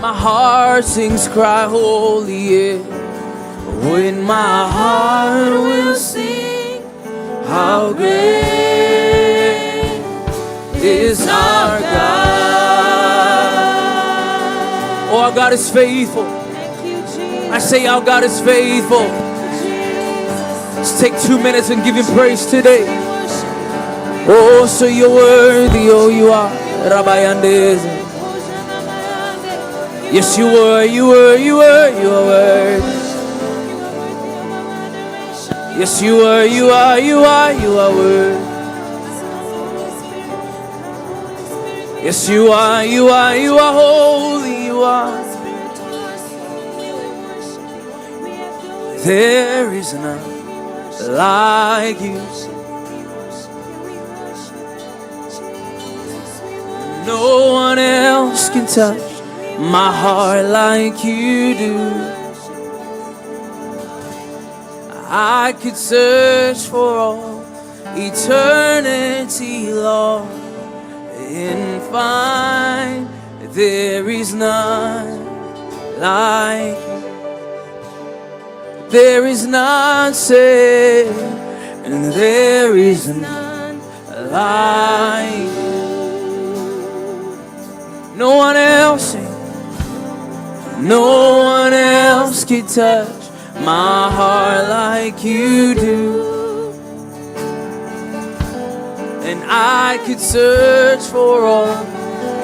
My heart sings, cry holy, yeah. When my heart will sing, how great is our God. Oh, our God is faithful. Thank you, Jesus. I say our God is faithful. Jesus. Let's take 2 minutes and give him praise today. We worship you. Oh, so you're worthy, oh you are. Rabbi Andes. Yes, you were, you are worthy. Yes, you are worthy. Yes, you are holy, you are. There is none like you. No one else can touch my heart like you do. I could search for all eternity, Lord, and find there is none like you. There is none, say, and there is none like you. No one else, no one else can touch my heart like you do. And I could search for all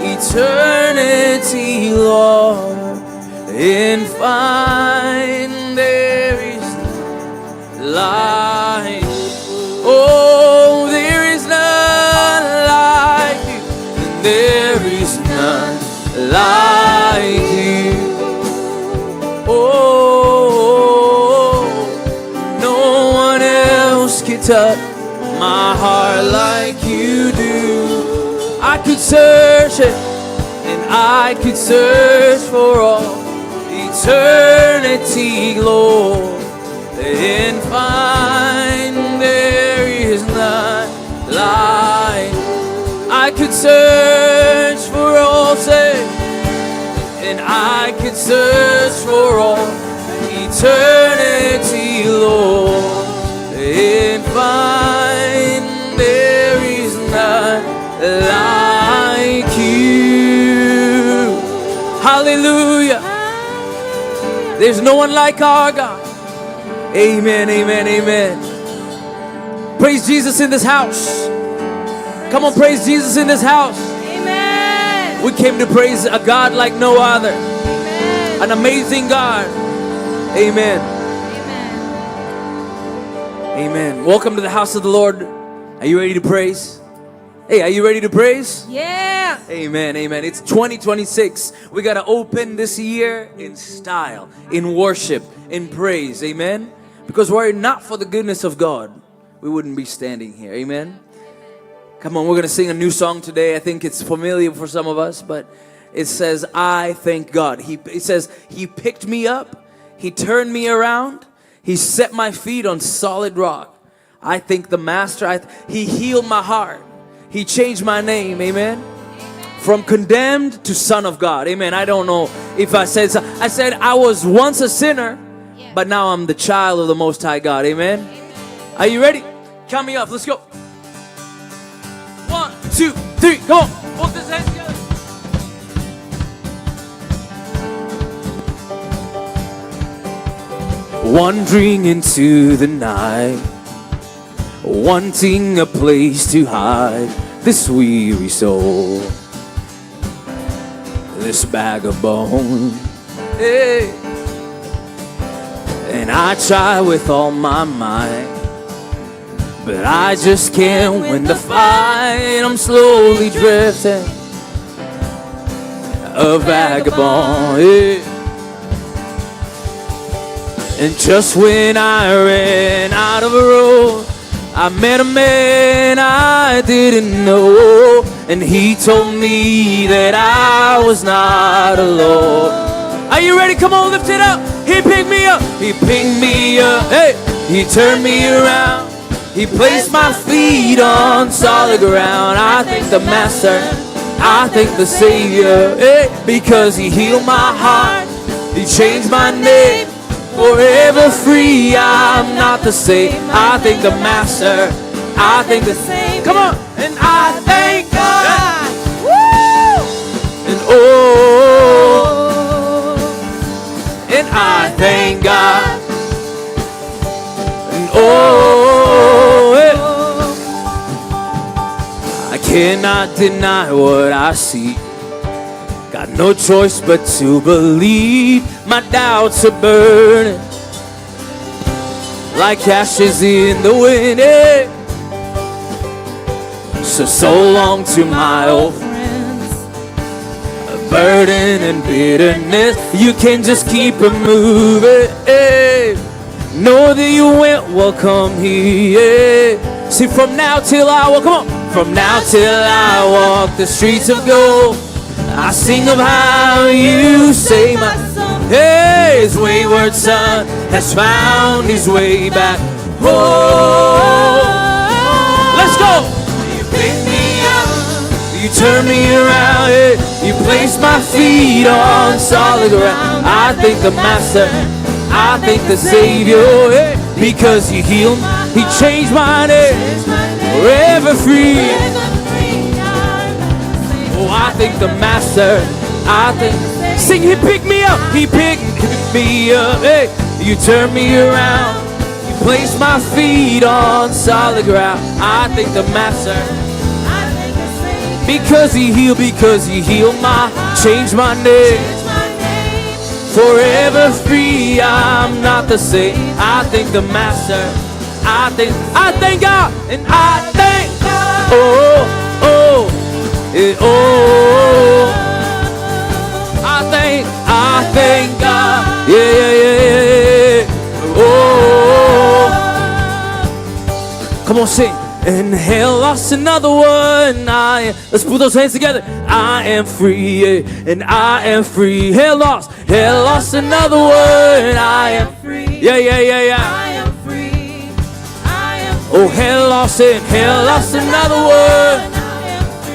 eternity, Lord, and find there is like, oh, there is none like you, and there is none like you. Oh, no one else can touch my heart like you do. I could search it, and I could search for all eternity, Lord, and find there is none like. I could search for all, say, and I could search for all eternity, Lord, and find there is none like you. Hallelujah. There's no one like our God. Amen, amen, amen. Praise Jesus in this house. Come on, praise Jesus in this house. Amen. We came to praise a God like no other. Amen. An amazing God. Amen. Amen. Amen. Welcome to the house of the Lord. Are you ready to praise? Hey, are you ready to praise? Yeah. Amen, amen. It's 2026. We got to open this year in style, in worship, in praise. Amen. Because were it not for the goodness of God, we wouldn't be standing here. Amen. Come on, we're going to sing a new song today. I think it's familiar for some of us, but it says, I thank God. It says, He picked me up. He turned me around. He set my feet on solid rock. I thank the Master. He healed my heart. He changed my name. Amen. From condemned to son of God. Amen. I don't know if I said so. I said I was once a sinner, but now I'm the child of the Most High God. Amen. Are you ready? Count me up. Let's go. 1, 2, 3. Come on. Both these hands together. Wandering into the night, wanting a place to hide this weary soul, this bag of bones. Hey. And I try with all my might, but I just can't win the fight. I'm slowly drifting, a vagabond. Hey. And just when I ran out of a road, I met a man I didn't know, and he told me that I was not alone. Are you ready? Come on, lift it up. He picked me up. He picked me up. Hey, he turned me around. He placed my feet on solid ground. I thank the Master. I thank the Savior, because He healed my heart. He changed my name, forever free. I'm not the same. I thank the Master. I thank the Savior. Come on, and I thank God. Woo! And and I thank God. And I cannot deny what I see. Got no choice but to believe. My doubts are burning like ashes in the wind. So long to my old friends. A burden and bitterness, you can just keep it moving. Know that you went, well, come here. See, from now till I walk, come on. From now till I walk the streets of gold, I sing of how you saved my soul. Hey, his wayward son has found his way back home. Let's go. You pick me up, you turn me around, hey. You place my feet on solid ground. I thank the Master, I thank the Savior, hey. Because He healed, He changed my name, forever free. I thank the Master. I thank. Sing, He picked me up. He picked me up. Hey, you turned me around. You placed my feet on solid ground. I thank the Master. Because He healed my, changed my name. Forever free, I'm not the same. I thank the Master. I thank God, and I thank God. I thank God. Yeah. Come on, sing. And hell lost another one. Let's put those hands together. I am free, yeah, and I am free. Hell lost another one. I am free. Yeah. I am free. Oh, hell lost another one.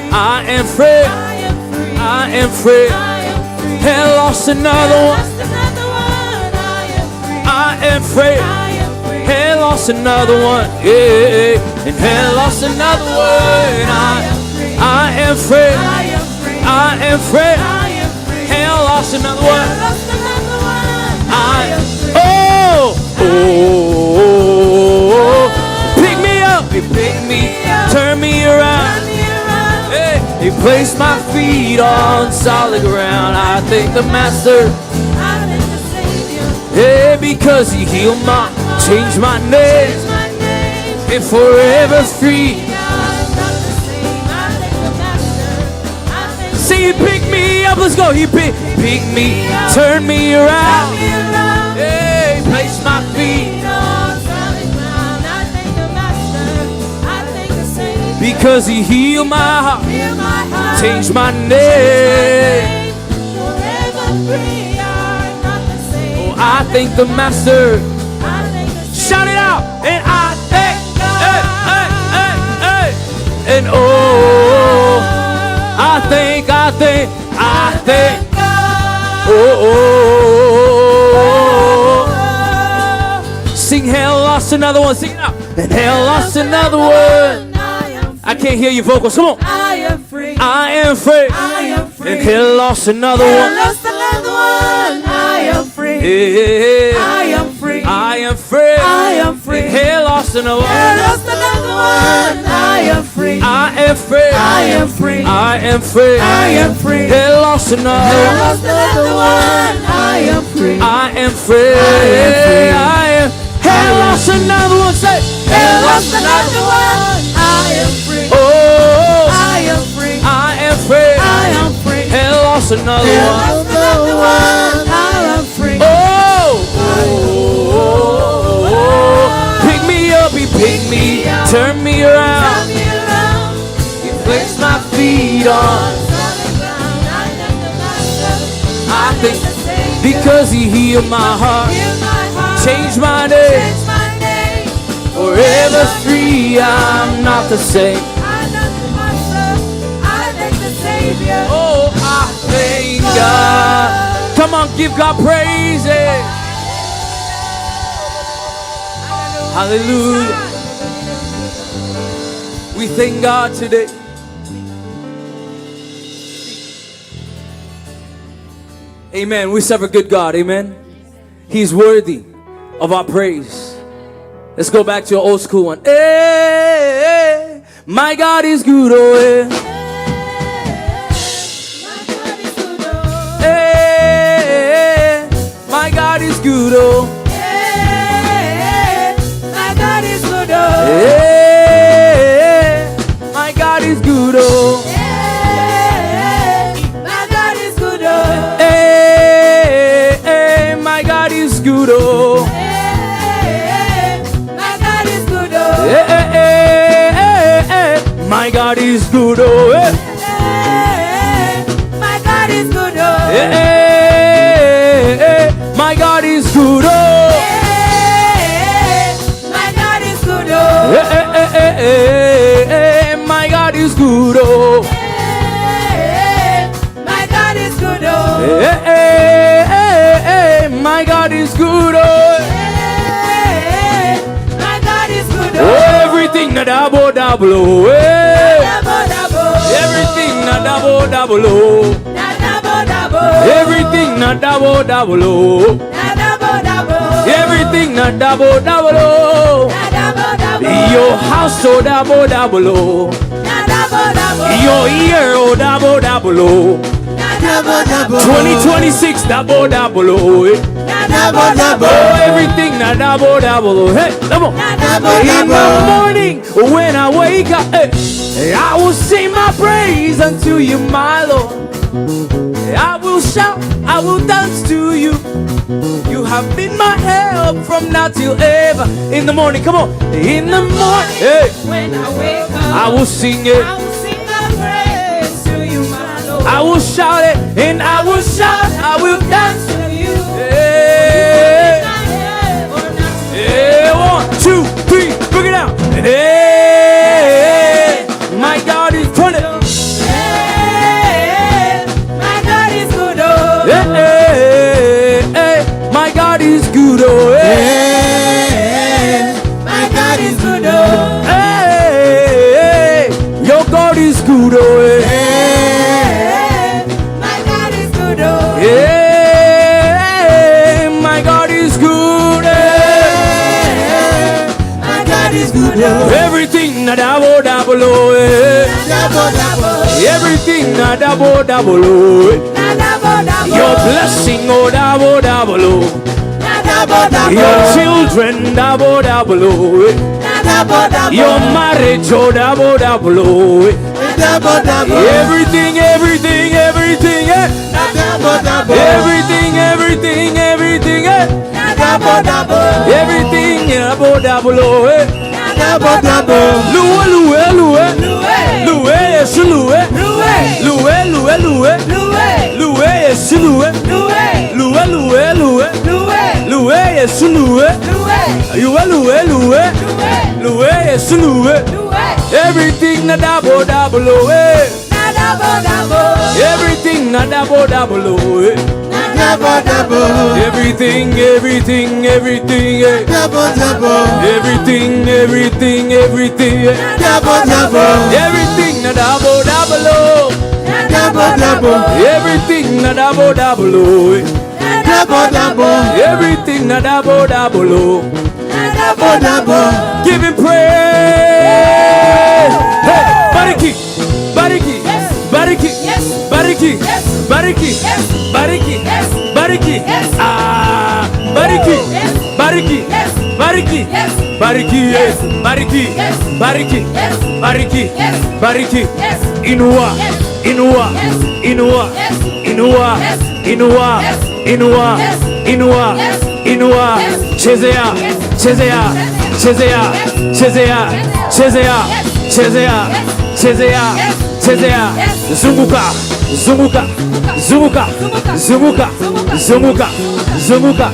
I am free. I am free. Hell lost another one. I am free. Hell lost another one. Yeah. And hell lost another one. I am free. I am free. Hell lost another one. Pick me up. You pick me, turn me around. He placed my feet on solid ground. I thank the Master. Yeah, because He healed my, changed my name, and forever free. See, He picked me up. Let's go. He picked me, turned me around. Yeah, He placed my feet. Because He healed my heart, changed my name. Oh, I thank the Master. Shout it out. And I thank God. And I thank Sing, hell lost another one. Sing it out. And hell lost another one. I can't hear your vocals. Come on. I am free. I am free. I am free. And hell lost another one. Lost another one. I am free. Yeah. I am free. I am free. I am free. And hell lost another one. Lost another one. I am free. I am free. I am free. I am free. I am free. Hell lost another one. Lost another one. I am free. I am free. I am. Hell lost another one. Say. Hell lost another one. I am free. Oh. I am free. I am free. I am free. Hell lost another one. Lost another one. I am free. Pick me up, He picked me, turn me around. He placed my feet on. I think because He healed my heart, changed my name, forever free. I'm not the same. I thank the Savior. Oh, I thank God. Come on, give God praise. Hallelujah. We thank God today. Amen. We serve a good God. Amen. He's worthy of our praise. Let's go back to an old school one. Hey, my God is good. Oh, hey. Hey, my God is good. Oh, Hey, my God is good. hey, my God is good. Oh, Hey, my God is good. hey, my God is good. Oh, Hey, my God is good. hey, my God is good. Oh, hey. Hey, my God is good. Hey, my God is good. Oh, Hey, my God is good. hey, my God is good. Oh, Hey, my God is good. hey, my God is good. Oh, Hey, my God is good. oh, everything na double double. Oh, hey. Double, double. Everything na double double. Oh, Double, double. everything na double double. Oh, Double, double. everything na double double. Oh, Double, double. your house oh double double. Oh, Double, double. your ear oh double double. Oh, Double, double. 2026 double double. Oh, eh. Double, double. Oh, everything na double double. Oh, hey, come on. In the morning when I wake up, hey, I will sing my praise unto you, my Lord. I will shout, I will dance to you. You have been my help from now till ever. In the morning, come on. In the morning, hey, When I wake up, I will sing it. I will sing my praise to you, my Lord. I will shout it, and I will shout, I will dance. To you. Hey, My head or not. hey, 1, 2, 3, bring it out. Hey, my God is turning. Hey, my God is good. Hey, my God is good. Oh, Hey, my God is good. hey, your God is good. Oh, Hey, my God is good. hey, my God is good. My God is good. Everything na double double. Oh, Double, double. everything na double double. Oh, Double, double. your blessing oh double double. Oh, Double, double. your children double double. Oh, Double, double. your marriage oh double double. Oh, Double, double. everything, everything, everything, Double, double. everything, everything, everything, Double, double. everything, double double. Oh, Double, double. Loué, loué, loué, Loué. loué, Yesu loué, Loué. loué, loué, loué, Loué. loué, Yesu loué, Loué. loué, loué, loué, Loué. loué, Yesu loué, Loué. loué, loué, loué, Loué. loué, Yesu loué. Loué. Everything na double double. Oh, Double, double. everything na double double. Oh, Double, double. everything, everything, everything, Double, double. everything, everything, everything, Double, double. everything na double double. Oh, Double, double. everything na double double. Oh, Double, double. everything na double double. Oh, Double, double. give him praise. Hey, bariki, bariki, Yes. bariki, Yes. bariki, Yes. bariki, Yes. bariki, Yes. bariki, Yes. bariki, Yes. bariki, Yes. bariki, Yes. bariki, Yes. bariki, Yes. bariki, Yes. bariki, Yes. bariki, Yes. inua, Yes. inua, Yes. inua, Yes. inua, Yes. inua, Yes. inua, Yes. inua, Yes. inua, Yes. chezea, Yes. chezea, chezea, Yes. chezea, chezea, Yes. chezea, Yes. chezea, Yes. chezea, Yes. zunguka, zunguka, zunguka, zunguka, zunguka, zunguka,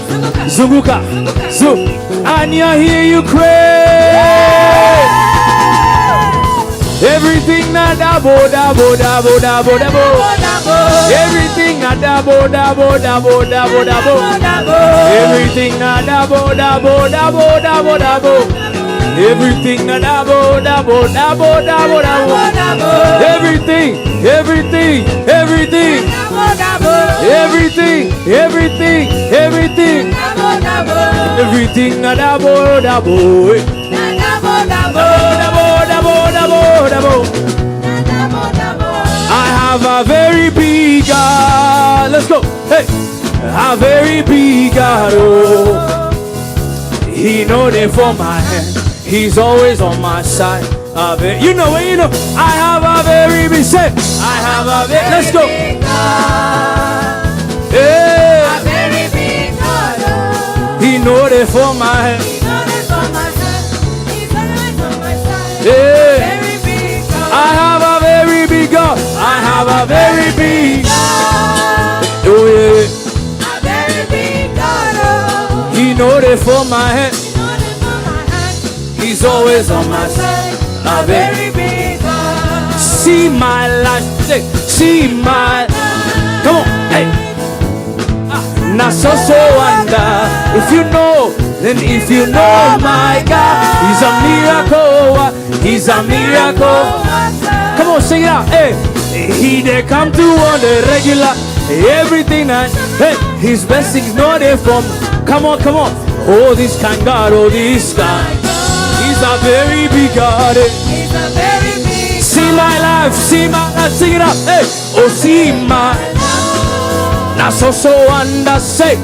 zunguka, and I hear you cry. Everything na dabo, dabo, dabo, dabo, dabo. Everything na dabo, dabo, dabo, dabo, dabo. Everything na dabo, dabo, dabo, dabo, dabo. Everything na dabo, dabo, dabo, dabo, dabo. Everything, everything, everything. Everything, everything, everything. Everything na dabo, dabo. I have a very big God. Let's go. Hey, a very big God. Oh, He know it for my hand. He's always on my side. You know it. You know. I have a very big set. I have a very. Let's go. Hey, a very big God. He know it for my hand. Yeah. I have a very big God. I have a very big God. Oh yeah. A very big God. Oh. He know it for my hand. He's always on my side. A very big God. See my life. See my. Come on. Hey. Now so wonder if you know. Then if you know my God, He's a miracle. He's a miracle. Come on, sing it out. Hey, He they come to on the regular. Everything that hey, His blessings know they from. Come on, come on. Oh, this kind God, oh this kind. He's a very big God. He's a very big. See my life, see my life. Sing it out. Hey, oh see my. Now so wonder say.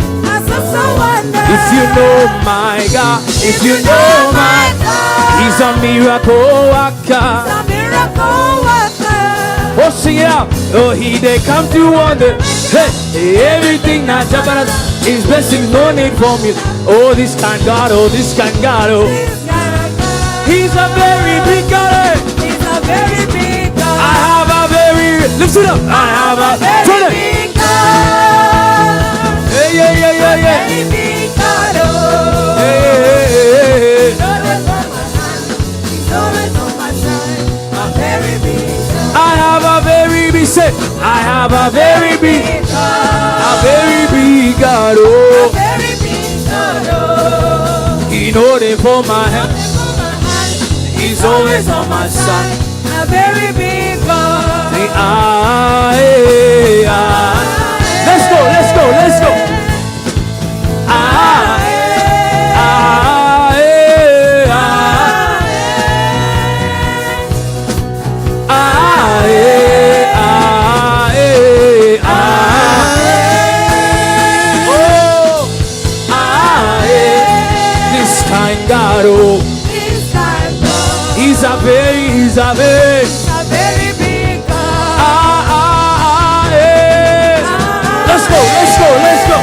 If you know my God, if you know my God, He's a miracle worker. He's a miracle worker. Oh, sing it out. Oh, He they come to wonder. Hey, everything that Japanese His blessings no need from you. Oh, this kind God, oh, this kind God, oh. He's a very big God. He's a very big God. I have a very, lift it up. I have a very big God. Hey, yeah, yeah, yeah, yeah. Very big God, oh. Hey, hey, hey, hey. He's always on my side. A very big God. I have a very big set. I have a very big God. A very big God, oh. A very big God, oh. He know it for my hand. He's always on my side. A very big God. Let's go, let's go, let's go. This kind God, oh. He's a very big God. Let's go, let's go, let's go.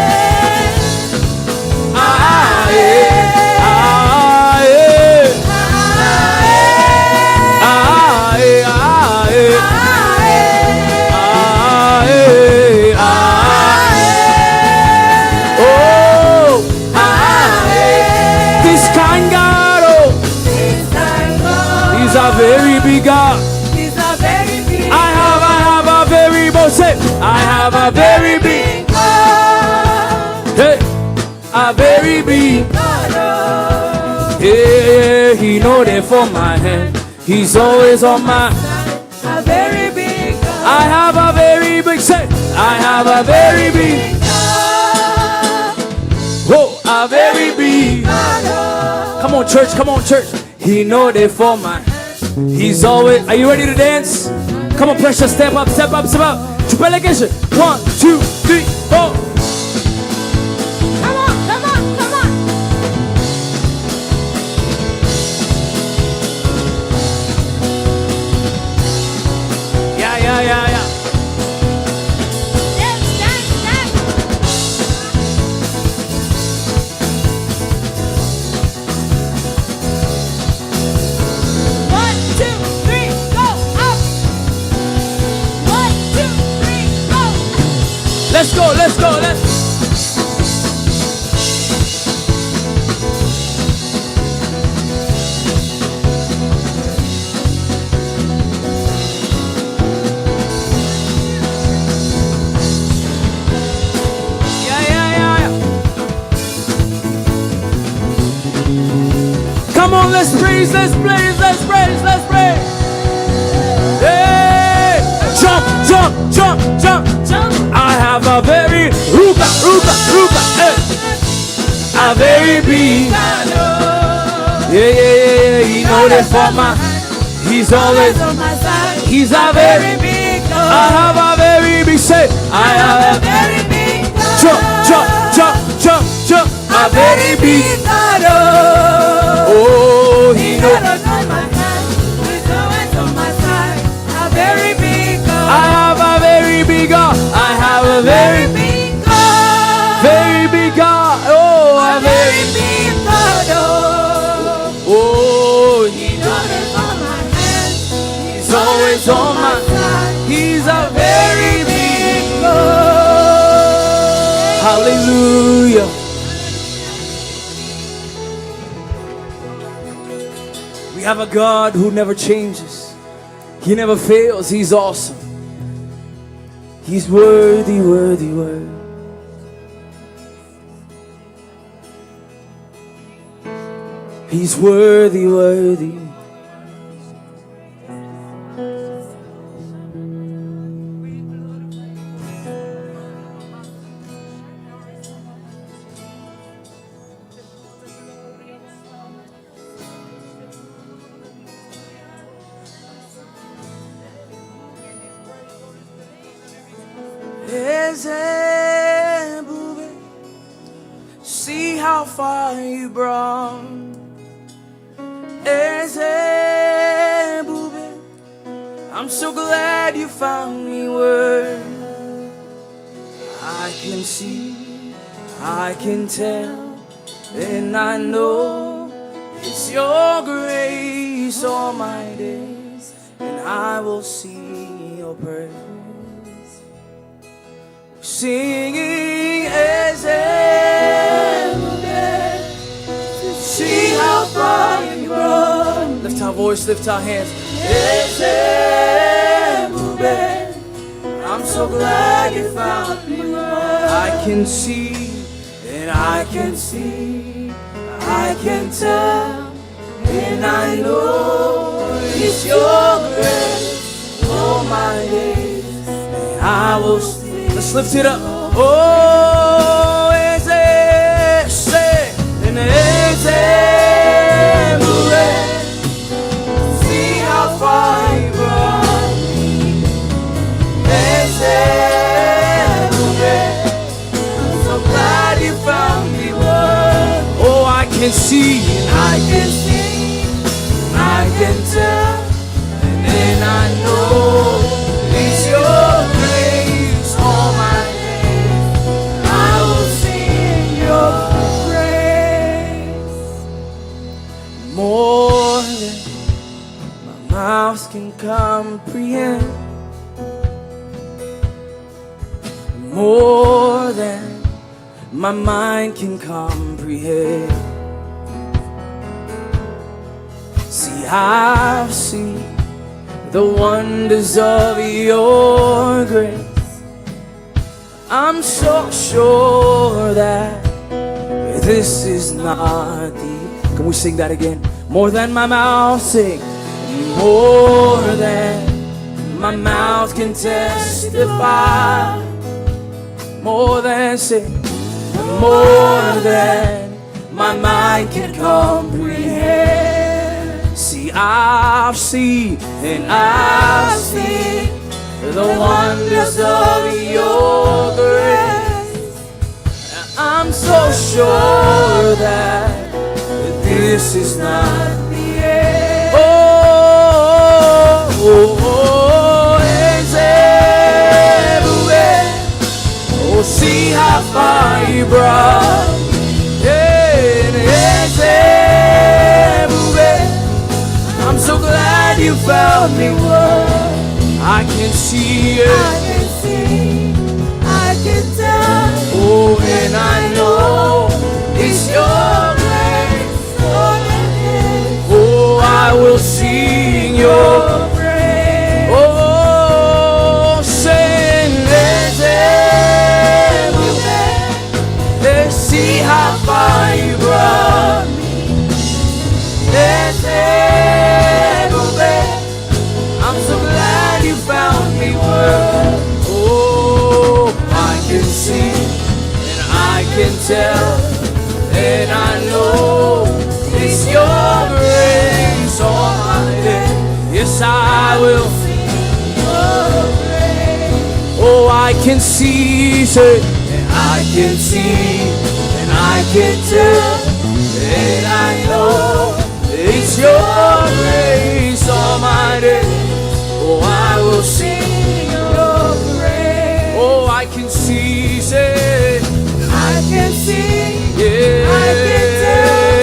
He's a very big God. He's a very big God. I have a very big God. I have a very big God. Hey, a very big God. Yeah, He know that for my hand. He's always on my side. A very big God. I have a very big set. I have a very big God. Oh, a very big God. Come on, church. Come on, church. He know that for my hand. He's always. Are you ready to dance? Come on, pressure. Step up, step up, step up. 1, 2, 3, 4. Come on, come on, come on. Yeah, yeah, yeah, yeah. Dance, dance, dance. One, two, three, go up. 1, 2, 3, go. Let's go, let's go, let's. Let's praise, let's praise, let's praise, let's praise. Hey! Jump, jump, jump, jump, jump. I have a very ruka, ruka, ruka, hey. A very big God. Yeah. He know that for my. He's always on my side. He's a very big God. I have a very big say. I have a very big God. Jump, jump, jump, jump, jump. A very big God. Oh, he knows. On my hand. He's always on my side. A very big God. I have a very big God. I have a very big God. Very big God. Oh, a very big God. Oh, he knows on my hand. He's always on my side. He's a very big God. Hallelujah. We have a God who never changes. He never fails. He's awesome. He's worthy, worthy, worthy. He's worthy, worthy. See how far you brought. I'm so glad you found me where I can see, I can tell, and I know it's your grace all my days, and I will sing your praise. Singing as see how far you brought. Lift our voice, lift our hands. I'm so glad you found me. I can see, and I can see, I can tell, and I know it's your grace all my days, and I will sing. Let's lift it up. Oh, say, and see how far you brought me. I'm so glad you found me. Oh, I can see, and I can see, I can tell, and then I know it's your grace all my days. I will sing your praise. More than my mouth can comprehend. More than my mind can comprehend. See, I've seen the wonders of your grace. I'm so sure that this is not the. Can we sing that again? More than my mouth sing. More than my mouth can testify. More than sing. More than my mind can comprehend. See, I've seen and I've seen the wonders of your grace. I'm so sure that this is not the end. Oh, see how far you brought me. I'm so glad you found me. I can see it. I can see, I can tell. Oh, and I know it's your grace. Oh, I will sing your praise. Oh, sing let's see how far you brought me. can see, say, and I can see, and I can tell, and I know it's your grace, Almighty. Oh, I will sing your grace. Oh, I can see, say, I can see, yeah, I can tell,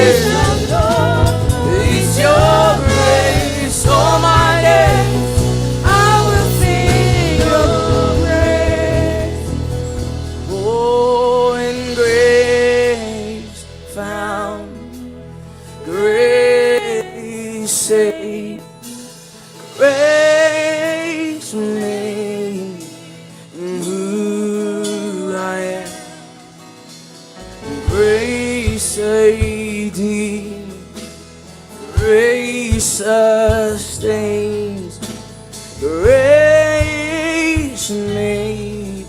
it's your love, it's your grace, Almighty. I will sing your praise. Oh, and grace found, grace saved, grace made who I am, grace redeemed, grace sustains, grace made.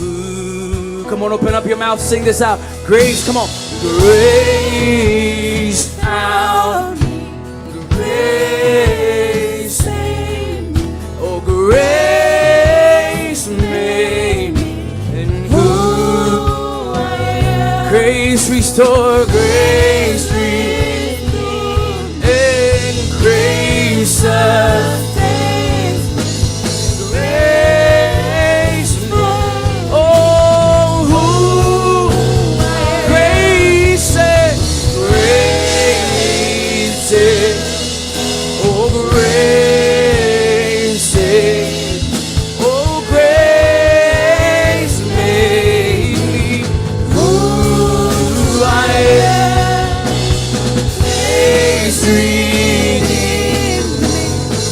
Ooh, come on, open up your mouth, sing this out. Grace, come on. Grace found, grace saved, oh, grace made me, and who I am. Grace restore, grace redeem, and grace sustains, grace made. Oh, who grace saved, grace saved, oh, grace saved, oh, grace made me who I am. Grace redeemed me,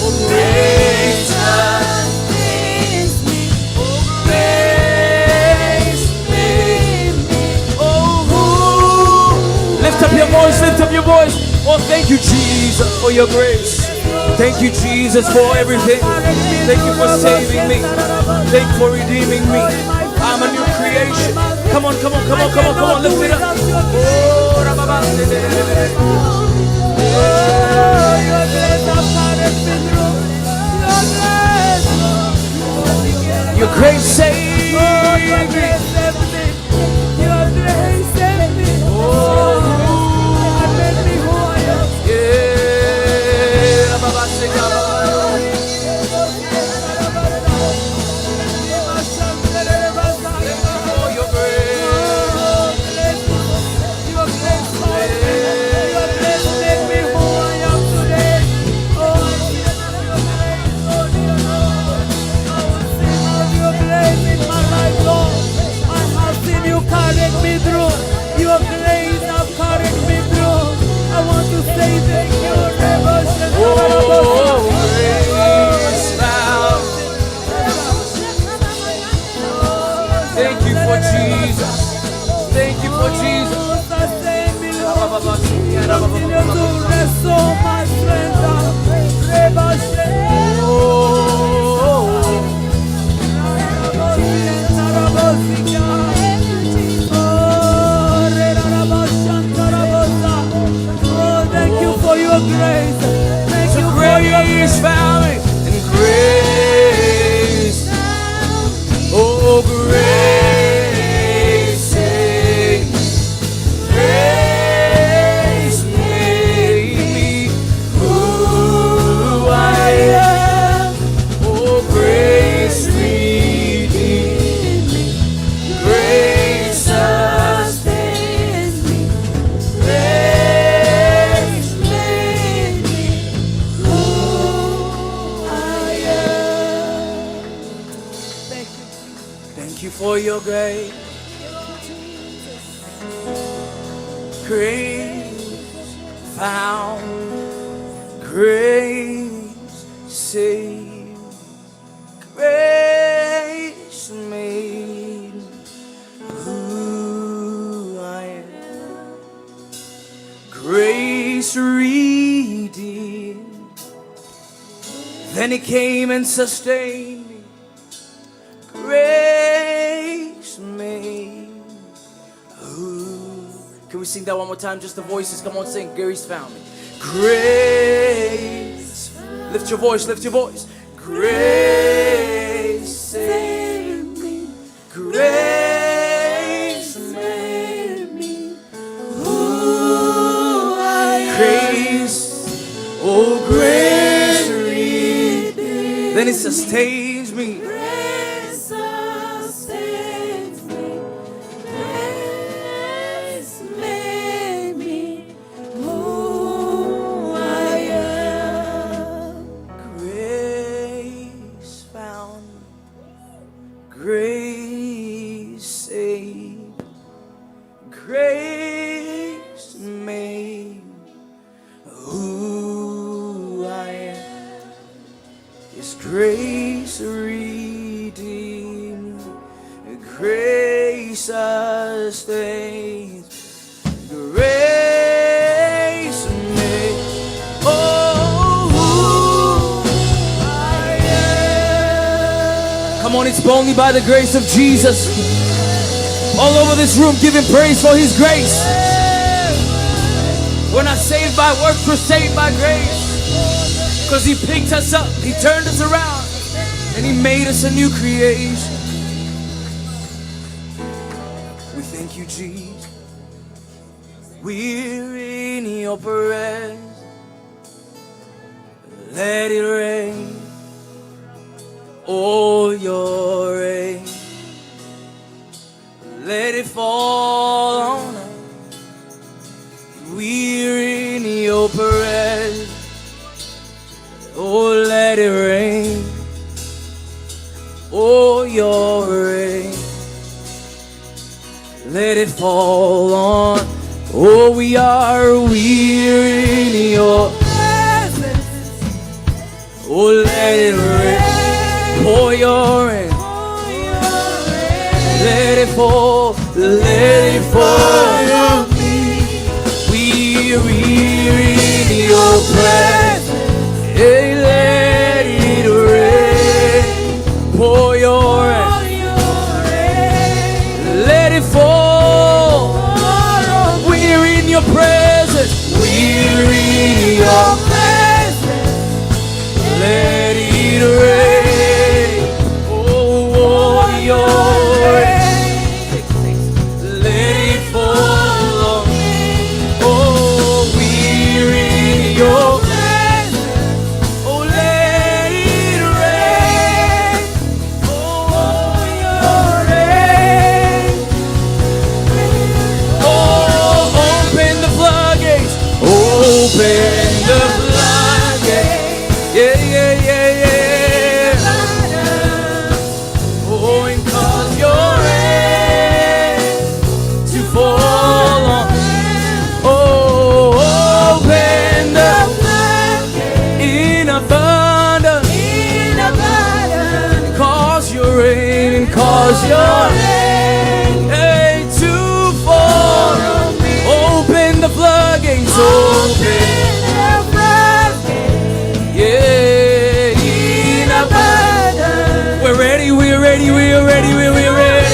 oh, grace sustains me, oh, grace made me, oh, who. Lift up your voice, lift up your voice. Oh, thank you, Jesus, for your grace. Thank you, Jesus, for everything. Thank you for saving me. Thank you for redeeming me. I'm a new creation. Come on, come on, come on, come on, come on. Lift it up. Oh, Your grace has carried me through. Your grace. your grace saved Your me. grace saved me. Your grace saved me. Oh, And made me who I am. yeah. Oh, your grace. Your grace made me who I am today. Oh, I will sing of your grace in my life, Lord. I have seen you carrying me through. Your grace has carried me through. I want to say thank you, Oh, grace found. Thank you for Jesus. Thank you for Jesus. Sustain me, Lord. Continue to restore my strength. Oh, Oh, thank you for your grace. Thank so you for your grace grace. found me, and grace, oh, grace saved, grace made me who I am. Oh, grace redeemed me, grace sustains me, grace made me who I am. Thank you. Thank you for your grace. Grace found, grace saved, grace made who I am. Grace redeemed. Then He came and sustained me. Grace made. Ooh. Can we sing that one more time? Just the voices. Come on, sing. Grace found me. Grace. Lift your voice. Lift your voice. Grace saved. Grace sustains me. Grace sustains me. Grace made me who I am. Grace found, grace saved, grace made who I am. His grace redeemed, grace sustains, grace made who I am. Come on, it's only by the grace of Jesus. All over this room, give him praise for his grace. We're not saved by works, we're saved by grace. Because he picked us up, he turned us around, and he made us a new creation. We thank you, Jesus. We're in your presence. Let it rain. Oh, your rain. Let it fall on us. We're in your presence. Oh, let it rain. Oh, your rain. Let it fall on. Oh, we're in your presence. Oh, let it rain. Pour your rain. Let it fall. Let it fall on me. We're in your presence. Hey, let it rain. Pour your rain. Let it fall. We're in your presence. We're in your presence. Let it rain. Oh, your rain. Let it fall on me. Oh, we're in your presence. Oh, let it rain. Oh, your rain. Oh, open the floodgates. Open the floodgates. Yeah, yeah, yeah, yeah. Oh, and cause your rain to fall on. Oh, open the floodgates in abundance. Cause your rain, cause your rain, hey, to fall. Open the floodgates, open. Yeah, in abundance. We're ready, we're ready, we're ready, we're ready.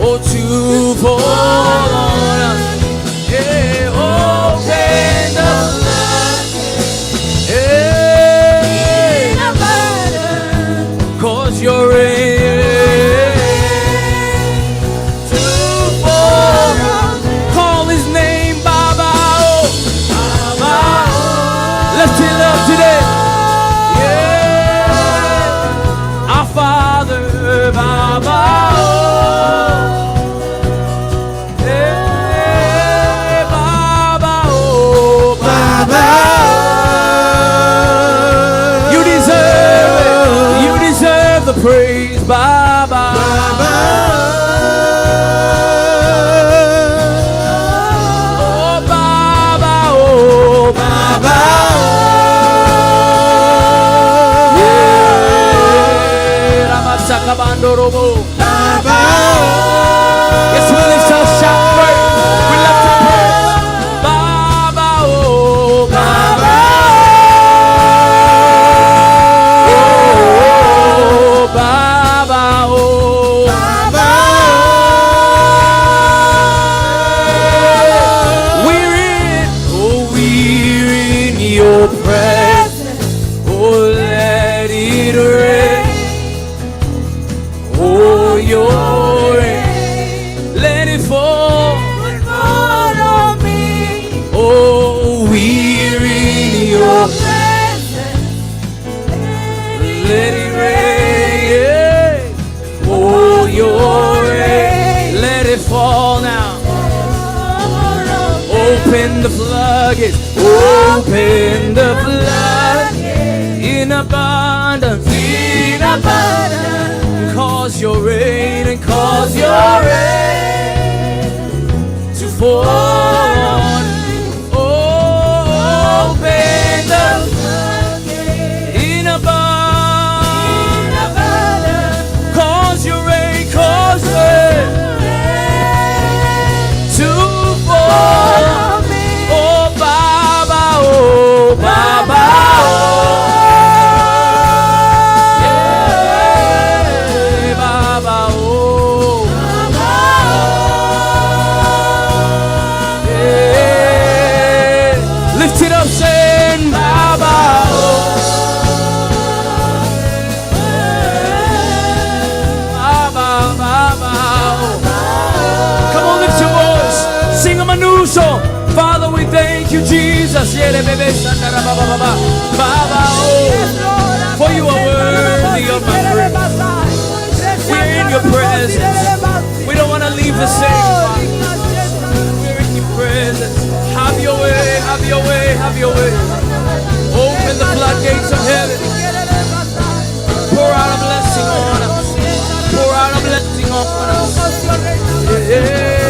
Oh, to fall on us. Yeah, open the floodgates. Yeah, cause you're ready to fall. Call his name, Baba. Oh, Baba. Lift it up today. Yeah, our Father, Baba. Oh, yeah, Baba. Oh, Baba. You deserve it. You deserve the praise, Baba. Oh, Baba. Oh, Baba. Yeah, Ramasakabandorobo. Yes, we lift our shout praise. We lift our praise. Baba, oh, Baba. Oh, Baba, oh, Baba. We're in your presence. Oh, let it rain. Oh, your rain. Let it fall. On me. Oh, we're in your presence. floodgates. Open the floodgates in abundance. In abundance. Cause your rain and cause your rain to fall on me. Open the floodgates in abundance. Cause your rain, cause rain to fall on me. Oh Baba, oh Baba, oh. Yeah, Baba, oh. Yeah. Lift it up, saying Baba, oh. Baba, Baba, oh. Come on, lift your voice. Sing a new song. Father, we thank you, Jesus. Baba, oh, for you are worthy of my praise. We're in your presence. We don't want to leave the same, Father. We're in your presence. Have your way, have your way, have your way. Open the floodgates of heaven. Pour out a blessing on us. Pour out a blessing on us. Yeah.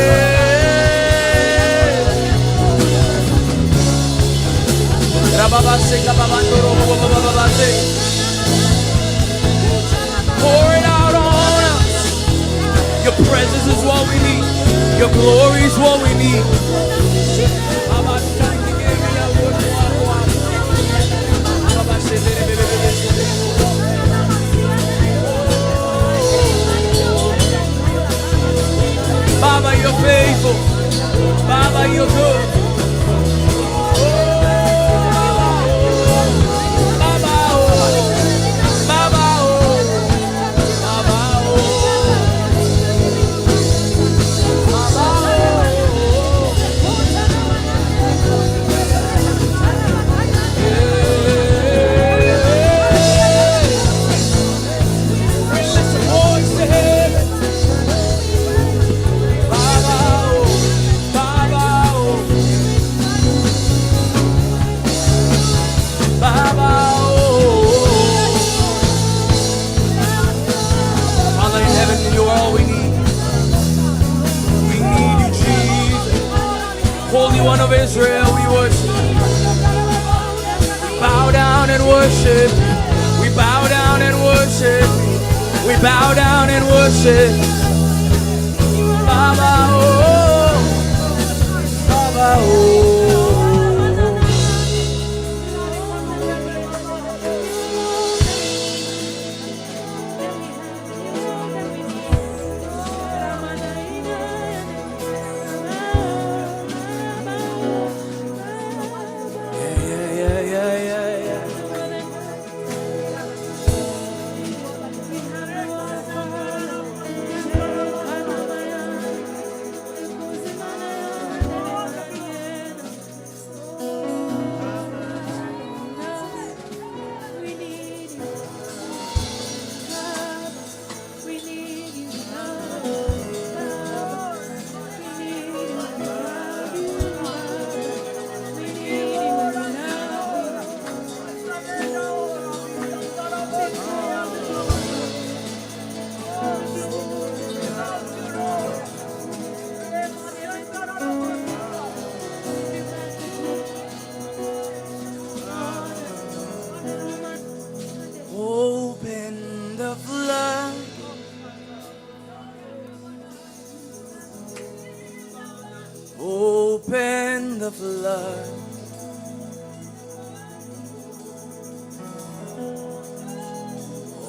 Pour it out on us. Your presence is what we need. Your glory is what we need. Baba, you're faithful. Baba, you're good. One of Israel, we worship. Bow down and worship. We bow down and worship. We bow down and worship. Baba, oh, Baba, oh. Open the flood.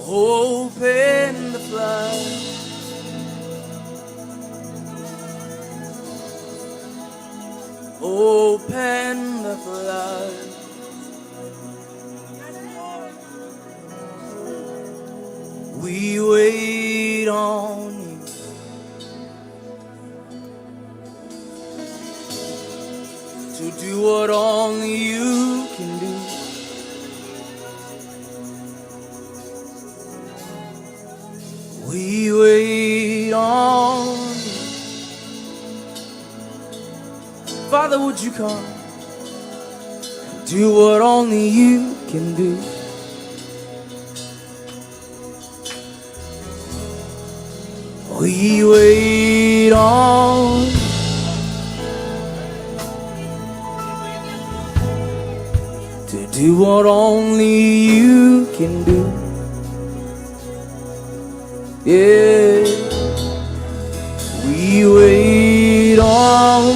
Open the flood. Open the flood. We wait on you. To do what only you can do. We wait on you. Father, would you come? do what only you can do. We wait on to do what only you can do. Yeah, we wait on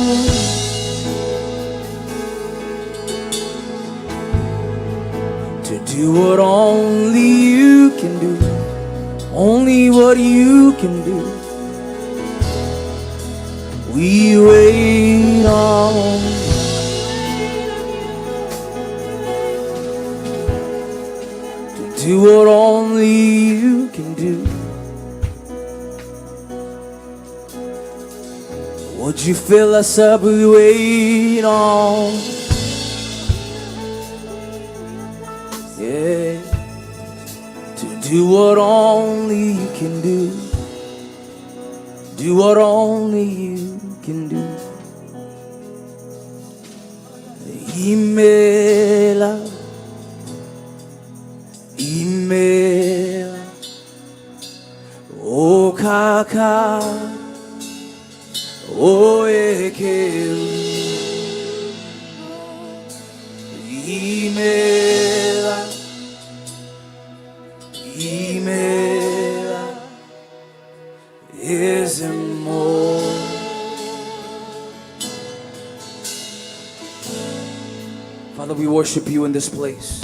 to do what only you can do. Only what you can do. We wait on to do what only you can do. Would you fill us up? We wait on. Yeah. Do what only you can do. Do what only you can do. Imela, Imela, O Kaka, O Ekeu, Imela. Email is more. Father, we worship you in this place.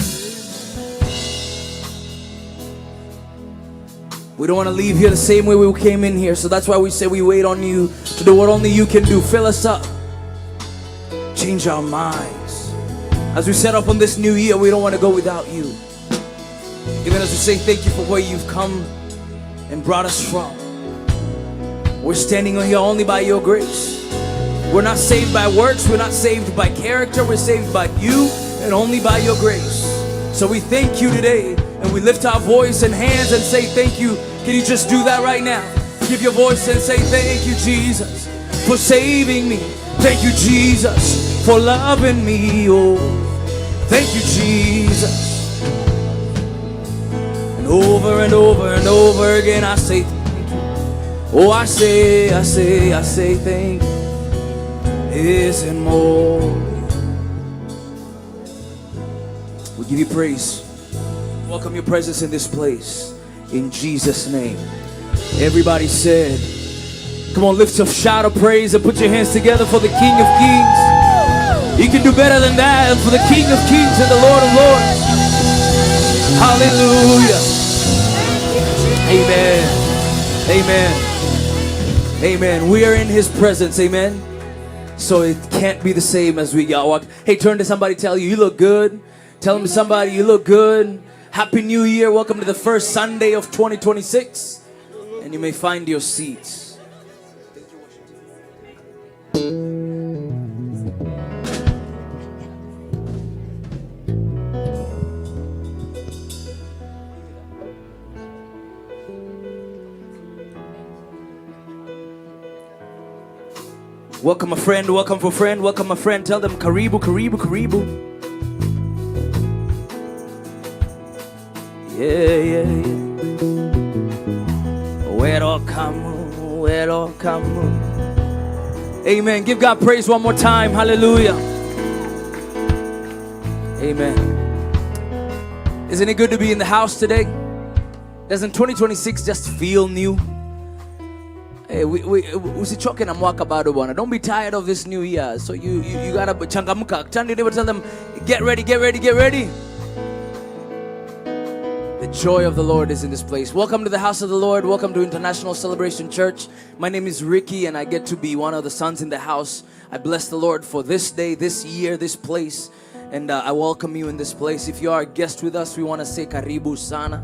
We don't want to leave here the same way we came in here, so that's why we say we wait on you to do what only you can do. Fill us up. Change our minds. As we set up on this new year, we don't want to go without you. Even as we say thank you for where you've come and brought us from. We're standing here only by your grace. We're not saved by works. We're not saved by character. We're saved by you and only by your grace. So we thank you today, and we lift our voice and hands and say thank you. Can you just do that right now? Give your voice and say thank you, Jesus, for saving me. Thank you, Jesus, for loving me. Oh, thank you, Jesus. Over and over and over again I say thank you. Oh, I say thank you. Isn't more. We give you praise. Welcome your presence in this place. In Jesus' name. Everybody said, come on, lift a shout of praise and put your hands together for the King of Kings. You can do better than that. And for the King of Kings and the Lord of Lords. Hallelujah. Amen. Amen. Amen. We are in his presence. Amen. So it can't be the same as we walk. Hey, turn to somebody, tell you look good. Tell them somebody you look good. Happy New Year. Welcome to the first Sunday of 2026. And you may find your seats. Welcome a friend, welcome for friend, welcome a friend. Tell them karibu, karibu, karibu. Yeah. Welcome. Amen. Give God praise one more time. Hallelujah. Amen. Isn't it good to be in the house today? Doesn't 2026 just feel new? Hey, usichoke na mwaka bado bwana. Don't be tired of this new year. So you gotta changamka. Tell them, get ready. The joy of the Lord is in this place. Welcome to the house of the Lord. Welcome to International Celebration Church. My name is Ricky, and I get to be one of the sons in the house. I bless the Lord for this day, this year, this place, and I welcome you in this place. If you are a guest with us, we want to say karibu sana.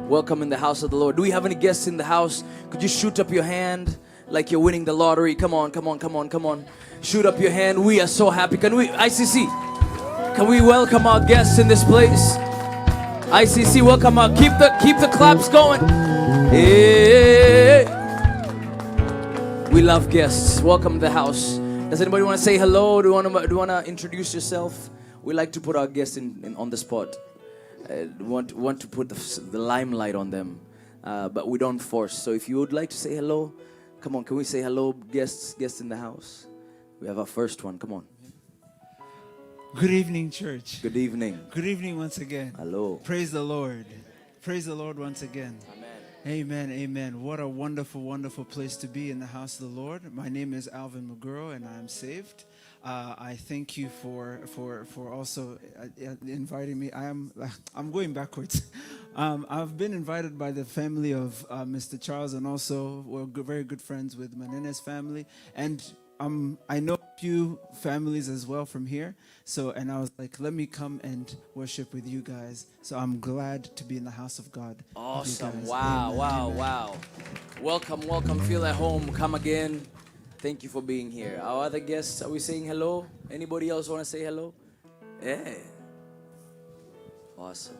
Welcome in the house of the Lord. Do we have any guests in the house? Could you shoot up your hand like you're winning the lottery? Come on. Shoot up your hand. We are so happy. Can we, ICC, can we welcome our guests in this place? ICC, welcome out. Keep the claps going. Hey. We love guests. Welcome to the house. Does anybody want to say hello? Do you want to introduce yourself? we like to put our guests in on the spot. Want to put the limelight on them, but we don't force. So if you would like to say hello, come on, can we say hello, guests in the house? We have our first one, come on. Good evening, church. Good evening. Good evening once again. Hello. Praise the Lord. Praise the Lord once again. Amen. Amen, amen. What a wonderful, wonderful place to be in the house of the Lord. My name is Alvin Maguro, and I am saved. I thank you for also inviting me. I'm going backwards. I've been invited by the family of Mr. Charles, and also we're very good friends with Manene's family, and I know a few families as well from here. So, and I was like, let me come and worship with you guys. So I'm glad to be in the house of God. Awesome. Guys. Wow, Amen, wow, amen. wow. Welcome. Feel at home. Come again. Thank you for being here. Our other guests, are we saying hello? Anybody else want to say hello? Yeah. Awesome.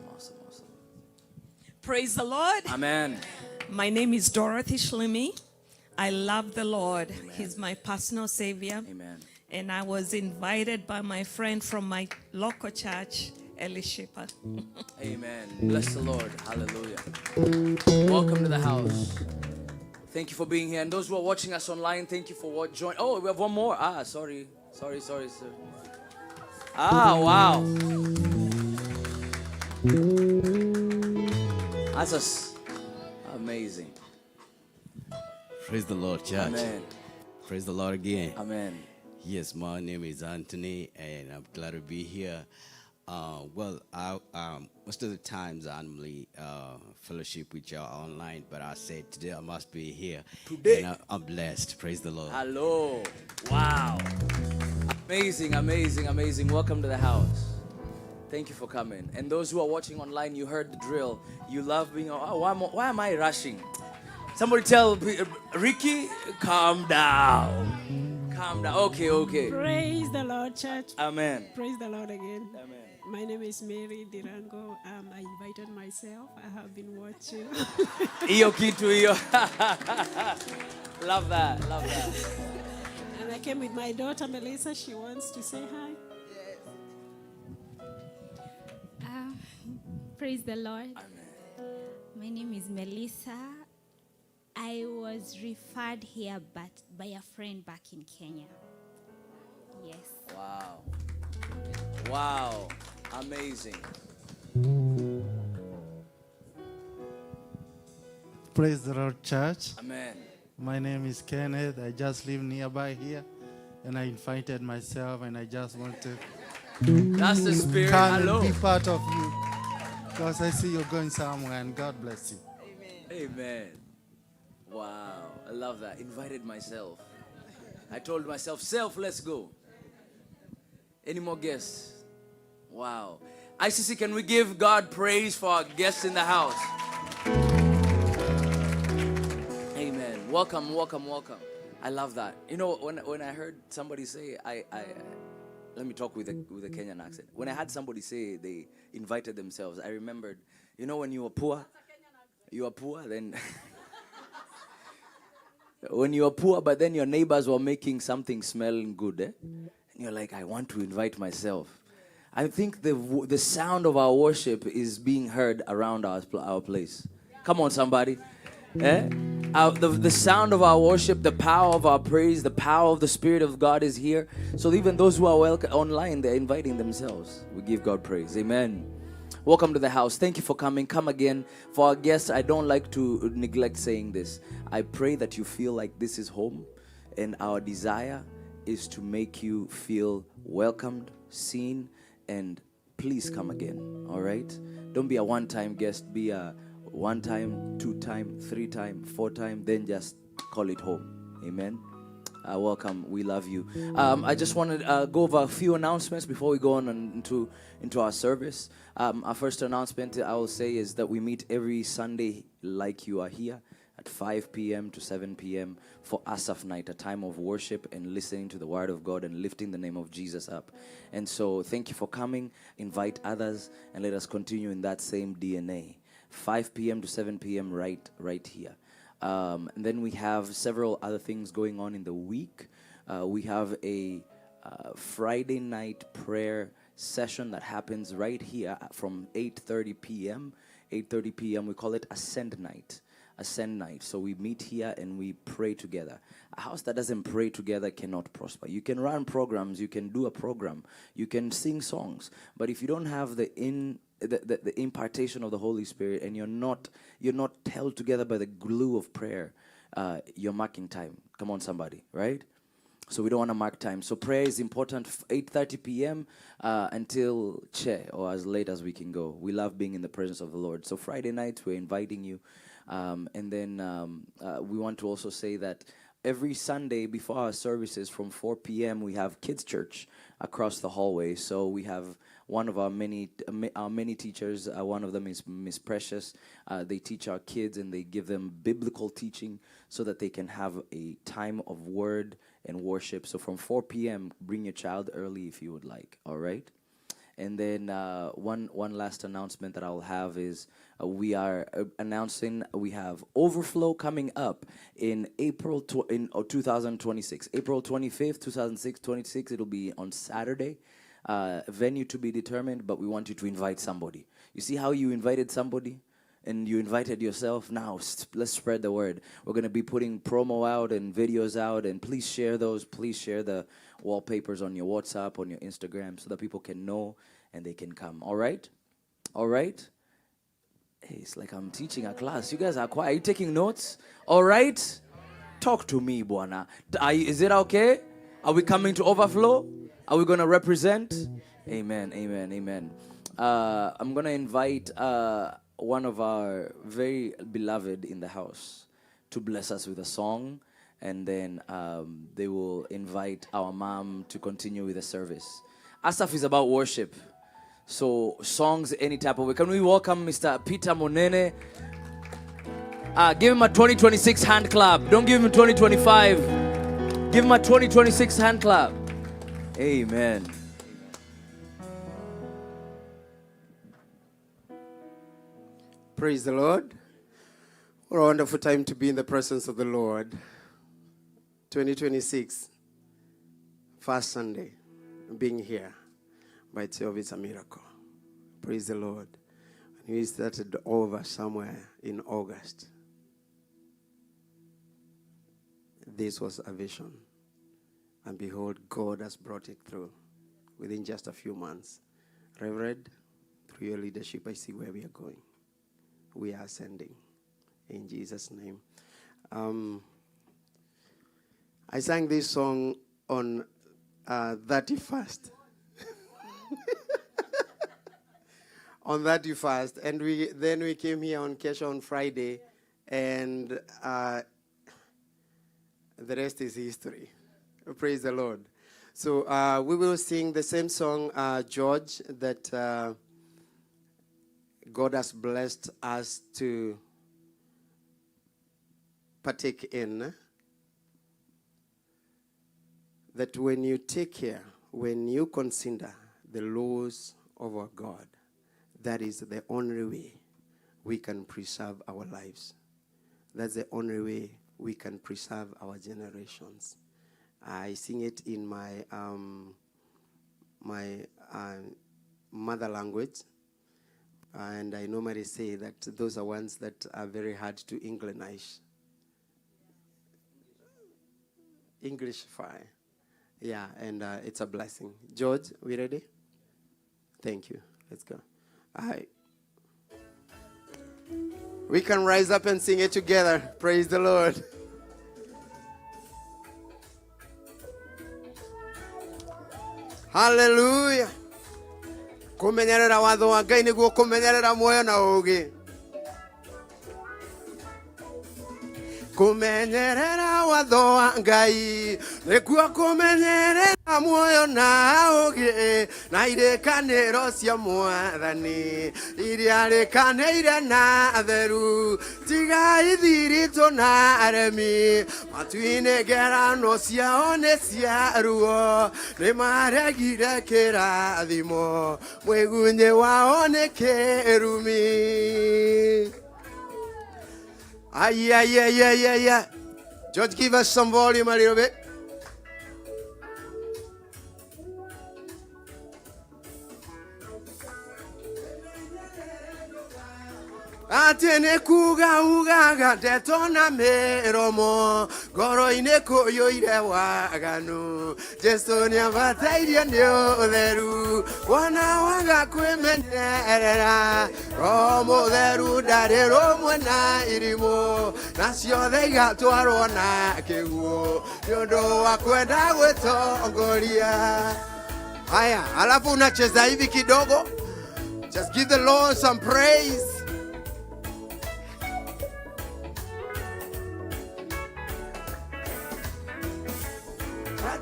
Praise the Lord. Amen. My name is Dorothy Shlimi. I love the Lord. Amen. He's my personal savior. Amen. And I was invited by my friend from my local church, Elishipa. Amen. Bless the Lord. Hallelujah. Welcome to the house. Thank you for being here. And those who are watching us online, thank you for joining. Oh, we have one more. Sorry, sir. Wow. That's just amazing. Praise the Lord, church. Amen. Praise the Lord again. Amen. Yes, my name is Anthony, and I'm glad to be here. Most of the times I normally fellowship with y'all online, but I said today I must be here. Today. And I'm blessed. Praise the Lord. Hello. Wow. Amazing. Welcome to the house. Thank you for coming. And those who are watching online, you heard the drill. You love being, why am I rushing? Somebody tell Ricky, calm down. Calm down. Okay. Praise the Lord, church. Amen. Praise the Lord again. Amen. My name is Mary Dirango. I invited myself. I have been watching. Iyo kitu iyo. Love that. And I came with my daughter, Melissa. She wants to say hi. Praise the Lord. Amen. My name is Melissa. I was referred here by a friend back in Kenya. Yes. Wow. Amazing. Praise the Lord, church. Amen. My name is Kenneth. I just live nearby here, and I invited myself, and I just want to That's the spirit. come Hello. and be part of you, because I see you're going somewhere, and God bless you. Amen. Wow. I love that. Invited myself. I told myself, let's go. Any more guests? Wow. ICC, can we give God praise for our guests in the house? Amen. Welcome. I love that. You know, when I heard somebody say, let me talk with a Kenyan accent. When I had somebody say they invited themselves, I remembered, you know, when you were poor, then when you are poor, but then your neighbors were making something smelling good, and you're like, I want to invite myself. I think the sound of our worship is being heard around our place. Come on, somebody. The sound of our worship, the power of our praise, the power of the Spirit of God is here. So even those who are online, they're inviting themselves. We give God praise. Amen. Welcome to the house. Thank you for coming. Come again. For our guests, I don't like to neglect saying this. I pray that you feel like this is home, and our desire is to make you feel welcomed, seen, and please come again. All right? Don't be a one-time guest. Be a one-time, two-time, three-time, four-time, then just call it home. Amen. Welcome. We love you. I just want to go over a few announcements before we go on into our service. Our first announcement I will say is that we meet every Sunday like you are here at 5 p.m. to 7 p.m. for Asaph night, a time of worship and listening to the word of God and lifting the name of Jesus up. And so thank you for coming. Invite others and let us continue in that same DNA. 5 p.m. to 7 p.m. right here. And then we have several other things going on in the week. We have a Friday night prayer session that happens right here from 8:30 p.m. 8:30 p.m. We call it Ascend Night. Ascend Night. So we meet here and we pray together. A house that doesn't pray together cannot prosper. You can run programs, you can do a program, you can sing songs, but if you don't have the impartation of the Holy Spirit and you're not held together by the glue of prayer, you're marking time. Come on, somebody, right? So we don't want to mark time. So prayer is important. 8:30 p.m. Until Che, or as late as we can go. We love being in the presence of the Lord. So Friday night we're inviting you, and then we want to also say that every Sunday before our services from 4 p.m. we have kids church across the hallway. So we have one of our many teachers. One of them is Miss Precious. They teach our kids and they give them biblical teaching so that they can have a time of word and worship. So from 4 p.m. bring your child early if you would like. All right. And then one last announcement that I'll have is we are announcing we have Overflow coming up in April 2026. April 25th, 2026. It'll be on Saturday. Venue to be determined, but we want you to invite somebody. You see how you invited somebody? And you invited yourself. Now let's spread the word. We're going to be putting promo out and videos out, and please share those. Please share the wallpapers on your WhatsApp, on your Instagram, so that people can know and they can come. All right? All right? Hey, it's like I'm teaching a class. You guys are quiet. Are you taking notes? All right? Talk to me, Buana. Is it okay? Are we coming to Overflow? Are we going to represent? Amen, amen, amen. I'm going to invite one of our very beloved in the house to bless us with a song, and then they will invite our mom to continue with the service. Asaph is about worship, so songs any type of way. Can we welcome Mr. Peter Monene? Give him a 2026 hand clap. Don't give him 2025. Give him a 2026 hand clap. Amen. Praise the Lord. What a wonderful time to be in the presence of the Lord. 2026, first Sunday, being here by itself is a miracle. Praise the Lord. We started over somewhere in August. This was a vision. And behold, God has brought it through within just a few months. Reverend, through your leadership, I see where we are going. We are ascending in Jesus' name. I sang this song on 31st. On 31st, and we came here on Kesha on Friday, and the rest is history. Praise the Lord. So we will sing the same song, George, that God has blessed us to partake in. That when you take care, when you consider the laws of our God, that is the only way we can preserve our lives. That's the only way we can preserve our generations. I sing it in my mother language, and I normally say that those are ones that are very hard to English. Englishify. Yeah, and it's a blessing. George, we ready? Thank you. Let's go. We can rise up and sing it together. Praise the Lord. Hallelujah. Kumenyerera watho wa Ngai niguo kumenyerera muoyo na ugi. Kumenyerera watho wa Ngai niguo kumenyerera muoyo na ugi, na irekaniro cia Mwathani iria rikanĩire na theru, tiga ithirito na aremi, matu-inĩ ngerano ciao nĩ cia ruo, nĩ maregire kĩrathimo, mwĩgunyi wao nĩ kĩrumi. Yeah. George, give us some volume a little bit. Atene kuga ugaga detona meromo goro ineko yoire waganu Jesu ni abatairie ni otheru wana waga kwimenyerera romo theru ndari romwe na irimo na ciothe igatwarwo na kiguo ni undu wa kwenda gwitongoria. Haya, alafu unacheza hivi kidogo. Just give the Lord some praise.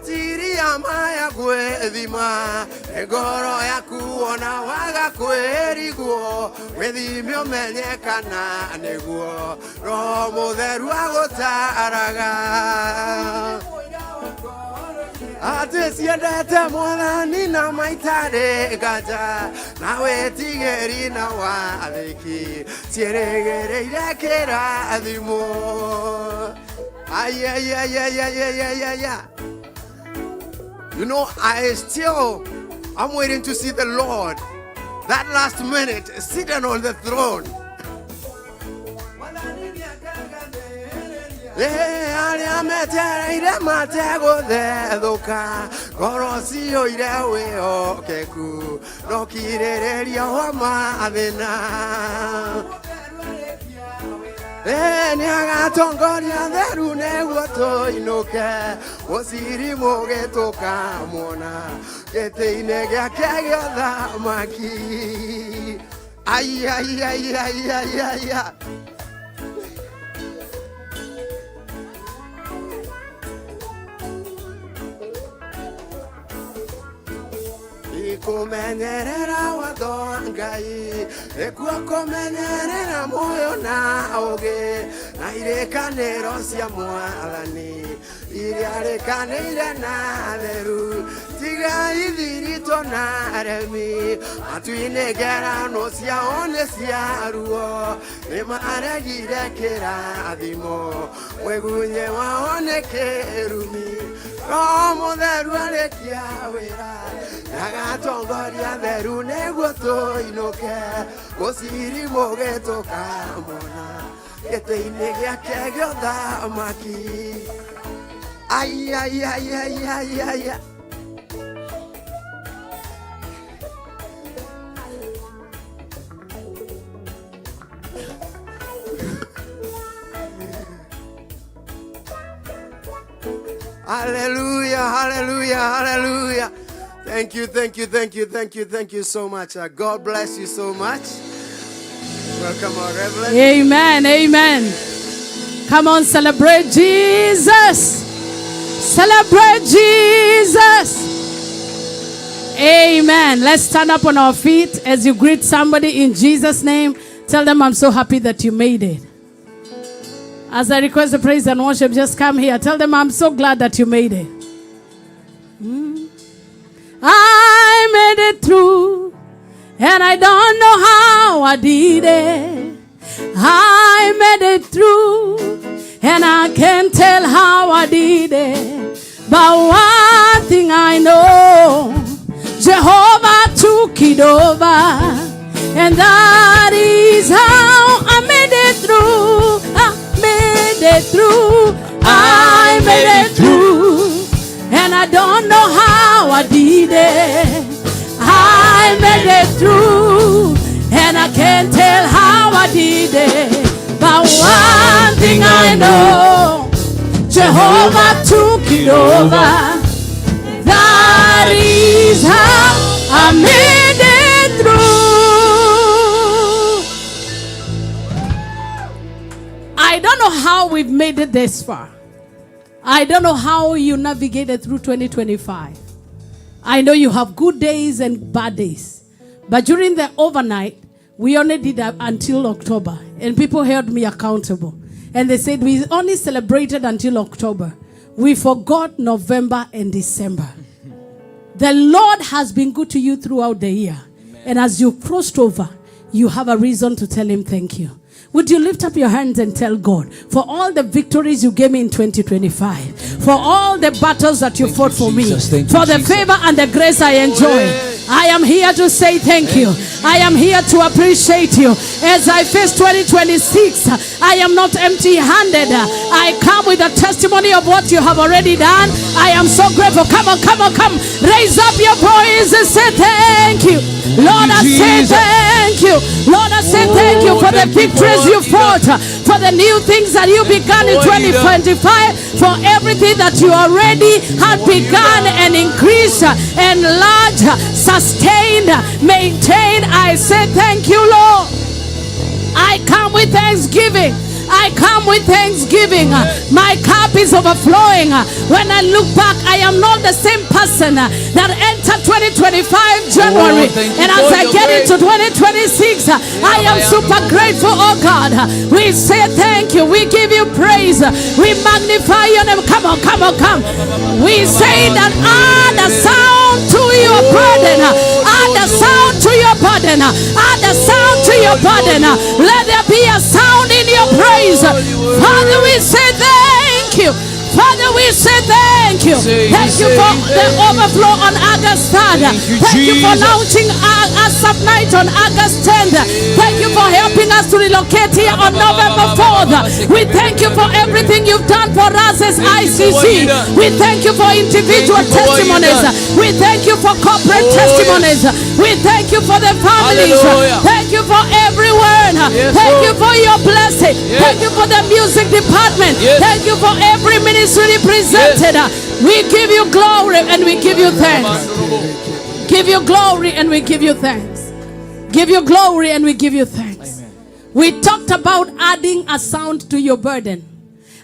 Tiria maya gwethima egoro ya kuona waga kweriguo wethimio menyekana niguo roho mutheru agutaraga ate ciendete mwathani na maitare gaja nawe tigeri na wathiki cieregereire kirathimo. Ay. You know, I'm waiting to see the Lord that last minute sitting on the throne. Ni agatongoria theru neguo tuinuke musiri mugituka mona giti-ini giake giothamaki. Ay. Kumenyerera watho Ngai ekuo kumenyerera moyo na ugi na irikaniro cia Mwathani iria rikanire na theru tiga ithirito na remi matu-ini ngerano ciao ni cia ruo nimaregire kirathimo mwegunye wao ni kirumi roho mutheru arikia wira agatongoria theru neguo tuinuke musiri mugituka mona giti-ini giake giothamaki. Ay. Hallelujah. Thank you so much. God bless you so much. Welcome our Reverend. Amen. Come on, celebrate Jesus. Celebrate Jesus. Amen. Let's stand up on our feet as you greet somebody in Jesus' name. Tell them, I'm so happy that you made it. As I request the praise and worship, just come here. Tell them, I'm so glad that you made it. I made it through, and I don't know how I did it. I made it through, and I can't tell how I did it. But one thing I know, Jehovah took it over, and that is how I made it through. I made it through, and I don't know how I did it. I made it through, and I can't tell how I did it. But one thing I know, Jehovah took it over. That is how I made it through. I don't know how we've made it this far. I don't know how you navigated through 2025. I know you have good days and bad days. But during the overnight, we only did that until October. And people held me accountable. And they said we only celebrated until October. We forgot November and December. The Lord has been good to you throughout the year. Amen. And as you crossed over, you have a reason to tell him thank you. Would you lift up your hands and tell God for all the victories you gave me in 2025, for all the battles that you fought for me, for the favor and the grace I enjoy. I am here to say thank you. I am here to appreciate you. As I face 2026, I am not empty-handed. I come with a testimony of what you have already done. I am so grateful. Come on, come on, come. Raise up your voice and say thank you. Lord, I say thank you. Lord, I say thank you for the victories you fought, for the new things that you began in 2025, for everything that you already had begun and increased, enlarged, sustained, maintained. I say thank you, Lord. I come with thanksgiving. I come with thanksgiving. My cup is overflowing. When I look back, I am not the same person that entered 2025 January. And as I get into 2026, I am super grateful, oh God. We say thank you. We give you praise. We magnify your name. Come on, come on, come. We say that add a sound to your burden. Add a sound to your burden. Add a sound to your burden. Let there be a sound in your praise. Father, we say thank you. Father, we say thank you. Thank you for the overflow on August 3rd. Thank you for launching Asaph night on August 10th. Thank you for helping us to relocate here on November 4th. We thank you for everything you've done for us as ICC. We thank you for individual testimonies. We thank you for corporate testimonies. We thank you for the families. Thank you for everyone. Thank you for your blessing. Thank you for the music department. Thank you for every ministry represented. We give you glory and we give you thanks. Give you glory and we give you thanks. Give you glory and we give you thanks. We talked about adding a sound to your burden.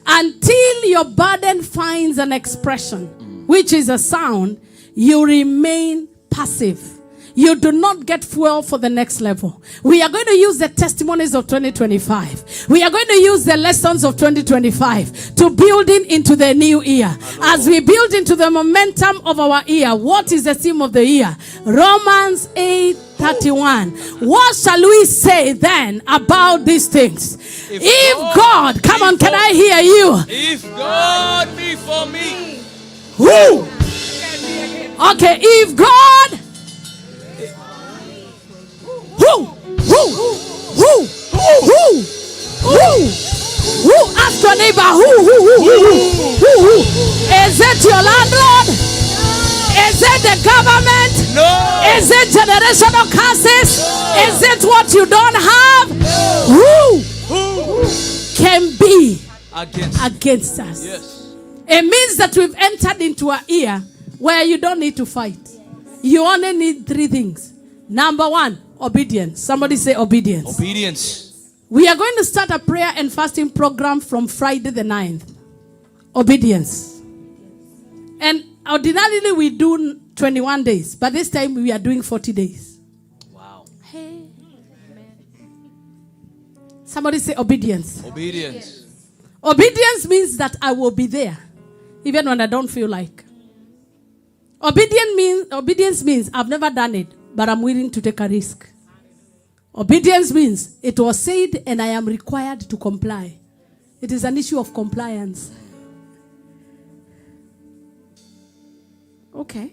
Until your burden finds an expression, which is a sound, you remain passive. You do not get fuel for the next level. We are going to use the testimonies of 2025. We are going to use the lessons of 2025 to build into the new year. As we build into the momentum of our year, what is the theme of the year? Romans 8:31. What shall we say then about these things? If God, come on, can I hear you? If God be for me. Who? Okay, if God. Who? Ask your neighbor, who? Is it your landlord? Is it the government? No. Is it generational curses? No. Is it what you don't have? No. Who can be against us? Yes. It means that we've entered into a year where you don't need to fight. You only need 3 things. Number 1, obedience. Somebody say obedience. Obedience. We are going to start a prayer and fasting program from Friday the 9th. Obedience. And ordinarily we do 21 days. But this time we are doing 40 days. Wow. Hey. Somebody say obedience. Obedience. Obedience means that I will be there. Even when I don't feel like. Obedience means I've never done it, but I'm willing to take a risk. Obedience means it was said and I am required to comply. It is an issue of compliance. Okay.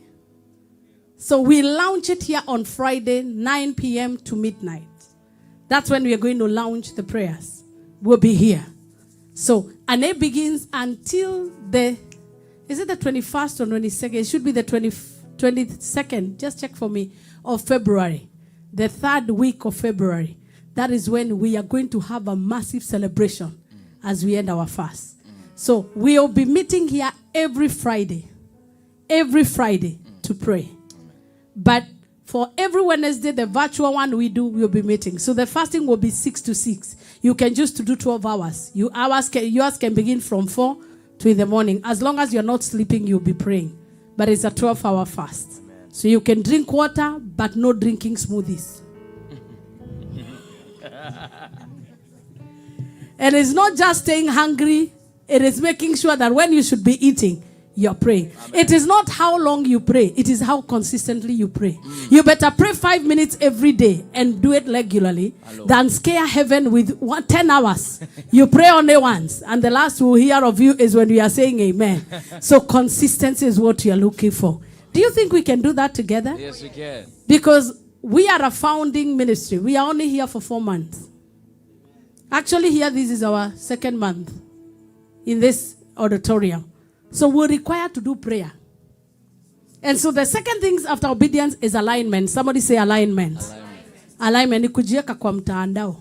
So we launch it here on Friday, 9 p.m. to midnight. That's when we are going to launch the prayers. We'll be here. So, and it begins until is it the 21st or 22nd? It should be the 22nd. Just check for me. Of February. The 3rd week of February. That is when we are going to have a massive celebration as we end our fast. So we'll be meeting here every Friday. Every Friday to pray. But for every Wednesday, the virtual one we'll be meeting. So the fasting will be 6 to 6. You can choose to do 12 hours. Yours can begin from 4 to in the morning. As long as you're not sleeping, you'll be praying. But it's a 12-hour fast. So you can drink water, but no drinking smoothies. And it's not just staying hungry. It is making sure that when you should be eating, you're praying. Amen. It is not how long you pray. It is how consistently you pray. You better pray 5 minutes every day and do it regularly than scare heaven with 10 hours. You pray only once. And the last we'll hear of you is when we are saying amen. So consistency is what you're looking for. Do you think we can do that together? Yes, we can. Because we are a founding ministry. We are only here for 4 months. Actually, here, this is our 2nd month in this auditorium. So we're required to do prayer. And so the second thing after obedience is alignment. Somebody say alignment. Alignment. Ni kujiweka kwa mtandao.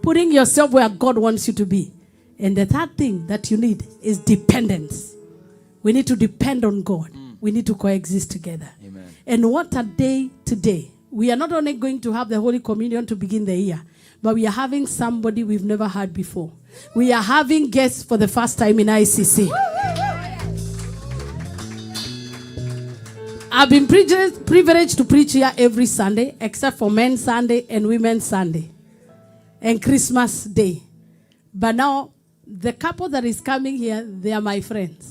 Putting yourself where God wants you to be. And the third thing that you need is dependence. We need to depend on God. We need to coexist together. Amen. And what a day today. We are not only going to have the Holy Communion to begin the year, but we are having somebody we've never had before. We are having guests for the first time in ICC. I've been privileged to preach here every Sunday, except for Men's Sunday and Women's Sunday and Christmas Day. But now, the couple that is coming here, they are my friends.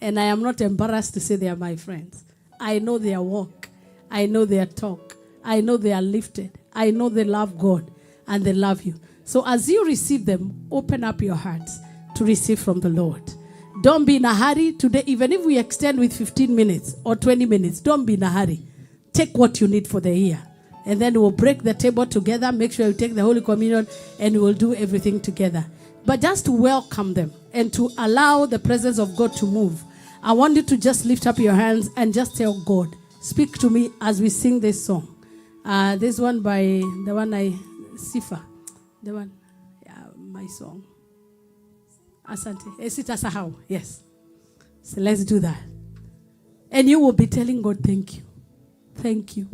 And I am not embarrassed to say they are my friends. I know their walk. I know their talk. I know they are lifted. I know they love God and they love you. So as you receive them, open up your hearts to receive from the Lord. Don't be in a hurry today. Even if we extend with 15 minutes or 20 minutes, don't be in a hurry. Take what you need for the year. And then we'll break the table together. Make sure you take the Holy Communion and we'll do everything together. But just to welcome them and to allow the presence of God to move, I want you to just lift up your hands and just tell God, speak to me as we sing this song. This one by the one Sifa. The one, my song. Asante. Sitasahau. Yes. So let's do that. And you will be telling God, thank you. Thank you.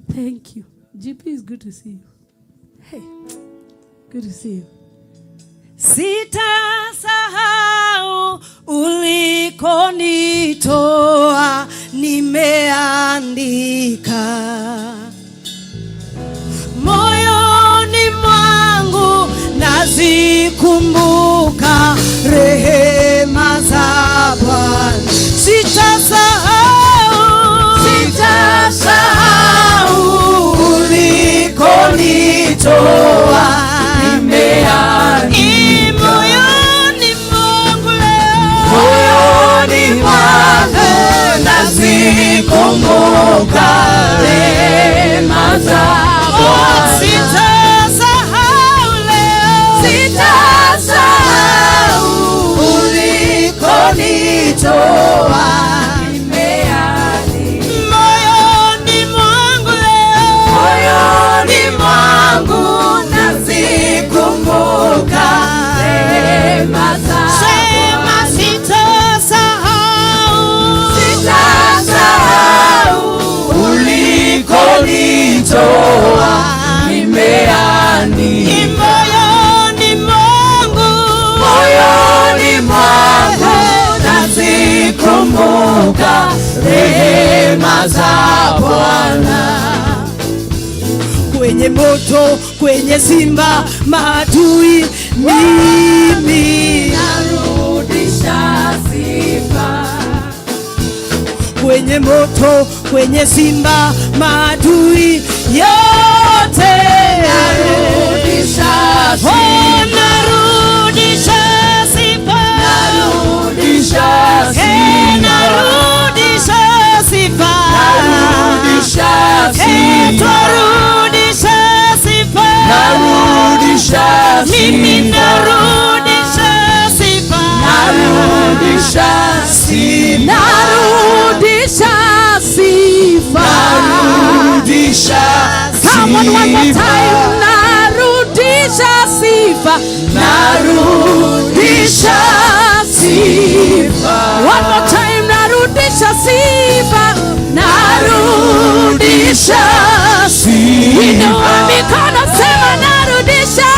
Thank you. GP, is good to see you. Hey, good to see you. Sitasahau ulikonitoa, nimeandika moyoni mwangu, nazikumbuka rehema za Bwana. Sitasahau ulikonitoa, nimeandika moyoni mwangu, nazikumbuka rehema za Bwana. Sitasahau ulikonitoa, moyoni mwangu, nazikumbuka rehema za Bwana. Sema sitasahau ulikonitoa, nimeandika moyoni mwangu, nazikumbuka rehema za Bwana. Kwenye moto, kwenye simba, maadui, mimi narudisha sifa. Kwenye moto, kwenye simba, maadui yote, narudisha sifa. Narudisha sifa. Narudisha sifa. Narudisha sifa. Narudisha sifa. Twarudisha sifa. Narudisha sifa. Mimi narudisha sifa. Narudisha sifa. Narudisha sifa. Narudisha sifa. Come on, one more time. Narudisha sifa. Narudisha sifa. One more time. Narudisha sifa. Narudisha sifa. Inua mikono, sema narudisha.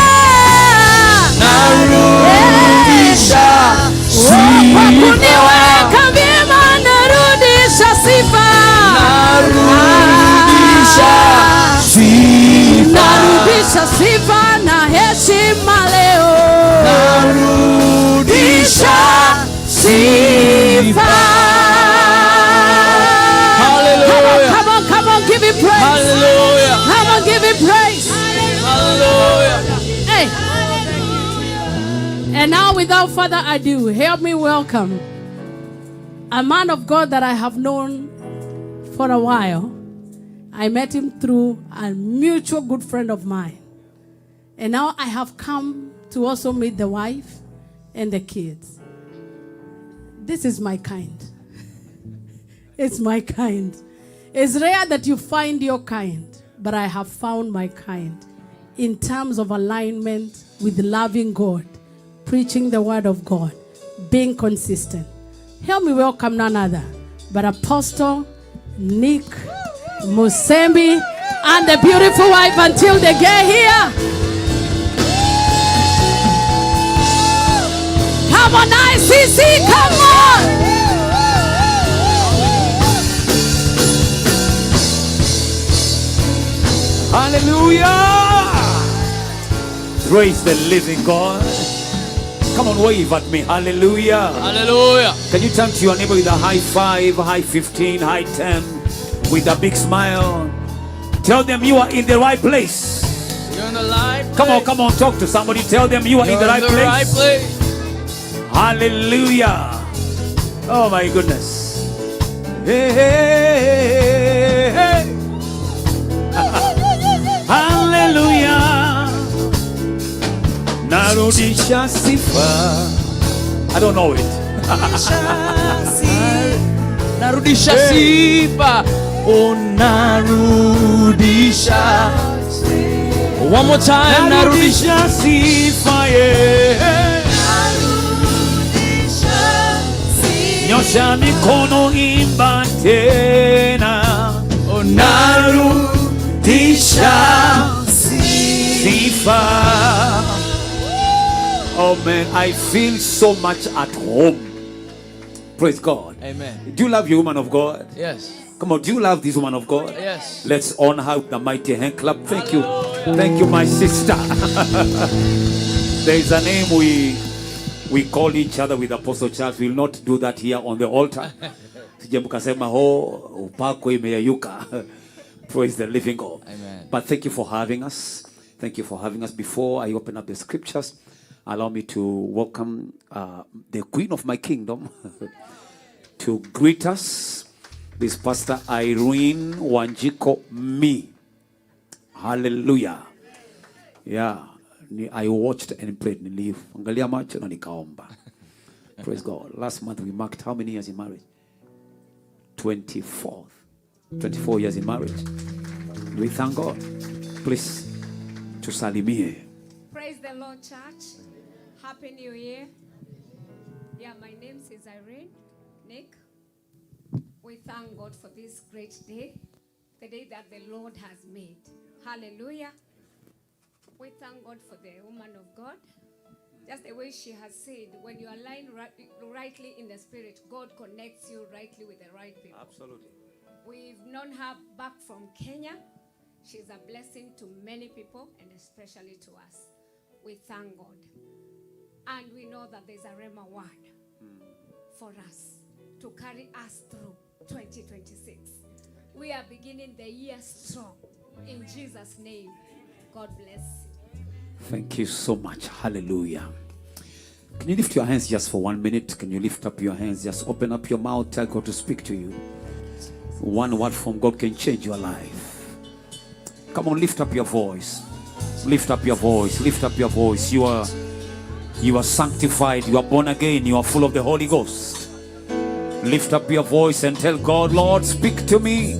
Narudisha sifa. Kwa kuniweka vyema, narudisha sifa. Narudisha sifa. Narudisha sifa na heshima leo. Narudisha sifa. Hallelujah. Come on, give him praise. Hallelujah. Come on, give him praise. Hallelujah. Hey. And now, without further ado, help me welcome a man of God that I have known for a while. I met him through a mutual good friend of mine. And now I have come to also meet the wife and the kids. This is my kind. It's my kind. It's rare that you find your kind, but I have found my kind in terms of alignment with loving God, preaching the word of God, being consistent. Help me welcome none other but Apostle Nick Musembi and the beautiful wife until they get here. Come on, ICC, come on! Hallelujah! Praise the living God. Come on, wave at me. Hallelujah. Hallelujah. Can you turn to your neighbor with a high 5, high 15, high 10, with a big smile? Tell them you are in the right place. You're in the right place. Come on, talk to somebody. Tell them you are in the right place. Right place. Hallelujah. Oh my goodness. Hey, hey, hey. Hallelujah. Narudisha sifa. I don't know it. Narudisha sifa. Oh, narudisha. One more time. Narudisha sifa. Yeah. Nyosha mikono imba tena. Oh, narudisha sifa. Oh man, I feel so much at home. Praise God. Amen. Do you love your woman of God? Yes. Come on, do you love this woman of God? Yes. Let's honor her with the mighty hand clap. Thank you. Thank you, my sister. There is a name we call each other with Apostle Charles. We will not do that here on the altar. Praise the living God. Amen. But thank you for having us. Thank you for having us. Before I open up the scriptures, allow me to welcome the Queen of my kingdom to greet us. This Pastor Irene Wanjiko Me. Hallelujah. Yeah. I watched and prayed. Angalia macho na nikaomba. Praise God. Last month we marked how many years in marriage? 24 years in marriage. We thank God. Please, to salimie. Praise the Lord, church. Happy New Year. Yeah, my name is Irene, Nick. We thank God for this great day, the day that the Lord has made. Hallelujah. We thank God for the woman of God. Just the way she has said, when you align rightly in the spirit, God connects you rightly with the right people. Absolutely. We've known her back from Kenya. She's a blessing to many people and especially to us. We thank God. And we know that there's a Rhema word for us to carry us through 2026. We are beginning the year strong. In Jesus' name, God bless you. Thank you so much. Hallelujah. Can you lift your hands just for 1 minute? Can you lift up your hands? Just open up your mouth. Tell God to speak to you. One word from God can change your life. Come on, lift up your voice. Lift up your voice. Lift up your voice. You are sanctified. You are born again. You are full of the Holy Ghost. Lift up your voice and tell God, Lord, speak to me.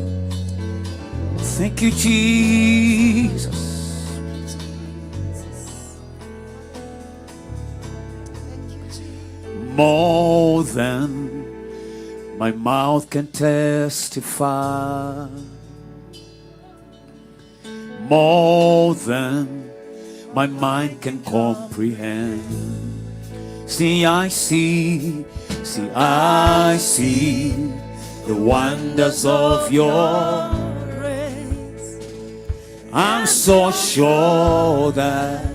Thank you, Jesus. More than my mouth can testify, more than my mind can comprehend. See, I see the wonders of your grace. I'm so sure that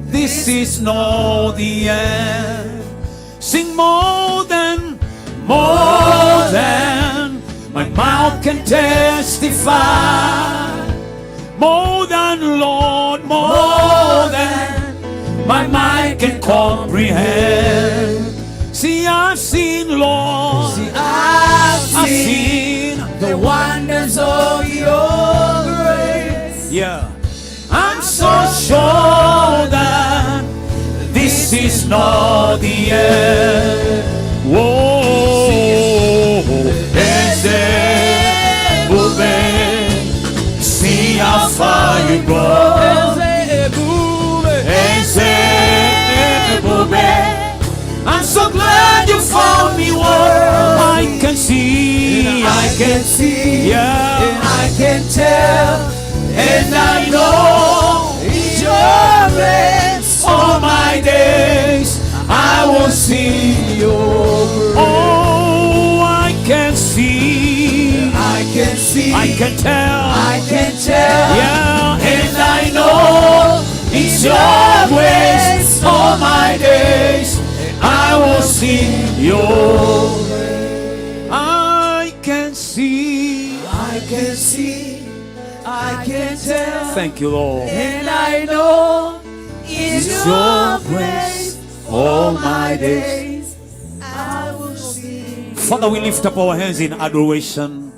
this is not the end. Sing more than my mouth can testify. More than, Lord, more than my mind can comprehend. See, I've seen, Lord. See, I've seen the wonders of your grace. Yeah. I'm so sure that this is not the end. Whoa, ese bube, see how far you go. Ese bube, I'm so glad you found me one. I can see, yeah, and I can tell, and I know it's your grace. all my days I will sing your praise. Oh, I can see, I can see, I can tell, yeah, and I know it's your grace. All my days I will sing your praise. I can see, I can see, I can tell, thank you, Lord. and I know it's your grace. All my days. I will sing. Father, we lift up our hands in adoration.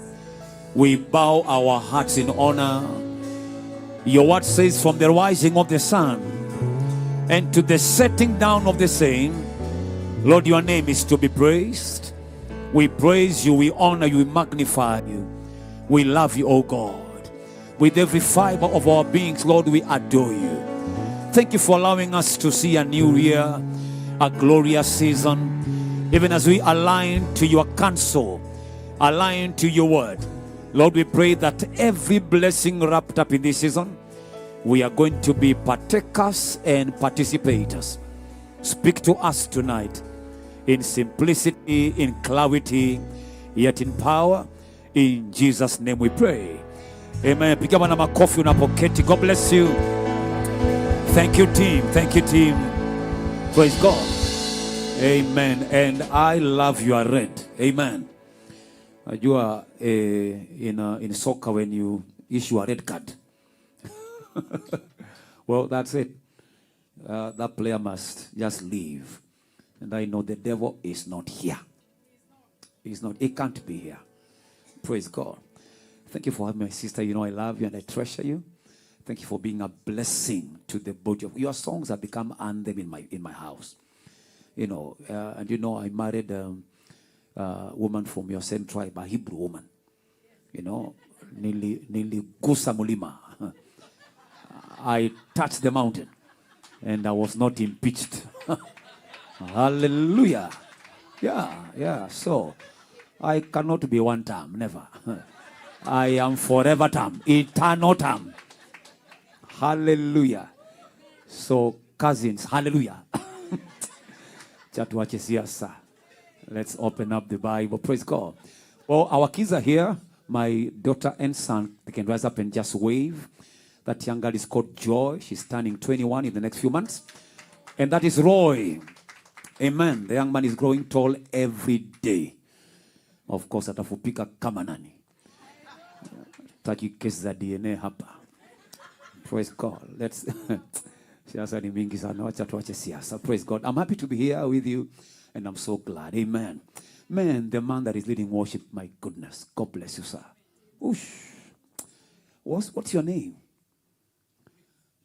We bow our hearts in honor. Your word says, from the rising of the sun and to the setting down of the same, Lord, your name is to be praised. We praise you, we honor you, we magnify you. We love you, O God. With every fiber of our beings, Lord, we adore you. Thank you for allowing us to see a new year, a glorious season, even as we align to your counsel, align to your word. Lord, we pray that every blessing wrapped up in this season, we are going to be partakers and participators. Speak to us tonight in simplicity, in clarity, yet in power. In Jesus' name we pray. Amen. Piga bwana makofi unapoketi. God bless you. Thank you, team. Thank you, team. Praise God. Amen. And I love your red. Amen. You are in soccer when you issue a red card. Well, that's it. That player must just leave. And I know the devil is not here. He's not. He can't be here. Praise God. Thank you for having my sister. You know I love you and I treasure you. Thank you for being a blessing to the body of your songs have become anthem in my house. You know, and you know I married a woman from your same tribe, a Hebrew woman. You know, Nili Gusa Mulima. I touched the mountain and I was not impeached. Hallelujah. Yeah. So I cannot be one term, never. I am forever term, eternal term. Hallelujah. So cousins, hallelujah. Let's open up the Bible. Praise God. Well, our kids are here. My daughter and son, they can rise up and just wave. That young girl is called Joy. She's turning 21 in the next few months. And that is Roy. Amen. The young man is growing tall every day. Of course, atafupika kama nani. Taki kesi za DNA hapa. Praise God. Let's siasa ni mingi sana. Wacha tuache siasa. Praise God. I'm happy to be here with you and I'm so glad. Amen. Man, the man that is leading worship, my goodness. God bless you, sir. Oosh. What's your name?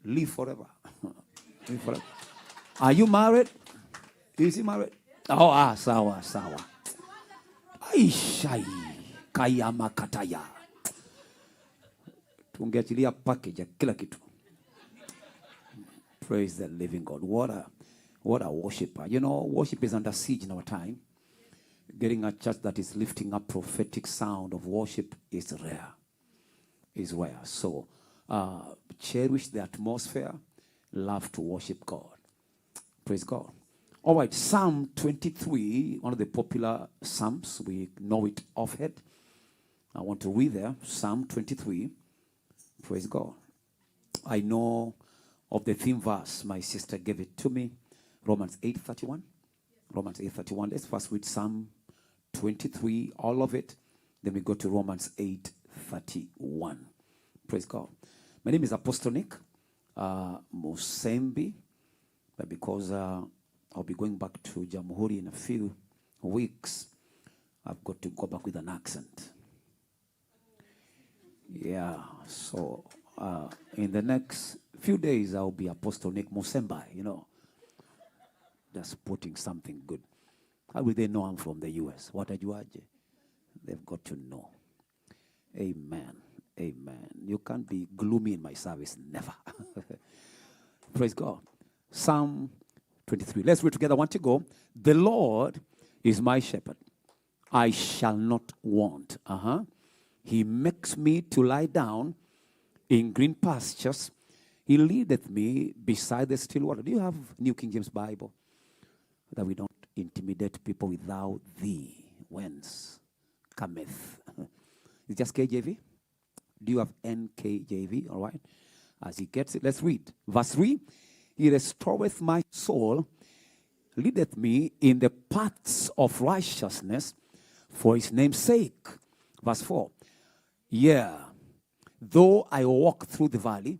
Live forever. Live forever. Are you married? Is he married? Oh, sawa. Aishai kaya makataya. Tungeachilia package ya kila kitu. Praise the living God. What a worshiper. You know, worship is under siege in our time. Getting a church that is lifting up prophetic sound of worship is rare. Is rare. So, cherish the atmosphere. Love to worship God. Praise God. All right, Psalm 23, one of the popular Psalms. We know it offhand. I want to read there. Psalm 23. Praise God. I know of the theme verse. My sister gave it to me. Romans 8:31. Romans 8:31. Let's first read Psalm 23, all of it. Then we go to Romans 8:31. Praise God. My name is Apostle Nick Musembi. But because I'll be going back to Jamhuri in a few weeks, I've got to go back with an accent. Yeah, so in the next few days, I'll be Apostle Nick Mosemba, just putting something good. How will they know I'm from the U.S.? What are you at? They've got to know. Amen. Amen. You can't be gloomy in my service. Never. Praise God. Psalm 23. Let's read together. Want to go? The Lord is my shepherd. I shall not want. He makes me to lie down in green pastures. He leadeth me beside the still water. Do you have New King James Bible? That we don't intimidate people without thee. Whence cometh? It's just KJV. Do you have NKJV? All right. As he gets it, let's read. Verse 3. He restoreth my soul, leadeth me in the paths of righteousness for his name's sake. Verse 4. Yeah, though I walk through the valley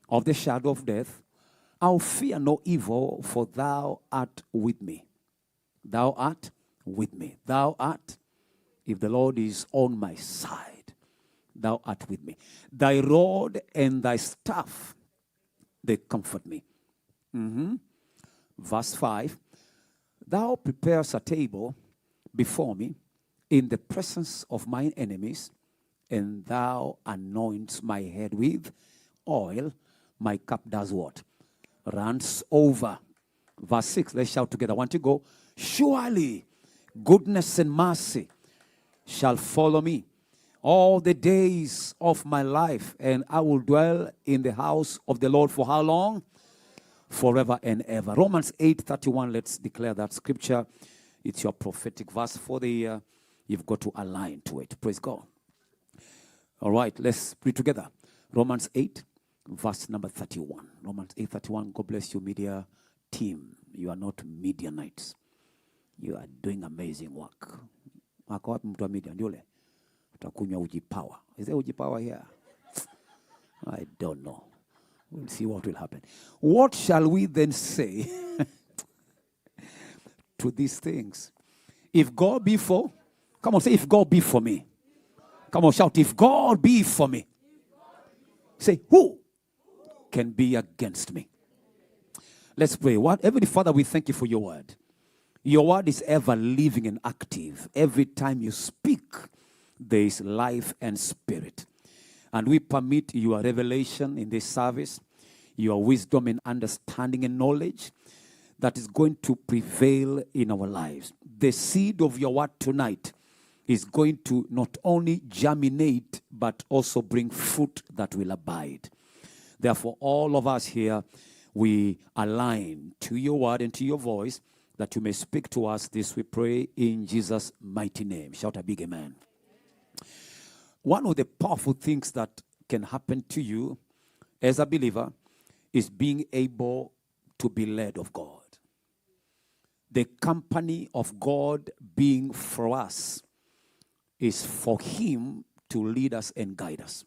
of the shadow of death, I'll fear no evil, for thou art with me. Thou art with me. Thou art, if the Lord is on my side, thou art with me. Thy rod and thy staff, they comfort me. Verse 5. Thou preparest a table before me in the presence of mine enemies, and thou anointest my head with oil. My cup does what? Runs over. Verse 6. Let's shout together. Want to go? Surely goodness and mercy shall follow me all the days of my life, and I will dwell in the house of the Lord for how long? Forever and ever. Romans 8:31. Let's declare that scripture. It's your prophetic verse for the year. You've got to align to it. Praise God. All right, let's read together. Romans 8, verse number 31. Romans 8:31. God bless you, media team. You are not Midianites. You are doing amazing work. Wako wapi mtu wa media? Ndiole. Utakunywa uji power. Is there uji power here? I don't know. We'll see what will happen. What shall we then say to these things? If God be for, come on, say, if God be for me. Come on, shout, if God be for me. Say, who can be against me? Let's pray. Heavenly Father, we thank you for your word. Your word is ever living and active. Every time you speak, there is life and spirit. And we permit your revelation in this service, your wisdom and understanding and knowledge that is going to prevail in our lives. The seed of your word tonight is going to not only germinate, but also bring fruit that will abide. Therefore, all of us here, we align to your word and to your voice, that you may speak to us. This we pray in Jesus' mighty name. Shout a big amen. One of the powerful things that can happen to you as a believer is being able to be led of God. The company of God being for us is for him to lead us and guide us.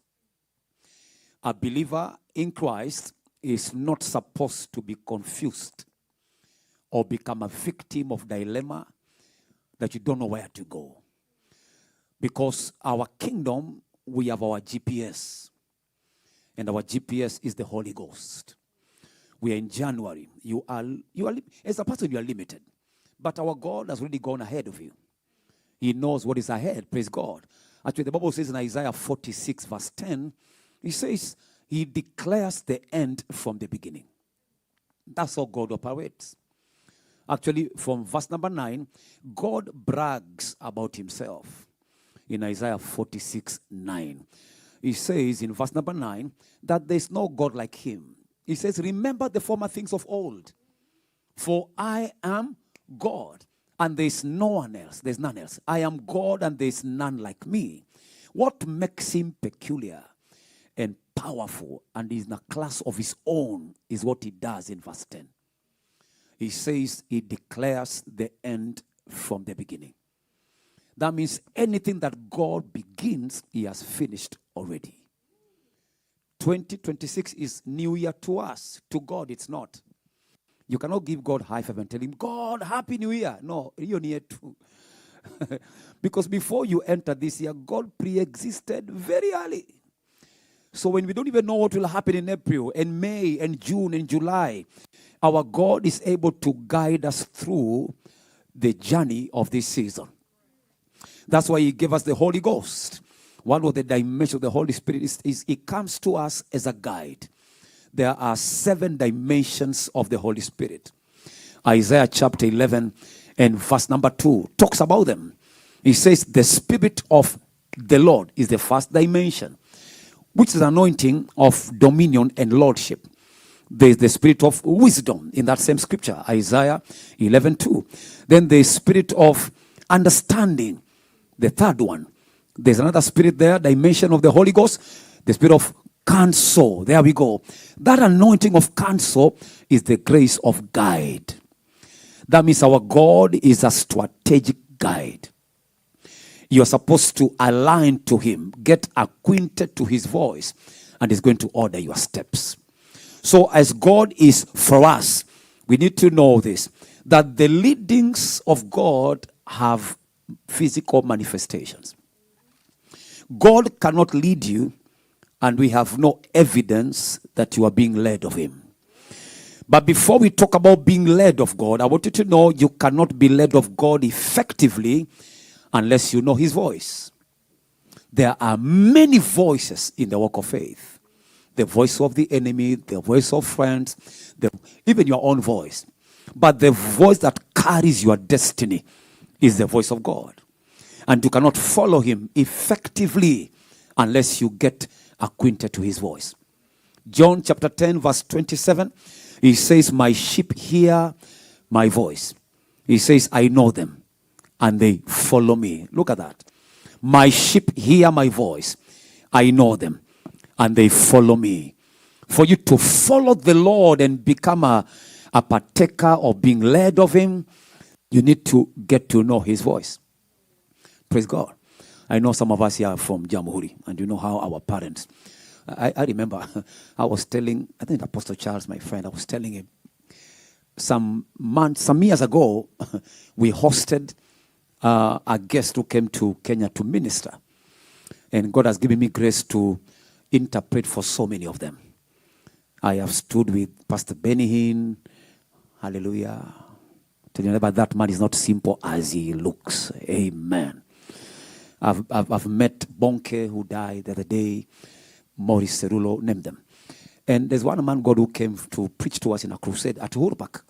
A believer in Christ is not supposed to be confused or become a victim of dilemma that you don't know where to go. Because our kingdom, we have our GPS. And our GPS is the Holy Ghost. We are in January. You are as a person, you are limited. But our God has already gone ahead of you. He knows what is ahead. Praise God. Actually, the Bible says in Isaiah 46 verse 10, he says, he declares the end from the beginning. That's how God operates. Actually, from verse number 9, God brags about himself. In Isaiah 46, 9. He says in verse number 9 that there's no God like him. He says, remember the former things of old. For I am God, and there's no one else. There's none else. I am God, and there's none like me. What makes him peculiar and powerful and is in a class of his own is what he does in verse 10. He says he declares the end from the beginning. That means anything that God begins, he has finished already. 2026 is new year to us. To God, it's not. You cannot give God high five and tell him, God, happy new year. No, you're near too. Because before you enter this year, God pre-existed very early. So when we don't even know what will happen in April and May and June and July, our God is able to guide us through the journey of this season. That's why he gave us the Holy Ghost. One of the dimensions of the Holy Spirit is it comes to us as a guide. There are 7 dimensions of the Holy Spirit. Isaiah chapter 11 and verse number 2 talks about them. He says the Spirit of the Lord is the first dimension, which is anointing of dominion and lordship. There is the spirit of wisdom in that same scripture, Isaiah 11:2. Then the spirit of understanding, the third one. There's another spirit there, dimension of the Holy Ghost, the spirit of counsel. There we go. That anointing of counsel is the grace of guide. That means our God is a strategic guide. You are supposed to align to him, get acquainted to his voice, and he's going to order your steps. So as God is for us, we need to know this, that the leadings of God have physical manifestations. God cannot lead you and we have no evidence that you are being led of him. But before we talk about being led of God, I want you to know you cannot be led of God effectively unless you know his voice. There are many voices in the walk of faith. The voice of the enemy, the voice of friends, even your own voice. But the voice that carries your destiny is the voice of God. And you cannot follow him effectively unless you get acquainted to his voice. John chapter 10 verse 27, he says, my sheep hear my voice. He says, I know them and they follow me. Look at that. My sheep hear my voice. I know them and they follow me. For you to follow the Lord and become a partaker of being led of him, you need to get to know his voice. Praise God. I know some of us here are from Jamhuri, and you know how our parents. I remember I was telling, I think Apostle Charles, my friend, I was telling him some years ago, we hosted a guest who came to Kenya to minister. And God has given me grace to interpret for so many of them. I have stood with Pastor Benny Hinn. Hallelujah. Tell you about that man is not simple as he looks. Amen. I've met Bonke, who died the other day, Maurice Cerulo, name them. And there's one man, God, who came to preach to us in a crusade at Uhuru Park.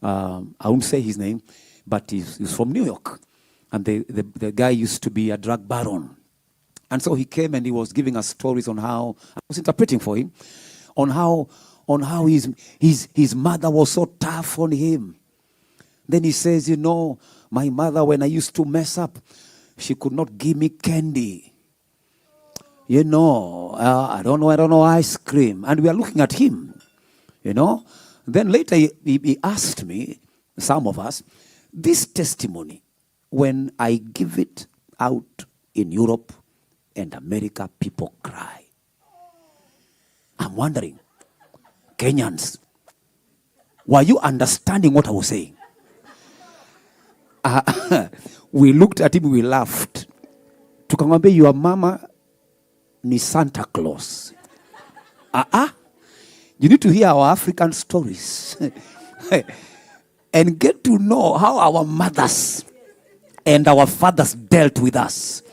I won't say his name, but he's from New York. And the guy used to be a drug baron. And so he came and he was giving us stories on how, I was interpreting for him, on how his mother was so tough on him. Then he says, you know, my mother, when I used to mess up, she could not give me candy. You know, I don't know, ice cream. And we are looking at him, you know. Then later he asked me, some of us, this testimony, when I give it out in Europe and America, people cry. I'm wondering, Kenyans, were you understanding what I was saying? We looked at him, we laughed. Tukamwambia, your mama ni Santa Claus. You need to hear our African stories and get to know how our mothers and our fathers dealt with us.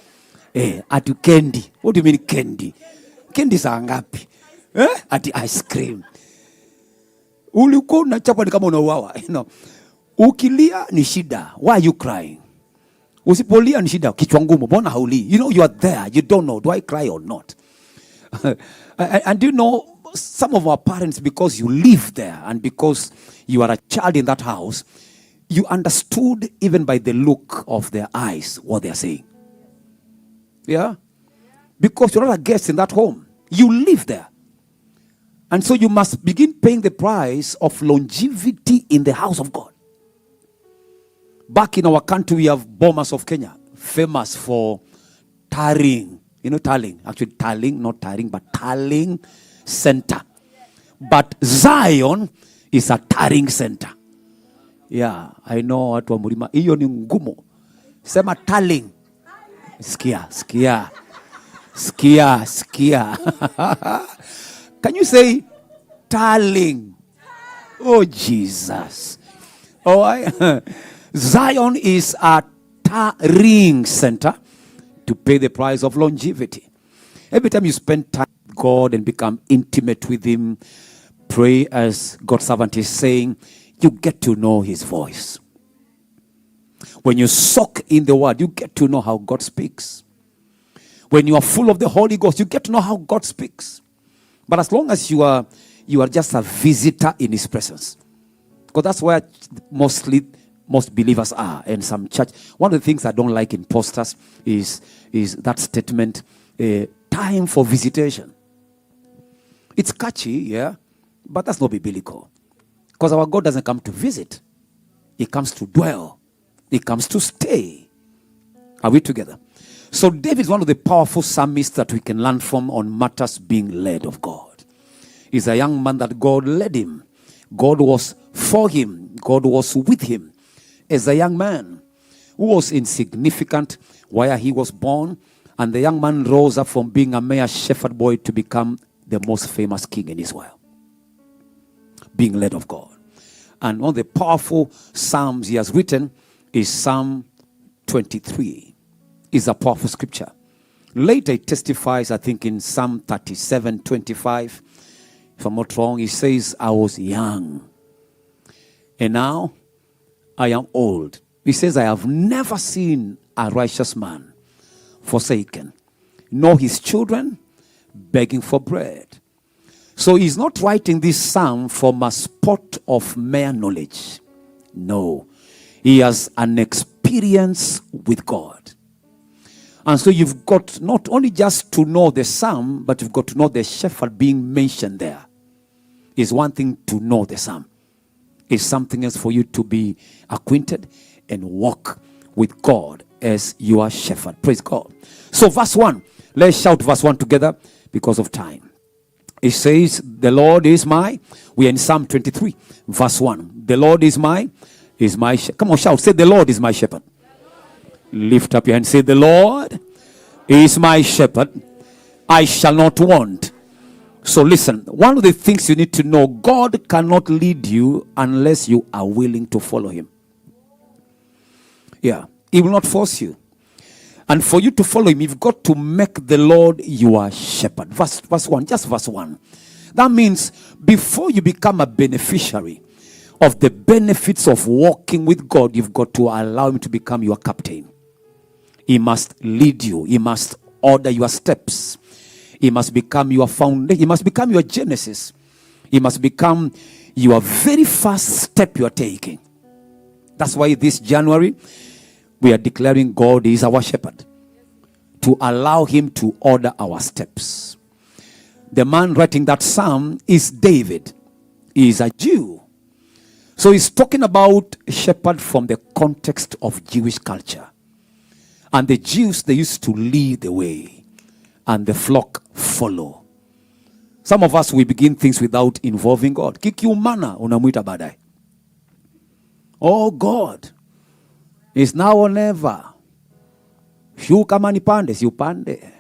Ati candy. What do you mean candy? Candy saa ngapi? Ati ice cream. Ulikuwa unachapa ni kama unauawa. You know. Ukilia ni shida. Why are you crying? Usipolia ni shida. Kichwa ngumu. Mbona haulii? You know you are there. You don't know. Do I cry or not? And you know, some of our parents, because you live there and because you are a child in that house, you understood even by the look of their eyes what they are saying. Yeah? Because you're not a guest in that home. You live there. And so you must begin paying the price of longevity in the house of God. Back in our country, we have Bomas of Kenya, famous for tarring. You know tarring? Actually, tarring, not tarring, but tarring center. But Zion is a tarring center. Yeah, I know watu wa Mlima. Hiyo ni ngumu. Sema tarring. Sikia. Skia, skia. Can you say darling? Oh, Jesus. Oh, Zion is a tarrying center to pay the price of longevity. Every time you spend time with God and become intimate with Him, pray as God's servant is saying, you get to know His voice. When you soak in the Word, you get to know how God speaks. When you are full of the Holy Ghost, you get to know how God speaks. But as long as you are just a visitor in His presence, because that's where most believers are, and some church. One of the things I don't like in posters is that statement, time for visitation. It's catchy, yeah, but that's not biblical. Because our God doesn't come to visit. He comes to dwell. He comes to stay. Are we together? So David is one of the powerful psalmists that we can learn from on matters being led of God. He's a young man that God led him. God was for him. God was with him. As a young man who was insignificant where he was born, and the young man rose up from being a mere shepherd boy to become the most famous king in Israel. Being led of God. And one of the powerful psalms he has written is Psalm 23. Is a powerful scripture. Later it testifies, I think in Psalm 37:25, if I'm not wrong, he says, I was young, and now I am old. He says, I have never seen a righteous man forsaken, nor his children begging for bread. So he's not writing this psalm from a spot of mere knowledge. No, he has an experience with God. And so you've got not only just to know the psalm, but you've got to know the shepherd being mentioned there. It's one thing to know the psalm. It's something else for you to be acquainted and walk with God as your shepherd. Praise God. So verse 1. Let's shout verse 1 together because of time. It says, the Lord is my... We are in Psalm 23, verse 1. The Lord is my shepherd. Come on, shout. Say, the Lord is my shepherd. Lift up your hand and say, the Lord is my shepherd. I shall not want. So listen, one of the things you need to know, God cannot lead you unless you are willing to follow Him. Yeah, He will not force you. And for you to follow Him, you've got to make the Lord your shepherd. Verse 1, just verse 1. That means before you become a beneficiary of the benefits of walking with God, you've got to allow Him to become your captain. He must lead you. He must order your steps. He must become your foundation. He must become your genesis. He must become your very first step you're taking. That's why this January, we are declaring God is our shepherd. To allow Him to order our steps. The man writing that psalm is David. He is a Jew. So he's talking about shepherd from the context of Jewish culture. And the Jews, they used to lead the way. And the flock follow. Some of us, we begin things without involving God. Kikiumana unamuita baadaye. Oh God. It's now or never. Shu kama nipande, si upande.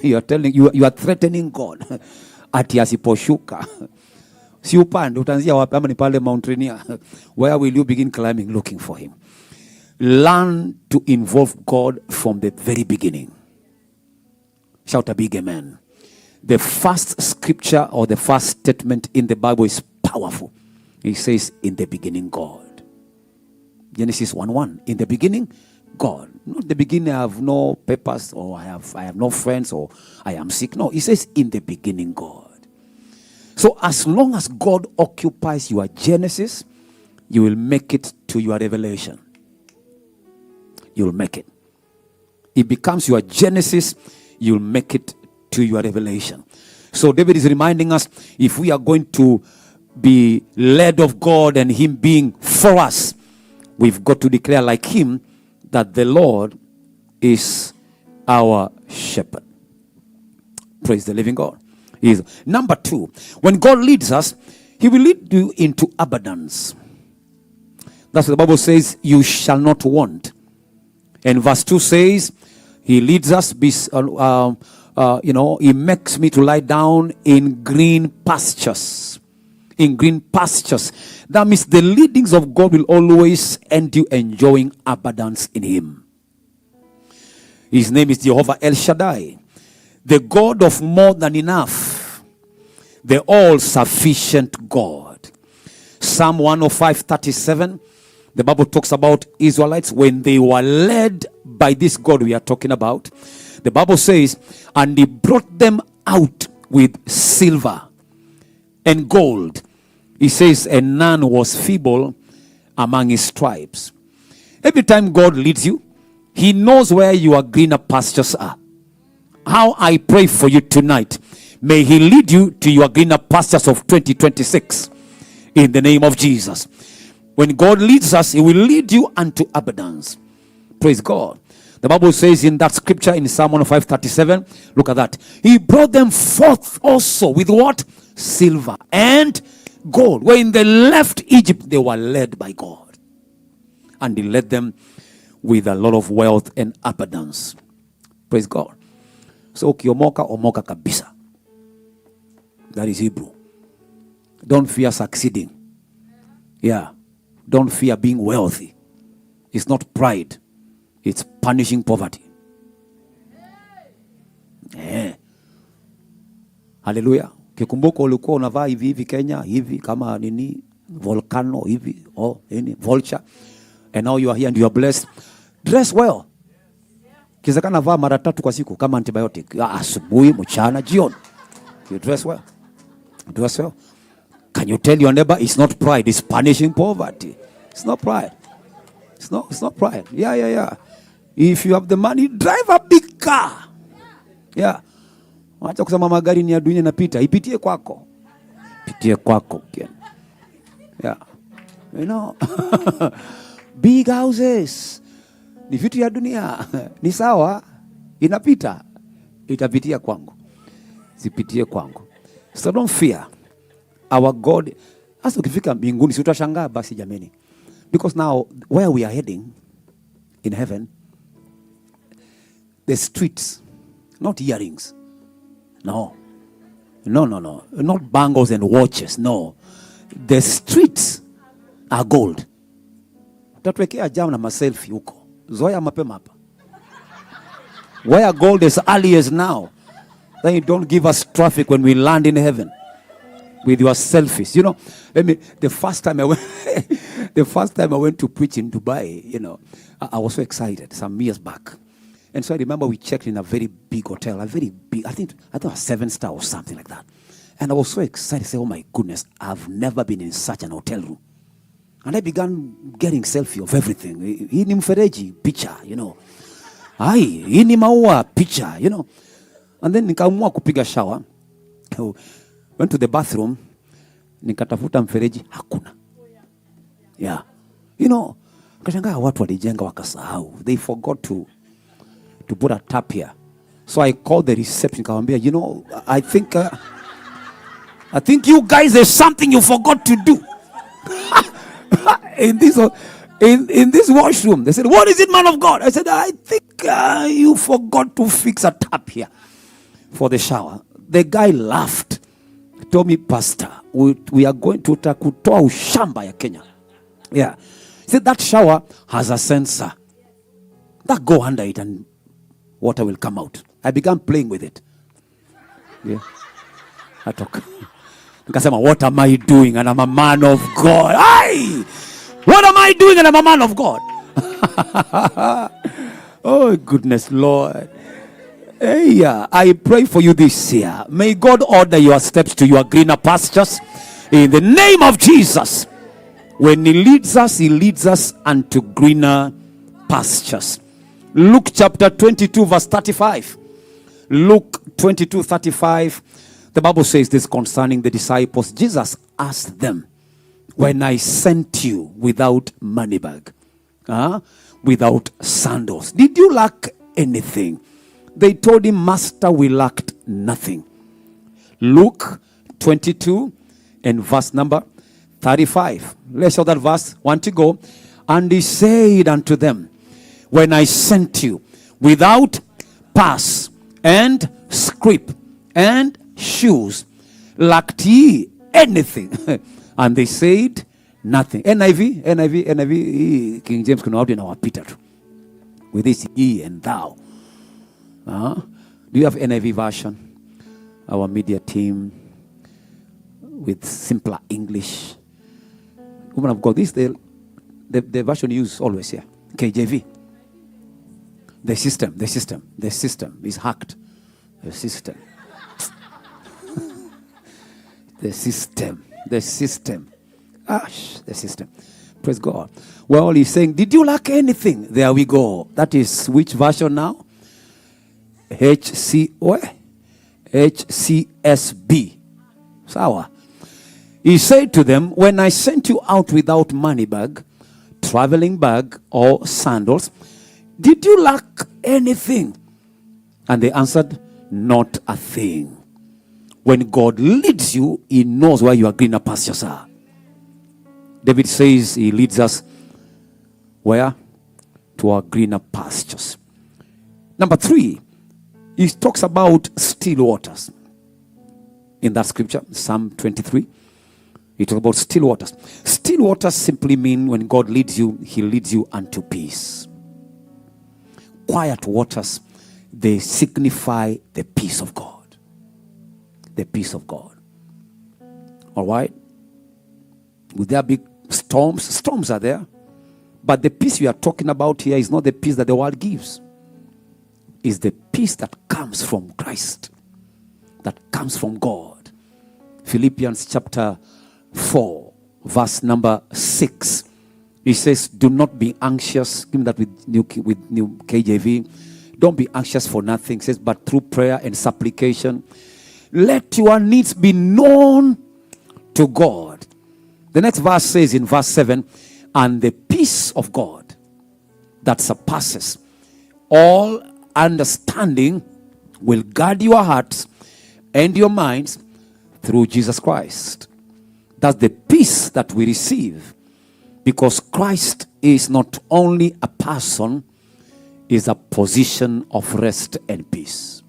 You are threatening God. Ati asiposhuka. Si upande, utanzia wapi ama nipande Mount Rainier. Where will you begin climbing looking for Him? Learn to involve God from the very beginning. Shout a big amen. The first scripture or the first statement in the Bible is powerful. It says, in the beginning, God. Genesis 1:1. In the beginning, God. Not in the beginning, I have no papers, or I have no friends, or I am sick. No, it says, in the beginning, God. So as long as God occupies your Genesis, you will make it to your revelation. You'll make it. It becomes your Genesis, you'll make it to your revelation. So David is reminding us, if we are going to be led of God and Him being for us, we've got to declare like Him that the Lord is our shepherd. Praise the living God. Number 2, when God leads us, He will lead you into abundance. That's what the Bible says, you shall not want. And verse 2 says, He leads us, he makes me to lie down in green pastures. In green pastures. That means the leadings of God will always end you enjoying abundance in Him. His name is Jehovah El Shaddai, the God of more than enough, the all-sufficient God. Psalm 105:37, the Bible talks about Israelites when they were led by this God we are talking about. The Bible says, and He brought them out with silver and gold. He says, and none was feeble among His tribes. Every time God leads you, He knows where your greener pastures are. How I pray for you tonight, may He lead you to your greener pastures of 2026 in the name of Jesus. When God leads us, He will lead you unto abundance. Praise God. The Bible says in that scripture in Psalm 105:37, look at that. He brought them forth also with what? Silver and gold. When they left Egypt, they were led by God. And He led them with a lot of wealth and abundance. Praise God. So ukiomoka, omoka kabisa. That is Hebrew. Don't fear succeeding. Yeah. Don't fear being wealthy. It's not pride. It's punishing poverty. Hallelujah. Kikumbuka ulikuwa unavaa hivi Kenya, hivi kama nini, volcano hivi, vulture. And now you are here and you are blessed. Dress well. Kizakana vaa mara 3 kwa siku kama antibiotic. Asubuhi, mchana, jioni. You dress well. Dress well. Can you tell your neighbor it's not pride, it's punishing poverty? It's not pride. It's not pride. Yeah. If you have the money, drive a big car. Yeah. Wacha kusema magari ni ya dunia napita. Ipitie kwako. Ipitie kwako. Yeah. You know. Big houses. Ni vitu ya dunia. Ni sawa. Inapita. Itapitia kwangu. Zipitie kwangu. So don't fear. Our God. Hasa ukifika mbinguni si utashangaa basi jameni. Because now where we are heading in heaven, the streets, not earrings. No. Not bangles and watches. No. The streets are gold. Tatuwekea jam na maselfie huko. Zoya mapema hapa. Where gold is early as now. Then you don't give us traffic when we land in heaven with your selfies. You know, the first time I went to preach in Dubai, you know, I was so excited some years back. And so I remember we checked in a very big hotel, I think it was 7-star or something like that. And I was so excited, I said, oh my goodness, I've never been in such an hotel room. And I began getting selfie of everything. Hii ni mfereji, picture, you know. Hii ni maua, picture, you know. And then nikaamua kupiga shower. Went to the bathroom. Nikatafuta mfereji, hakuna. Yeah. You know, kashangaa watu walijenga wakasahau. They forgot to put a tap here. So I called the reception. Nikamwambia, you know, I think you guys, there's something you forgot to do. in this washroom. They said, what is it, man of God? I said, I think you forgot to fix a tap here for the shower. The guy laughed. He told me, Pastor, we are going to kutoa ushamba ya Kenya. Yeah. He said, that shower has a sensor. That go under it and water will come out. I began playing with it. Yeah. I talk. Nikasema, what am I doing? And I'm a man of God. Aye! What am I doing? And I'm a man of God. Oh, goodness, Lord. Hey, I pray for you this year. May God order your steps to your greener pastures. In the name of Jesus. When He leads us unto greener pastures. Luke chapter 22 verse 35. Luke 22:35. The Bible says this concerning the disciples. Jesus asked them, when I sent you without money bag, without sandals, did you lack anything? They told Him, Master, we lacked nothing. Luke 22 and verse number 35. Let's show that verse. Want to go? And He said unto them, when I sent you without purse, and scrip, and shoes. Lacked ye anything? And they said, nothing. NIV, King James can out in our Peter with this ye and thou. Do you have NIV version? Our media team with simpler English. Woman of God, this the version used always here. KJV. The system is hacked. The system. The system. The system. Praise God. Well, he's saying, did you lack anything? There we go. That is which version now? HCSB. Sawa. He said to them, when I sent you out without money bag, traveling bag, or sandals, did you lack anything? And they answered, not a thing. When God leads you, he knows where your greener pastures are. David says he leads us where? To our greener pastures. Number 3, he talks about still waters. In that scripture, Psalm 23, he talks about still waters. Still waters simply mean when God leads you, he leads you unto peace. Quiet waters, they signify the peace of God. The peace of God. All right? With there big storms? Storms are there. But the peace we are talking about here is not the peace that the world gives. It's the peace that comes from Christ. That comes from God. Philippians chapter 4, verse number 6. He says, do not be anxious. Give me that with new KJV. Don't be anxious for nothing. He says, but through prayer and supplication, let your needs be known to God. The next verse says in verse 7, and the peace of God that surpasses all understanding will guard your hearts and your minds through Jesus Christ. That's the peace that we receive because Christ is not only a person, is a position of rest and peace.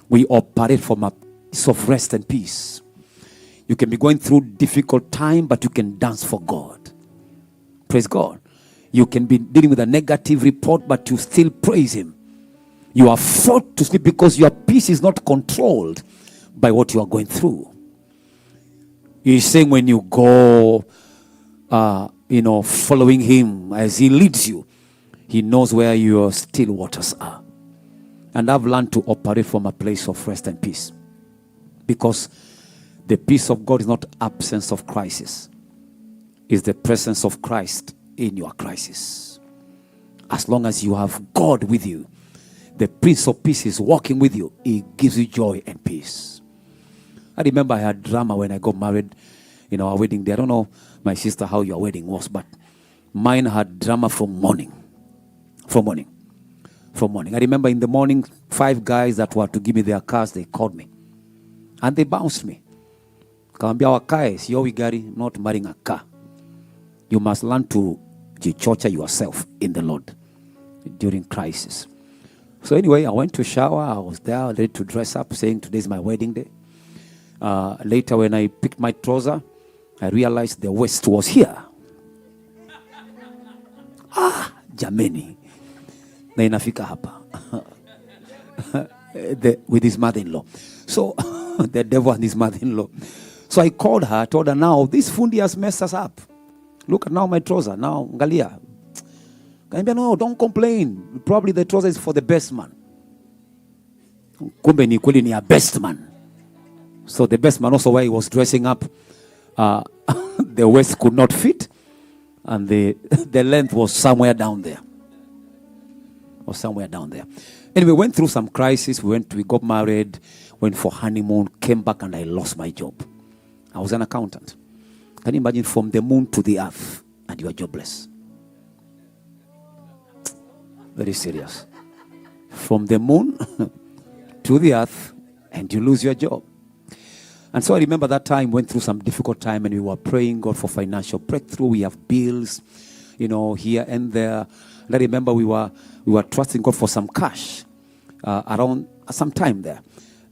We operate from a place of rest and peace. You can be going through difficult time, but you can dance for God. Praise God. You can be dealing with a negative report, but you still praise Him. You are fought to sleep because your peace is not controlled by what you are going through. He's saying when you go, following Him as He leads you, He knows where your still waters are. And I've learned to operate from a place of rest and peace. Because the peace of God is not absence of crisis. It's the presence of Christ in your crisis. As long as you have God with you, the Prince of Peace is walking with you. He gives you joy and peace. I remember I had drama when I got married. Our wedding day. I don't know, my sister, how your wedding was, but mine had drama from morning. From morning. I remember in the morning, 5 guys that were to give me their cars, they called me. And they bounced me. Kawambia wakae, sio wigari, not marrying a car. You must learn to jichocha yourself in the Lord during crisis. So anyway, I went to shower. I was there, ready to dress up, saying today's my wedding day. Later, when I picked my trouser, I realized the waist was here. Jameni. Na inafika hapa. With his mother-in-law. So, the devil and his mother-in-law. So I called her, told her, now, this fundi has messed us up. Look at now my trouser. Now, Ngalia. No, don't complain. Probably the trouser is for the best man. Kumbe ni kweli ni a best man. So the best man also, where he was dressing up, the waist could not fit. And the length was somewhere down there. Anyway, went through some crisis. We got married, went for honeymoon, came back, and I lost my job. I was an accountant. Can you imagine from the moon to the earth and you are jobless? Very serious. From the moon to the earth and you lose your job. And so I remember that time, went through some difficult time and we were praying God for financial breakthrough. We have bills, here and there. And I remember we were trusting God for some cash. around some time there.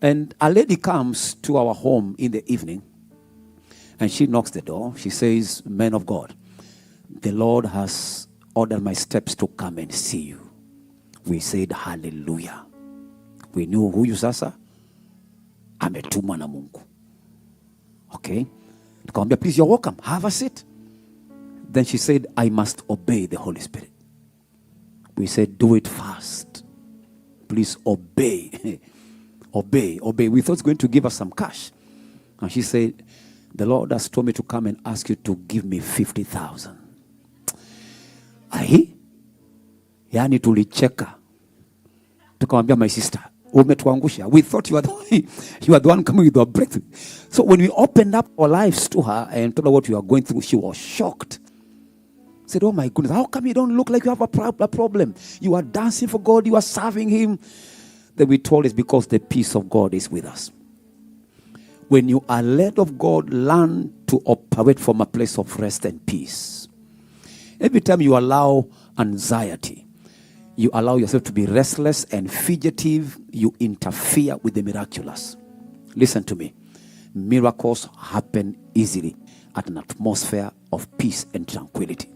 And a lady comes to our home in the evening, and she knocks the door. She says, "Man of God, the Lord has ordered my steps to come and see you." We said, "Hallelujah." We knew who you sasa ametumwa na Mungu. Okay? Tukamwambia, "Please, you're welcome. Have a seat." Then she said, "I must obey the Holy Spirit." We said, "Do it fast. Please obey." Obey. We thought he was going to give us some cash. And she said, "The Lord has told me to come and ask you to give me 50,000. Ahi? Yani tulicheka. Tukamwambia, "My sister, umetuangusha. We thought you are the one coming with a breakthrough." So when we opened up our lives to her and told her what we were going through, she was shocked. Said, "Oh my goodness, how come you don't look like you have a problem? You are dancing for God, you are serving Him." Then we told, it's because the peace of God is with us. When you are led of God, learn to operate from a place of rest and peace. Every time you allow anxiety, you allow yourself to be restless and fidgetive, you interfere with the miraculous. Listen to me. Miracles happen easily at an atmosphere of peace and tranquility.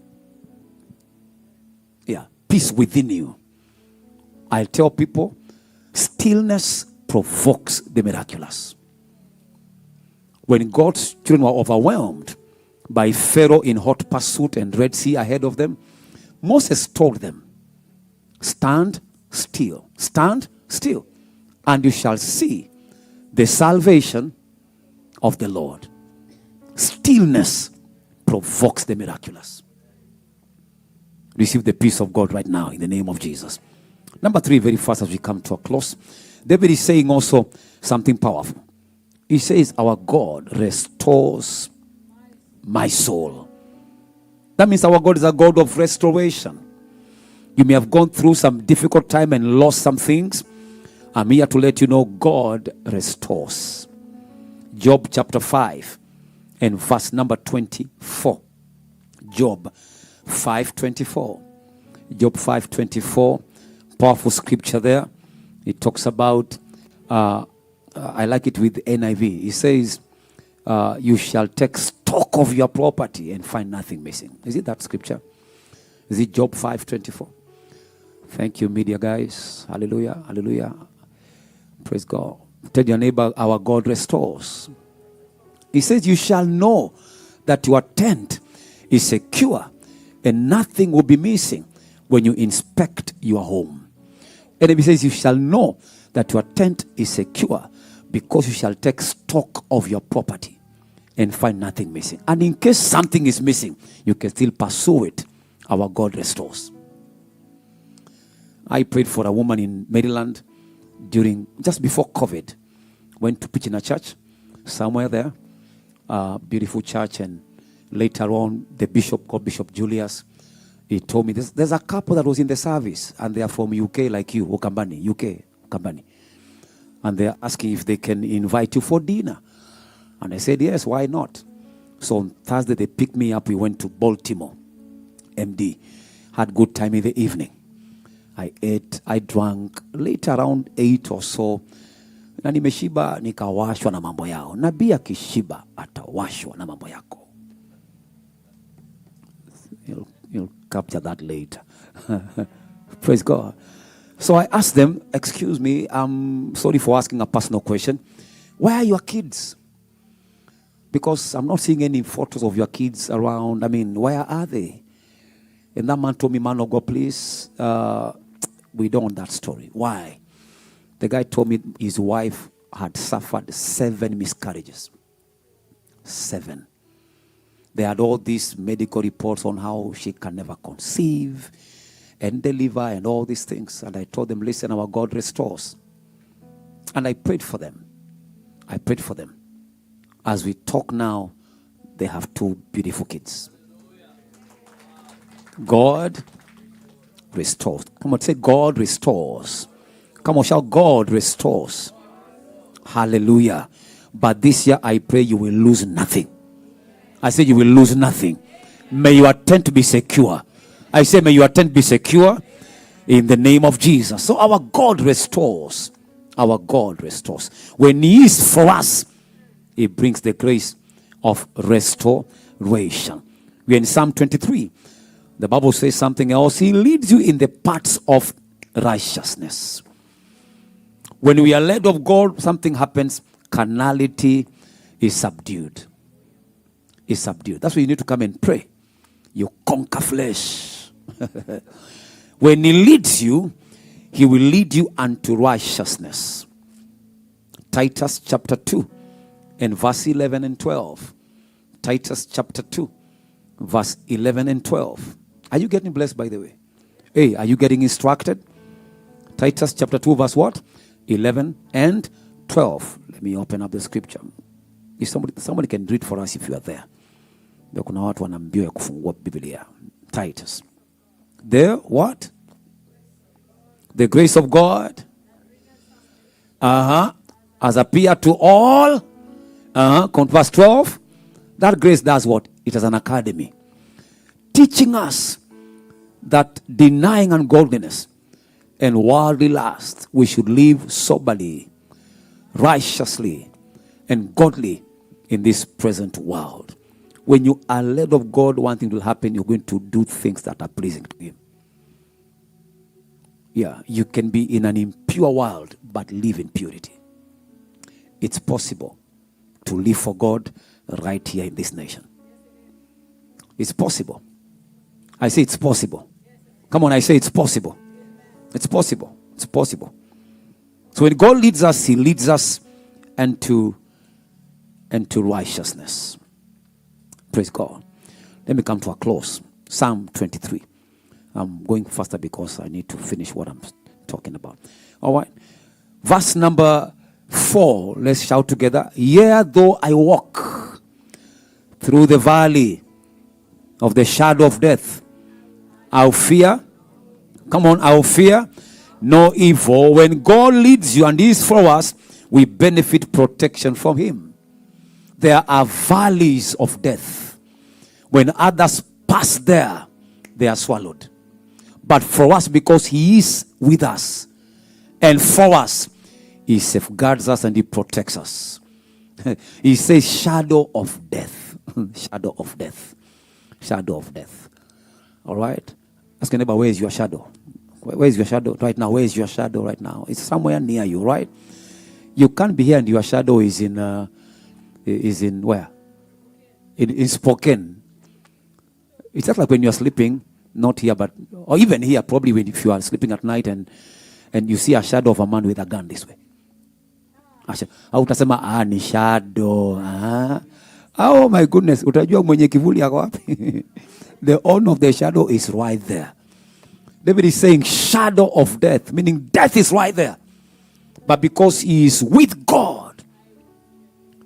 Yeah, peace within you. I tell people, stillness provokes the miraculous. When God's children were overwhelmed by Pharaoh in hot pursuit and Red Sea ahead of them, Moses told them, "Stand still, and you shall see the salvation of the Lord." Stillness provokes the miraculous. Receive the peace of God right now in the name of Jesus. Number 3, very fast as we come to a close. David is saying also something powerful. He says, "Our God restores my soul." That means our God is a God of restoration. You may have gone through some difficult time and lost some things. I'm here to let you know God restores. Job chapter 5 and verse number 24. Job 5:24. Job 5:24. Powerful scripture there. It talks about, I like it with NIV. It says, "You shall take stock of your property and find nothing missing." Is it that scripture? Is it Job 5:24? Thank you, media guys. Hallelujah. Hallelujah. Praise God. Tell your neighbor, our God restores. He says, "You shall know that your tent is secure and nothing will be missing when you inspect your home." And he says, "You shall know that your tent is secure because you shall take stock of your property and find nothing missing." And in case something is missing, you can still pursue it. Our God restores. I prayed for a woman in Maryland just before COVID. Went to preach in a church somewhere there. Beautiful church. And later on, the bishop, called Bishop Julius, he told me there's a couple that was in the service and they are from UK like you, Ukambani, UK, Ukambani. And they're asking if they can invite you for dinner. And I said, yes, why not? So on Thursday, they picked me up. We went to Baltimore, MD. Had good time in the evening. I ate, I drank late around 8 or so. Na nimeshiba nikawashwa na mambo yao. Nabii akishiba atawashwa na mambo yako. You'll capture that later. Praise God. So I asked them, "Excuse me, I'm sorry for asking a personal question. Where are your kids? Because I'm not seeing any photos of your kids around. I mean, where are they?" And that man told me, "Man of God, please, we don't want that story." Why? The guy told me his wife had suffered 7 miscarriages. 7. They had all these medical reports on how she can never conceive and deliver and all these things. And I told them, "Listen, our God restores." And I prayed for them. As we talk now, they have 2 beautiful kids. God restores. Come on, say, God restores. Come on, shout, God restores. Hallelujah. But this year, I pray you will lose nothing. I say you will lose nothing. May your tent be secure. I say may your tent be secure. In the name of Jesus. So our God restores. Our God restores. When He is for us, He brings the grace of restoration. We're in Psalm 23. The Bible says something else. He leads you in the paths of righteousness. When we are led of God, something happens. Carnality is subdued. Is subdued. That's why you need to come and pray. You conquer flesh. When He leads you, He will lead you unto righteousness. Titus chapter 2 and verse 11 and 12. Titus chapter 2, verse 11 and 12. Are you getting blessed, by the way? Hey, are you getting instructed? Titus chapter 2, verse what? 11 and 12. Let me open up the scripture. If somebody can read for us if you are there. Kuna watu wana mbio ya kufungua Biblia. Titus. There, what? The grace of God has appeared to all. Verse 12. That grace does what? It is an academy. Teaching us that denying ungodliness and worldly lust, we should live soberly, righteously, and godly in this present world. When you are led of God, one thing will happen. You're going to do things that are pleasing to Him. Yeah, you can be in an impure world, but live in purity. It's possible to live for God right here in this nation. It's possible. I say it's possible. Come on, I say it's possible. It's possible. It's possible. So when God leads us, He leads us into righteousness. Praise God. Let me come to a close. Psalm 23. I'm going faster because I need to finish what I'm talking about. All right. Verse number 4. Let's shout together. Yea, though I walk through the valley of the shadow of death, I'll fear. Come on, I'll fear no evil. When God leads you and He is for us, we benefit protection from Him. There are valleys of death. When others pass there, they are swallowed. But for us, because He is with us and for us, He safeguards us and He protects us. He says shadow of death. Shadow of death. Shadow of death. All right? Ask your neighbor, where is your shadow? Where is your shadow right now? Where is your shadow right now? It's somewhere near you, right? You can't be here and your shadow is in where? In Spokane. It's just like when you're sleeping, not here, but or even here, probably when if you are sleeping at night and you see a shadow of a man with a gun this way. Utasema ni shadow. Oh my goodness, utajua mwenye kivuli yako wapi? The owner of the shadow is right there. David is saying shadow of death, meaning death is right there. But because he is with God,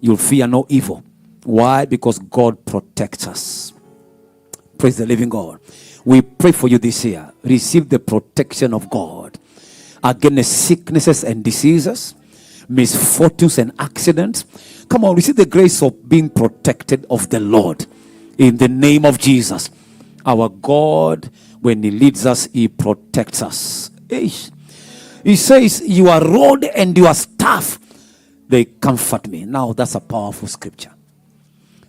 you'll fear no evil. Why? Because God protects us. Praise the living God. We pray for you this year. Receive the protection of God against sicknesses and diseases, misfortunes and accidents. Come on, receive the grace of being protected of the Lord. In the name of Jesus. Our God, when He leads us, He protects us. He says, your rod and your staff, they comfort me. Now that's a powerful scripture.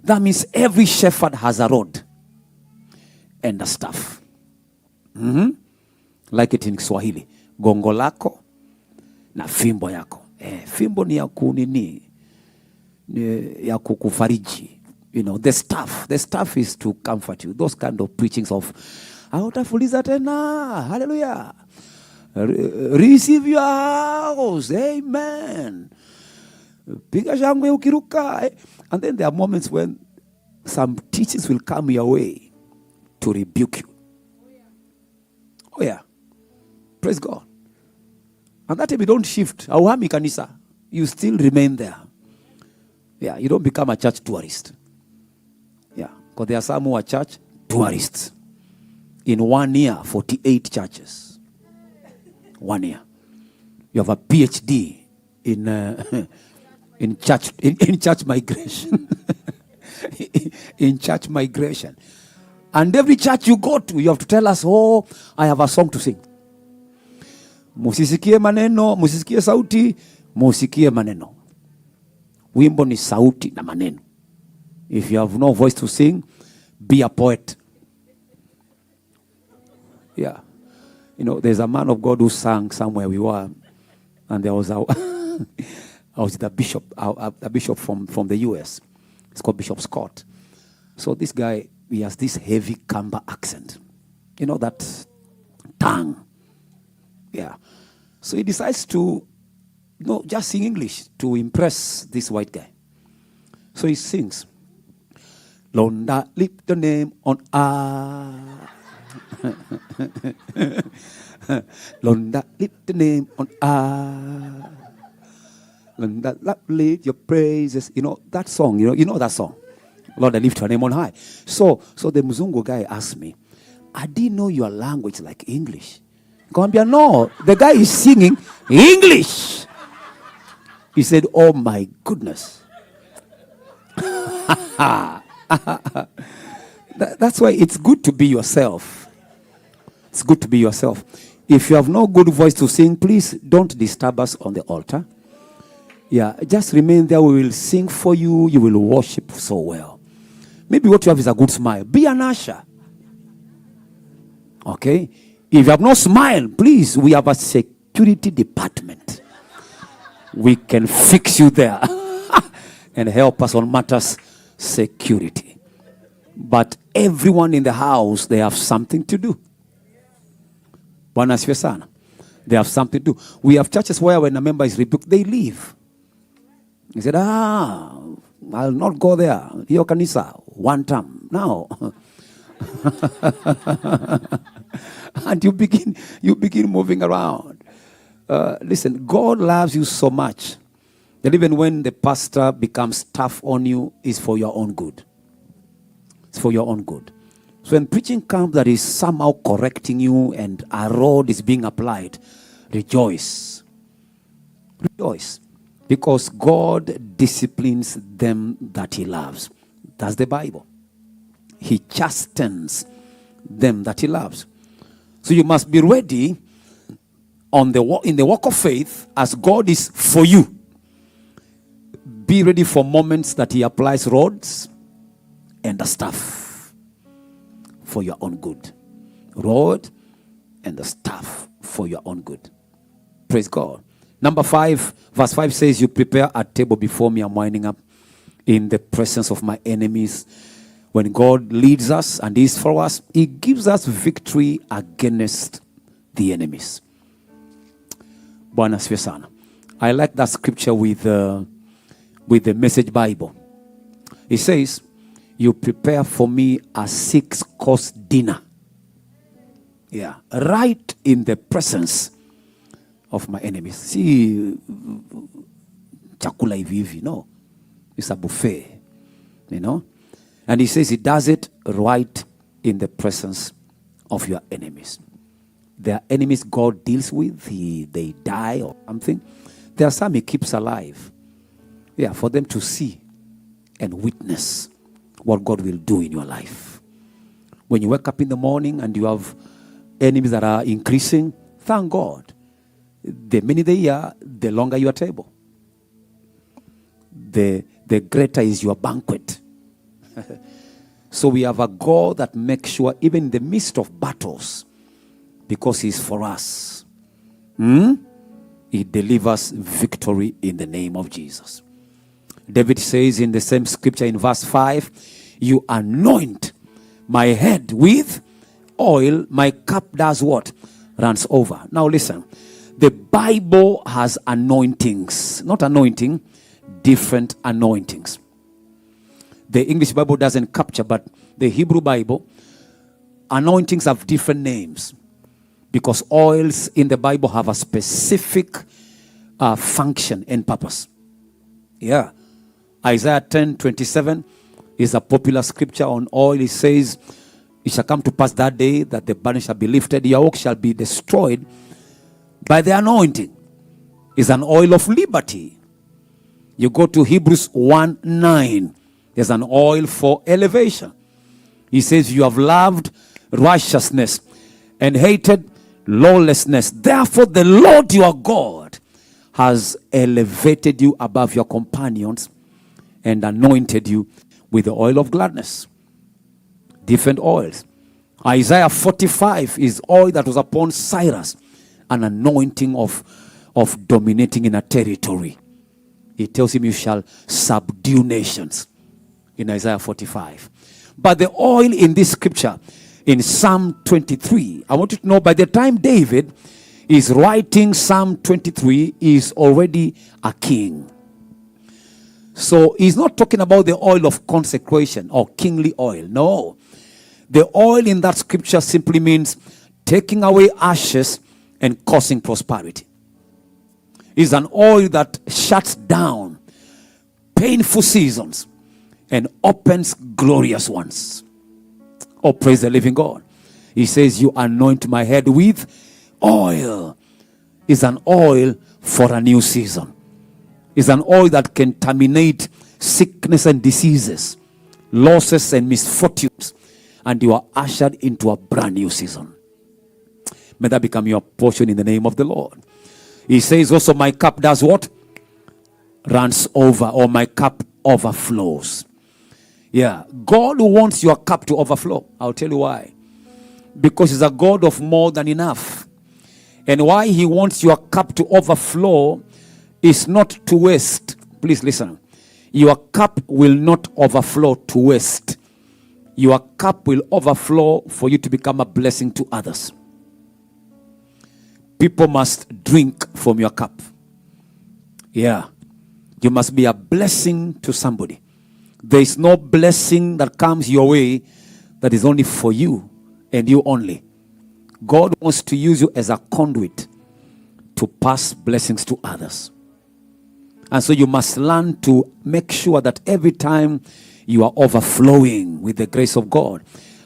That means every shepherd has a rod and a staff. Like it in Swahili. Gongo lako na fimbo yako. Fimbo ni ya kunini, ya kukufariji. You know, the staff is to comfort you. Those kind of preachings of hautafuliza tena, hallelujah, receive your house, amen, piga shangwe ukiruka. And then there are moments when some teachings will come your way to rebuke you. Oh yeah, praise God. And that time you don't shift. Auhami kanisa, you still remain there. Yeah, you don't become a church tourist. Yeah, because there are some who are church tourists. In 1 year, 48 churches. 1 year. You have a PhD in church migration. In church migration. And every church you go to, you have to tell us, oh, I have a song to sing. Musisikie maneno, musisikie sauti, musikie maneno. Wimbo ni sauti na maneno. If you have no voice to sing, be a poet. Yeah. You know, there's a man of God who sang somewhere we were, and there was I was the bishop, a bishop from the US. It's called Bishop Scott. So this guy, he has this heavy Kamba accent. You know, that tongue. Yeah. So he decides to, just sing English to impress this white guy. So he sings, Londa, lift the name on ah. Londa, lift the name on ah. Londa, lift your praises. You know that song. You know that song. Lord, I lift your name on high. So the Mzungu guy asked me, I didn't know your language like English. Gambia, no, the guy is singing English. He said, oh my goodness. That's why it's good to be yourself. It's good to be yourself. If you have no good voice to sing, please don't disturb us on the altar. Yeah, just remain there. We will sing for you. You will worship so well. Maybe what you have is a good smile. Be an usher. Okay? If you have no smile, please, we have a security department. We can fix you there and help us on matters security. But everyone in the house, they have something to do. Bwana asifiwe sana. They have something to do. We have churches where when a member is rebuked, they leave. He said, I'll not go there. Hiyo kanisa, one time. Now. And you begin moving around. Listen, God loves you so much that even when the pastor becomes tough on you, it's for your own good. It's for your own good. So when preaching comes that is somehow correcting you and a rod is being applied, rejoice. Rejoice. Because God disciplines them that he loves. That's the Bible. He chastens them that he loves. So you must be ready in the walk of faith as God is for you. Be ready for moments that he applies rods and the staff for your own good. Rod and the staff for your own good. Praise God. Number 5, verse 5 says, you prepare a table before me. I'm winding up. In the presence of my enemies. When God leads us and is for us, he gives us victory against the enemies. Bwana asifiwe sana. I like that scripture with the Message Bible. It says, you prepare for me a 6-course dinner. Yeah, right in the presence of my enemies. See, chakula hivi, no. It's a buffet, you know. And he says he does it right in the presence of your enemies. There are enemies God deals with. They die or something. There are some he keeps alive. Yeah, for them to see and witness what God will do in your life. When you wake up in the morning and you have enemies that are increasing, thank God. The many they are, the longer your table. The greater is your banquet. So we have a God that makes sure even in the midst of battles, because he's for us, he delivers victory in the name of Jesus. David says in the same scripture in verse 5, you anoint my head with oil, my cup does what? Runs over. Now listen, the Bible has anointings, not anointing, different anointings. The English Bible doesn't capture, but the Hebrew Bible, anointings have different names because oils in the Bible have a specific function and purpose. Yeah. Isaiah 10:27 is a popular scripture on oil. It says, it shall come to pass that day that the burden shall be lifted, your oak shall be destroyed by the anointing. It's an oil of liberty. You go to Hebrews 1:9. There's an oil for elevation. He says, you have loved righteousness and hated lawlessness. Therefore, the Lord your God has elevated you above your companions and anointed you with the oil of gladness. Different oils. Isaiah 45 is oil that was upon Cyrus, an anointing of dominating in a territory. It tells him you shall subdue nations in Isaiah 45. But the oil in this scripture, in Psalm 23, I want you to know by the time David is writing Psalm 23, he is already a king. So he's not talking about the oil of consecration or kingly oil. No. The oil in that scripture simply means taking away ashes and causing prosperity. It's an oil that shuts down painful seasons and opens glorious ones. Oh, praise the living God. He says, you anoint my head with oil. It's an oil for a new season. It's an oil that can terminate sickness and diseases, losses and misfortunes, and you are ushered into a brand new season. May that become your portion in the name of the Lord. He says also, my cup does what? Runs over, or my cup overflows. Yeah, God wants your cup to overflow. I'll tell you why. Because he's a God of more than enough. And why he wants your cup to overflow is not to waste. Please listen. Your cup will not overflow to waste. Your cup will overflow for you to become a blessing to others. People must drink from your cup. Yeah. You must be a blessing to somebody. There is no blessing that comes your way that is only for you and you only. God wants to use you as a conduit to pass blessings to others. And so you must learn to make sure that every time you are overflowing with the grace of God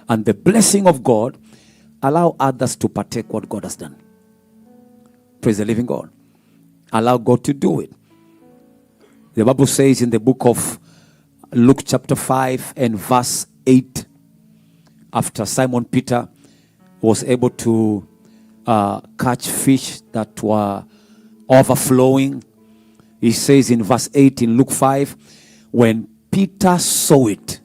and the blessing of God, allow others to partake what God has done. Praise the living God. Allow God to do it. The Bible says in the book of Luke chapter 5 and verse 8, after Simon Peter was able to catch fish that were overflowing, he says in verse 8 in Luke 5, when Peter saw it,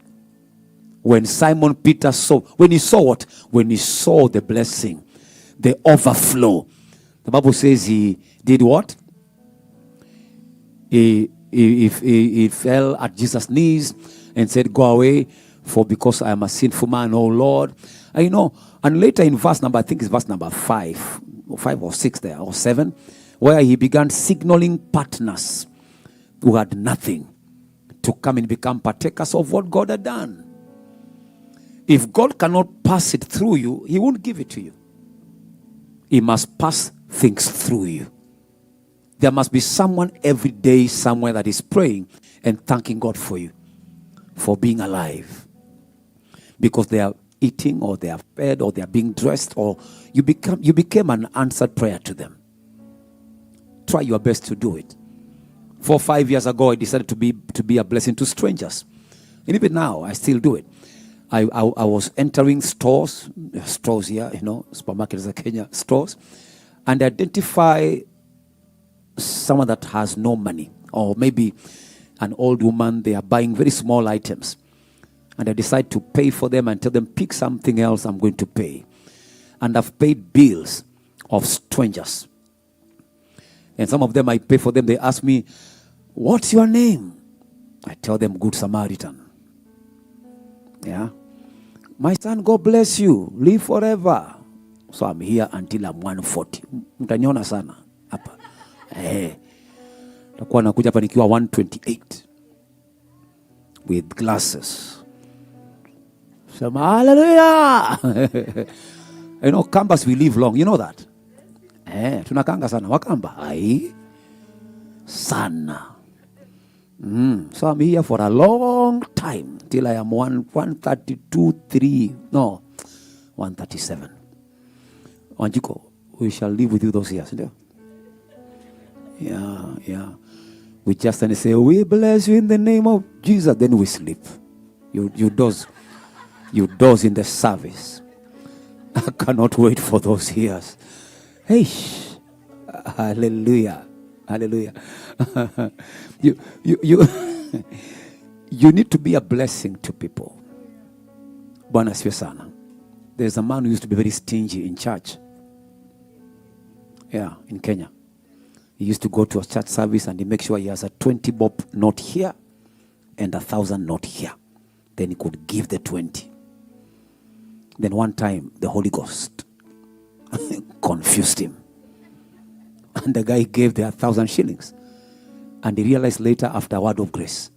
when Simon Peter saw, when he saw what? When he saw the blessing, the overflow, the Bible says he did what? He fell at Jesus' knees and said, go away, for because I am a sinful man, oh Lord. And you know, and later in verse number, I think it's verse number 5 or 6 there, or 7, where he began signaling partners who had nothing to come and become partakers of what God had done. If God cannot pass it through you, he won't give it to you. He must pass things through you. There must be someone every day somewhere that is praying and thanking God for you, for being alive. Because they are eating, or they are fed, or they are being dressed, or you became an answered prayer to them. Try your best to do it. 4 or 5 years ago, I decided to be a blessing to strangers. And even now, I still do it. I was entering stores here, supermarkets in Kenya, stores, and identify someone that has no money, or maybe an old woman, they are buying very small items. And I decide to pay for them and tell them, pick something else, I'm going to pay. And I've paid bills of strangers. And some of them, I pay for them, they ask me, what's your name? I tell them, Good Samaritan. Yeah. My son, God bless you. Live forever. So I'm here until I'm 140. Mtaniona sana hapa. Takuwa nakuja hapa nikiwa 128 with glasses. Sema hallelujah. You know, Kambas we live long. You know that? Tunakanga sana. Wakamba. Sana. So I'm here for a long time till I am 132, 137. Wanjiko, we shall live with you those years. Yeah. We just say, we bless you in the name of Jesus. Then we sleep. You doze in the service. I cannot wait for those years. Hey, hallelujah, hallelujah. you you need to be a blessing to people. Bwana asifiwe sana. There's a man who used to be very stingy in church. Yeah, in Kenya. He used to go to a church service and he make sure he has a 20 bob note here and 1,000 note here. Then he could give the 20. Then one time the Holy Ghost confused him. And the guy gave the 1,000 shillings. And he realized later after a word of grace,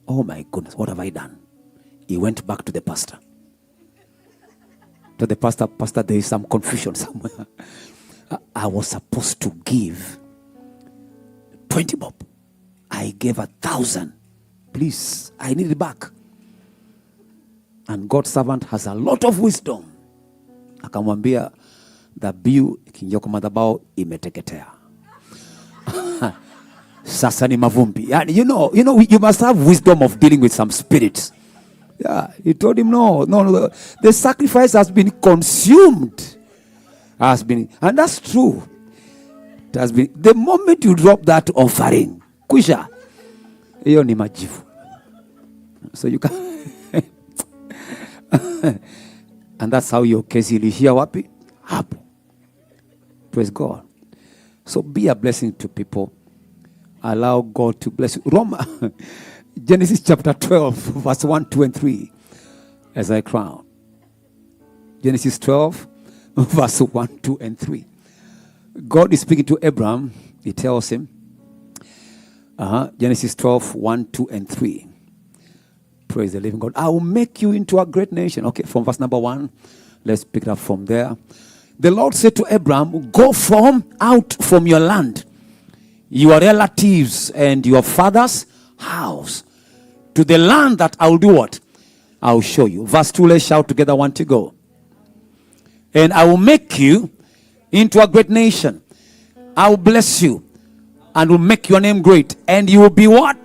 oh my goodness, what have I done? He went back to the pastor. To the pastor, there is some confusion somewhere. I was supposed to give 20 bob. I gave 1,000. Please, I need it back. And God's servant has a lot of wisdom. Akamwambia, dhabihu ikiingia kwa madhabahu imeteketea. Sasa ni mavumbi. You know, you must have wisdom of dealing with some spirits. Yeah, he told him, no, the sacrifice has been consumed. And that's true. It has been. The moment you drop that offering, kwisha, hiyo ni majivu. So you can. And that's how your case ilishia wapi? Hapo. Praise God. So be a blessing to people. Allow God to bless you. Genesis chapter 12, verse 1, 2, and 3. As I crown. Genesis 12, verse 1, 2, and 3. God is speaking to Abraham. He tells him, Genesis 12, 1, 2, and 3. Praise the living God. I will make you into a great nation. Okay, from verse number 1. Let's pick it up from there. The Lord said to Abraham, go out from your land, your relatives, and your father's house, to the land that I will do what? I will show you. Verse 2, let's shout together, 1 to go. And I will make you into a great nation. I will bless you and will make your name great. And you will be what?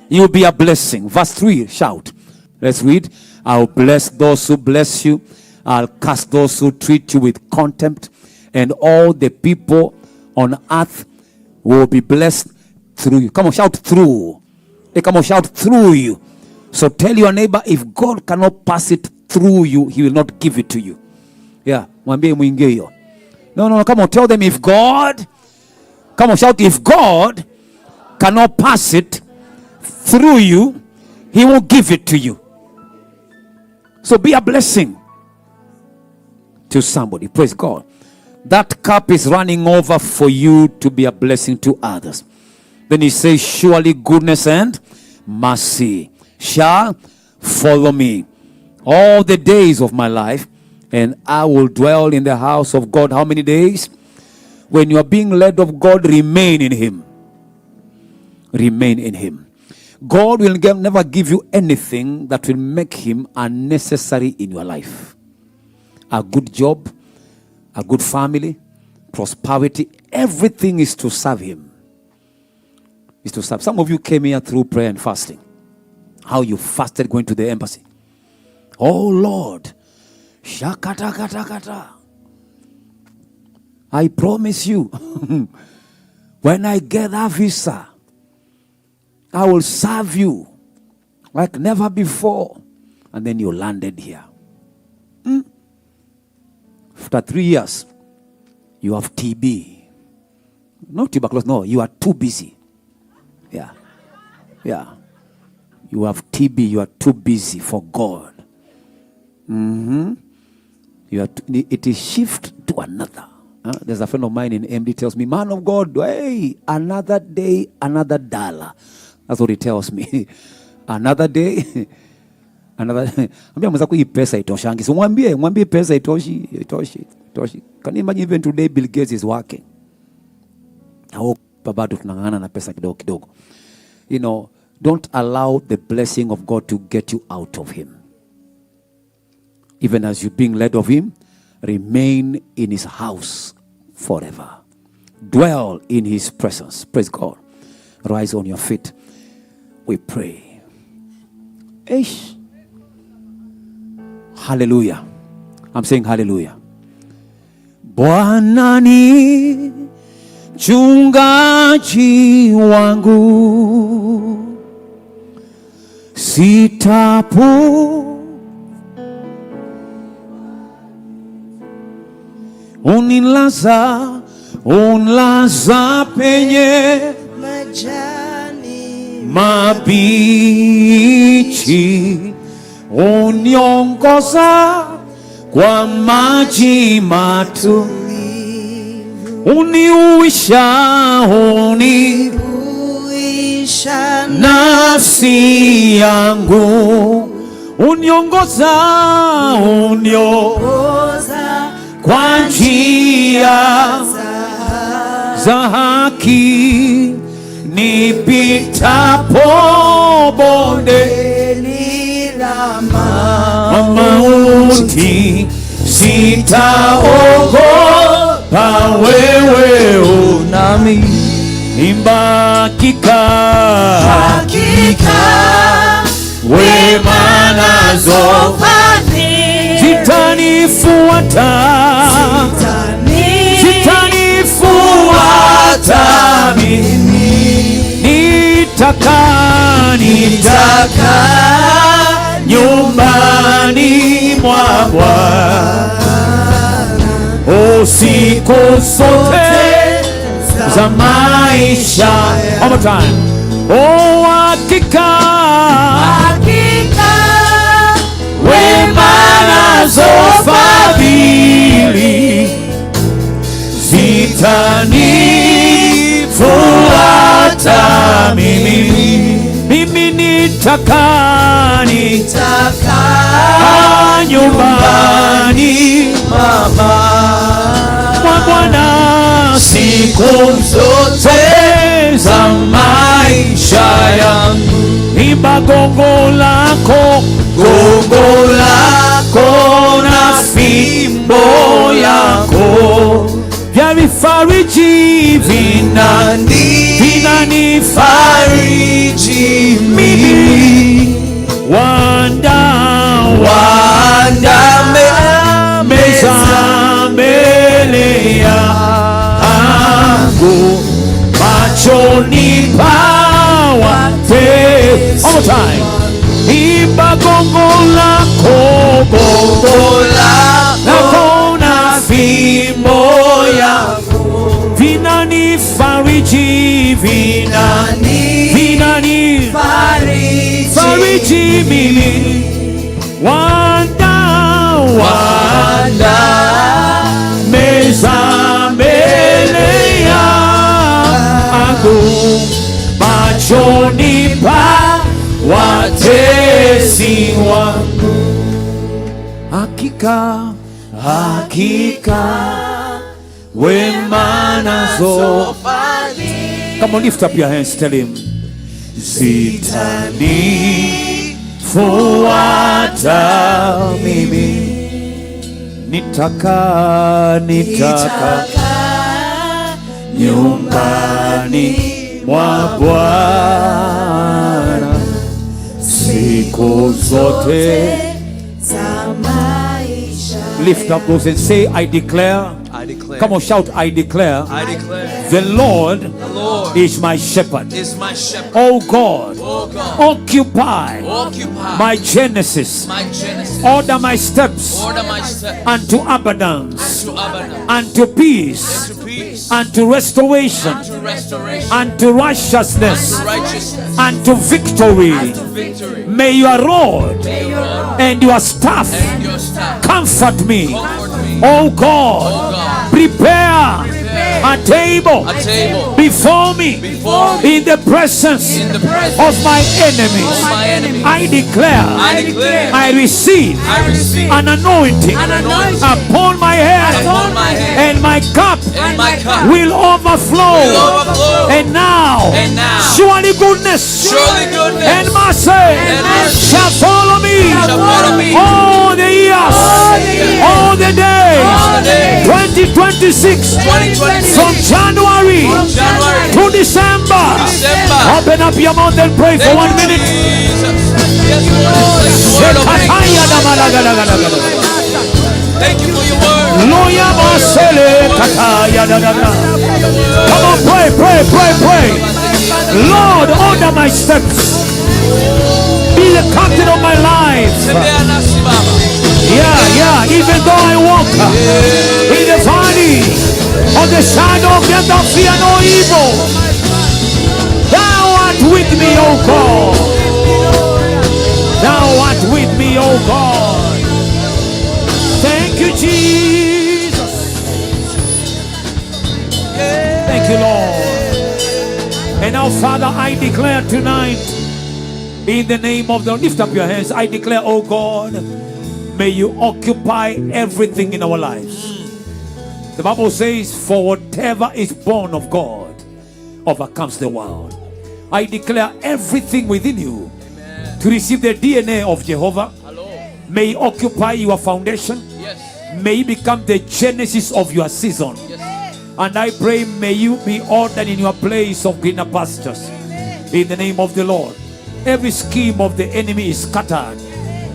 You will be a blessing. Verse 3, shout. Let's read. I will bless those who bless you. I'll curse those who treat you with contempt. And all the people on earth will be blessed through you. Come on, shout through. Hey, come on, shout through you. So tell your neighbor, if God cannot pass it through you, he will not give it to you. Yeah, mwambie mwingie hiyo. No, come on, tell them if God, come on, shout, if God cannot pass it through you, he won't give it to you. So be a blessing to somebody. Praise God. That cup is running over for you to be a blessing to others. Then he says, surely goodness and mercy shall follow me all the days of my life, and I will dwell in the house of God. How many days? When you are being led of God, remain in him. Remain in him. God will never give you anything that will make him unnecessary in your life. A good job, a good family, prosperity, everything is to serve him. Is to serve. Some of you came here through prayer and fasting. How you fasted going to the embassy. Oh Lord, shakata. I promise you, when I get that visa, I will serve you like never before. And then you landed here. After 3 years, you have TB. Not tuberculosis, no, you are too busy. Yeah. You have TB, you are too busy for God. It is shift to another. There's a friend of mine in MD tells me, man of God, hey, another day, another dollar. That's what he tells me. Another day, another. Ambia mwenzako hii pesa itoshangi. So mwambie pesa itoshi. Can you imagine even today Bill Gates is working? How bado tunang'ang'ana na pesa kidogo. You know, don't allow the blessing of God to get you out of him. Even as you're being led of him, remain in his house forever. Dwell in his presence. Praise God. Rise on your feet. We pray. Eish. Hallelujah. I'm saying hallelujah. Bwana ni mchungaji wangu, sitapo unilaza penye majani mabichi, uniongoza kwa maji matulivu, uniuisha nafsi yangu, uniongoza kwa njia za haki, nipitapo bondeni la mauti, sitaogopa, wewe unami. Imba hakika wema nazo zitanifuata mimi, nitaka nyumbani mwa Bwana siku zote za maisha. One more time. Hakika wema nazo fadhili zitanifuata mimi, nitaka nyumbani mwa Bwana siku zote za maisha yangu. Imba gongo lako na fimbo yako vyanifariji, vinanifariji mimi. Wanda meza mbele yangu, machoni pa watesi. One more time. Imba gongo lako na fimbo yako vinanifariji, vinanifariji mimi. Wanda meza mbele yangu, machoni pa watesi wangu. Hakika wema nazo. Come on, lift up your hands, tell him. Zitanifuata mimi, nitaka nyumbani mwa Bwana siku zote za maisha. Lift up those and say, I declare. Come on, shout, I declare. The Lord is my shepherd. Oh God, occupy my genesis. Order my steps unto abundance, unto peace, unto restoration, unto righteousness, unto victory. May your rod and your staff comfort me. Oh God, prepare a table before me in the presence of my enemies. I declare, I receive an anointing upon my head, and my cup will overflow. And now, surely goodness and mercy shall follow me all the years, all the days. 2026, from January to December. Open up your mouth and pray for 1 minute. Thank you for your word. Hallelujah. Come on, pray. Lord, order my steps. Be the captain of my life. Yeah. Even though I walk in the valley of the shadow of death, I fear no evil. Thou art with me, O God. Thou art with me, O God. Thank you, Jesus. Thank you, Lord. And now, Father, I declare tonight, in the name of the Lord, lift up your hands. I declare, oh God, may you occupy everything in our lives. The Bible says, for whatever is born of God overcomes the world. I declare everything within you to receive the DNA of Jehovah. May it occupy your foundation. May it become the genesis of your season. And I pray, may you be ordered in your place of greener pastures. In the name of the Lord. Every scheme of the enemy is scattered.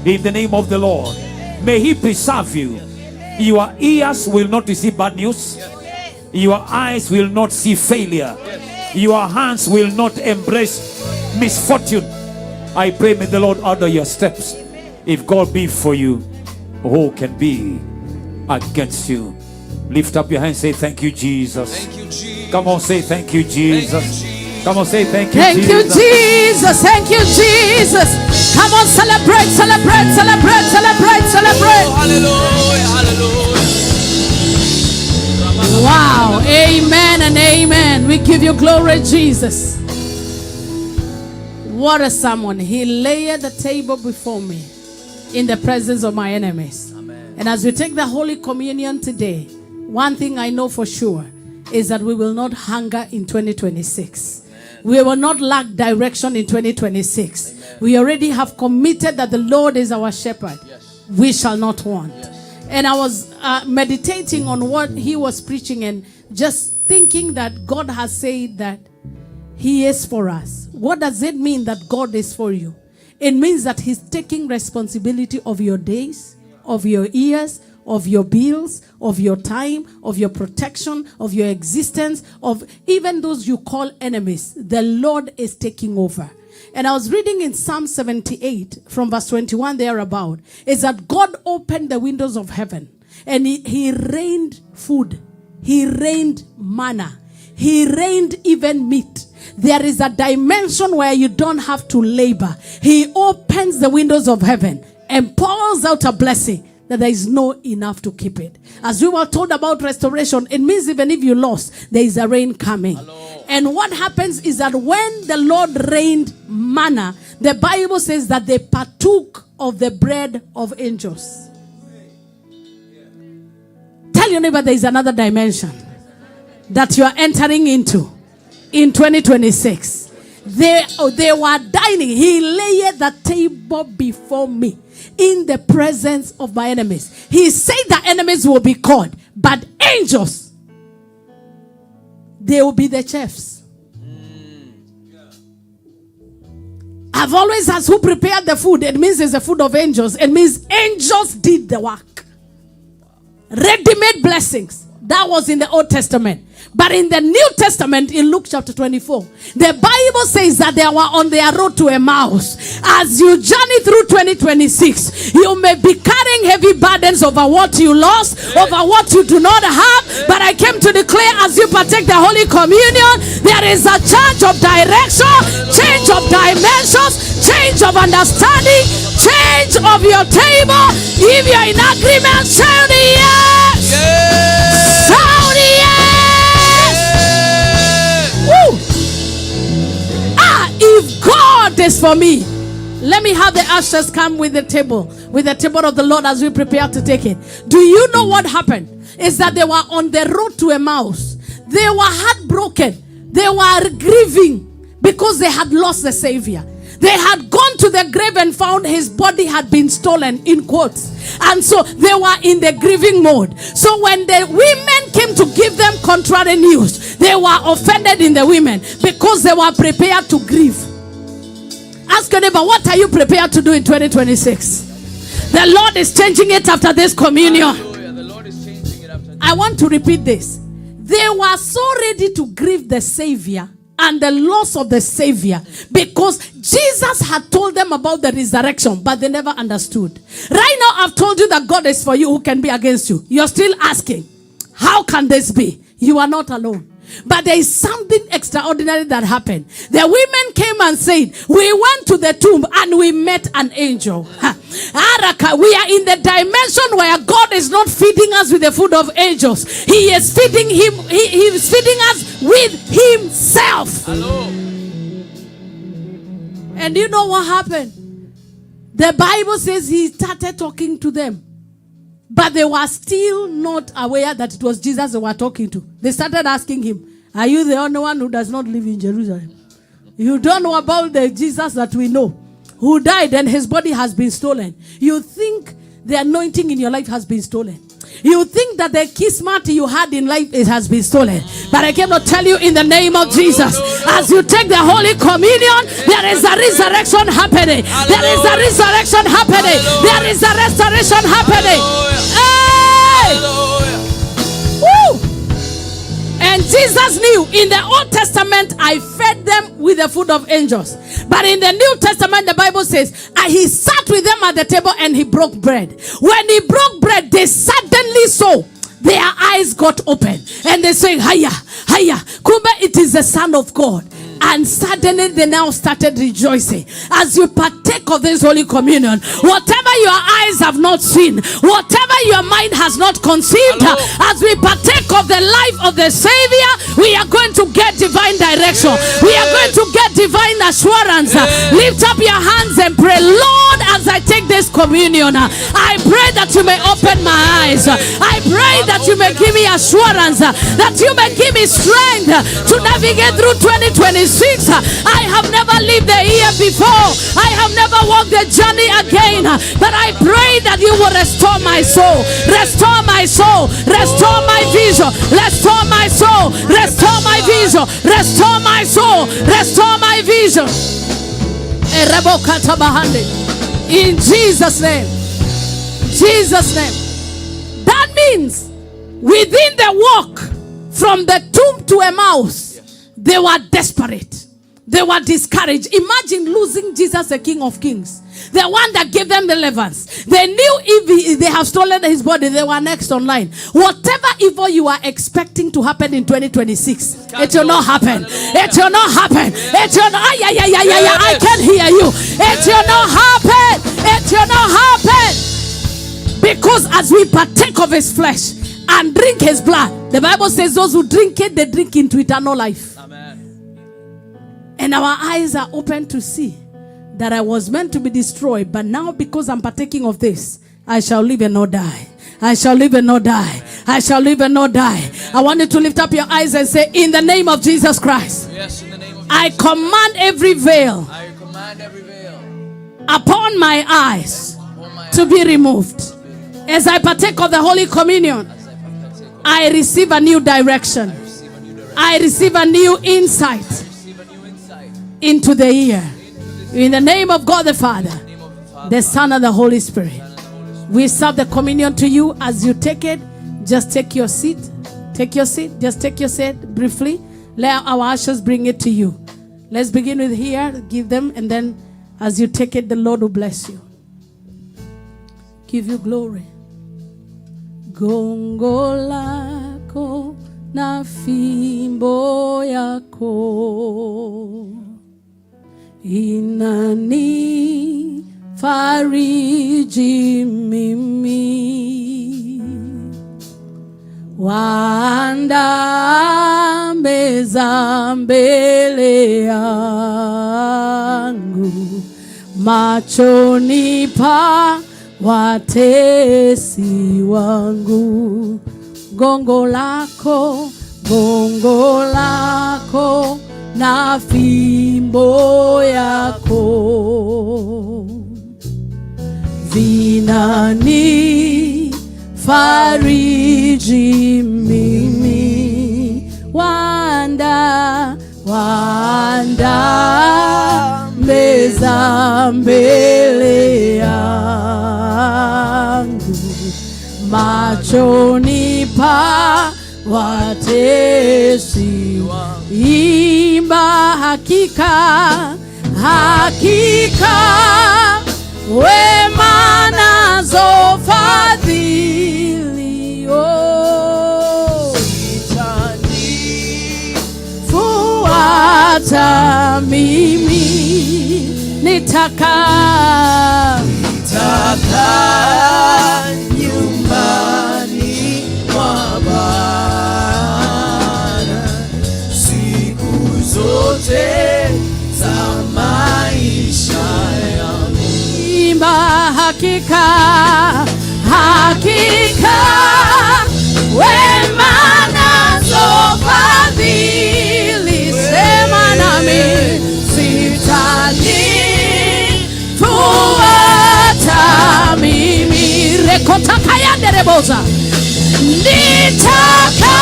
In the name of the Lord. May he preserve you. Your ears will not receive bad news. Your eyes will not see failure. Your hands will not embrace misfortune. I pray, may the Lord order your steps. If God be for you, who can be against you? Lift up your hands, say thank you, Jesus. Thank you, Jesus. Come on, say thank you, Jesus. Come on, say thank you, Thank Jesus. you, Jesus. Thank you, Jesus. Come on, celebrate. Hallelujah. Wow. Amen and amen. We give you glory, Jesus. What a sermon. He laid the table before me in the presence of my enemies. Amen. And as we take the Holy Communion today, one thing I know for sure is that we will not hunger in 2026. Amen. We will not lack direction in 2026. Amen. We already have committed that the Lord is our shepherd. Yes. We shall not want. Yes. And I was meditating on what he was preaching and just thinking that God has said that he is for us. What does it mean that God is for you? It means that he's taking responsibility of your days, of your years, of your bills, of your time, of your protection, of your existence, of even those you call enemies. The Lord is taking over. And I was reading in Psalm 78 from verse 21 thereabout, is that God opened the windows of heaven and he rained food. He rained manna. He rained even meat. There is a dimension where you don't have to labor. He opens the windows of heaven and pours out a blessing that there is no enough to keep it. As we were told about restoration, it means even if you lost, there is a rain coming. Hello. And what happens is that when the Lord rained manna, the Bible says that they partook of the bread of angels. Tell your neighbor there is another dimension that you are entering into in 2026. They were dining. He laid the table before me in the presence of my enemies. He said the enemies will be called, but angels, they will be the chefs. I've always asked who prepared the food. It means it's the food of angels. It means angels did the work. Ready-made blessings. That was in the Old Testament. But in the New Testament, in Luke chapter 24, the Bible says that they were on their road to Emmaus. As you journey through 2026, you may be carrying heavy burdens over what you lost, over what you do not have. But I came to declare, as you partake the Holy Communion, there is a change of direction, change of dimensions, change of understanding, change of your table. If you're in agreement, shout yes! Shout yes! Woo! If God is for me, let me have the ushers come with the table of the Lord as we prepare to take it. Do you know what happened? Is that they were on the road to Emmaus. They were heartbroken. They were grieving because they had lost the Savior. They had gone to the grave and found his body had been stolen, in quotes. And so they were in the grieving mode. So when the women came to give them contrary news, they were offended in the women because they were prepared to grieve. Ask your neighbor, what are you prepared to do in 2026? The Lord is changing it after this communion. Hallelujah. The Lord is changing it I want to repeat this. They were so ready to grieve the Savior and the loss of the Savior because Jesus had told them about the resurrection, but they never understood. Right now, I've told you that God is for you. Who can be against you? You're still asking, how can this be? You are not alone. But there is something extraordinary that happened. The women came and said, we went to the tomb and we met an angel. We are in the dimension where God is not feeding us with the food of angels. He is feeding him. He is feeding us with himself. Hello. And you know what happened? The Bible says he started talking to them. But they were still not aware that it was Jesus they were talking to. They started asking him, are you the only one who does not live in Jerusalem? You don't know about the Jesus that we know, who died and his body has been stolen. You think the anointing in your life has been stolen. You think that the kismat you had in life, it has been stolen. But I cannot tell you in the name of Jesus. As you take the Holy Communion, there is a resurrection happening. There is a resurrection happening. There is a restoration happening. Hey! Woo! And Jesus knew in the Old Testament, I fed them with the food of angels. But in the New Testament, the Bible says, he sat with them at the table and he broke bread. When he broke bread, they suddenly saw. Their eyes got open. And they say, Haya, Haya, Kumba, it is the Son of God. And suddenly they now started rejoicing. As you partake of this Holy Communion, whatever your eyes have not seen, whatever your mind has not conceived, as we partake of the life of the Savior, we are going to get divine direction. We are going to get divine assurance. Lift up your hands and pray. Lord, as I take this communion, I pray that you may open my eyes. I pray that you may give me assurance, that you may give me strength to navigate through 2026. I have never lived the year before. I have never walked the journey again. But I pray that you will restore my soul. Restore my soul. Restore my vision. Restore my soul. Restore my vision. Restore my soul. Restore my vision. In Jesus' name. Jesus' name. That means within the walk from the tomb to Emmaus, they were desperate. They were discouraged. Imagine losing Jesus, the King of Kings. The one that gave them deliverance. They knew if they have stolen his body, they were next online. Whatever evil you are expecting to happen in 2026, it will not happen. It will not happen. It will not. I can hear you. It will not happen. It will not happen. Because as we partake of his flesh and drink his blood, the Bible says those who drink it, they drink into eternal life. And our eyes are open to see that I was meant to be destroyed, but now because I'm partaking of this, I shall live and not die. I shall live and not die. I shall live and not die. I want you to lift up your eyes and say, in the name of Jesus Christ, Yes, in the name of I command every veil I command every veil upon my eyes to be removed. As I partake of the Holy Communion, I receive a new direction. I receive a new insight into the year. In the name of God the Father, the Son, and the Holy Spirit. We serve the communion to you. As you take it, just take your seat. Take your seat. Just take your seat briefly. Let our ushers bring it to you. Let's begin with here. Give them, and then as you take it, the Lord will bless you. Give you glory. Gongo lako na fimbo yako inani fariji mimi, waanda meza mbele yangu, machoni pa watesi wangu. Gongo lako na fimbo yako vinani fariji mimi, wanda meza mbele yangu, machoni hapa watesi, imba hakika, hakika wema nazo fadhili, fuata mimi, nitaka nyumbani mwa Bwana siku zote za maisha yangu. Imba hakika, hakika wema nazo fadhili, sema nami, sitanifuata mimi, rekotaka yandereboza, nitaka.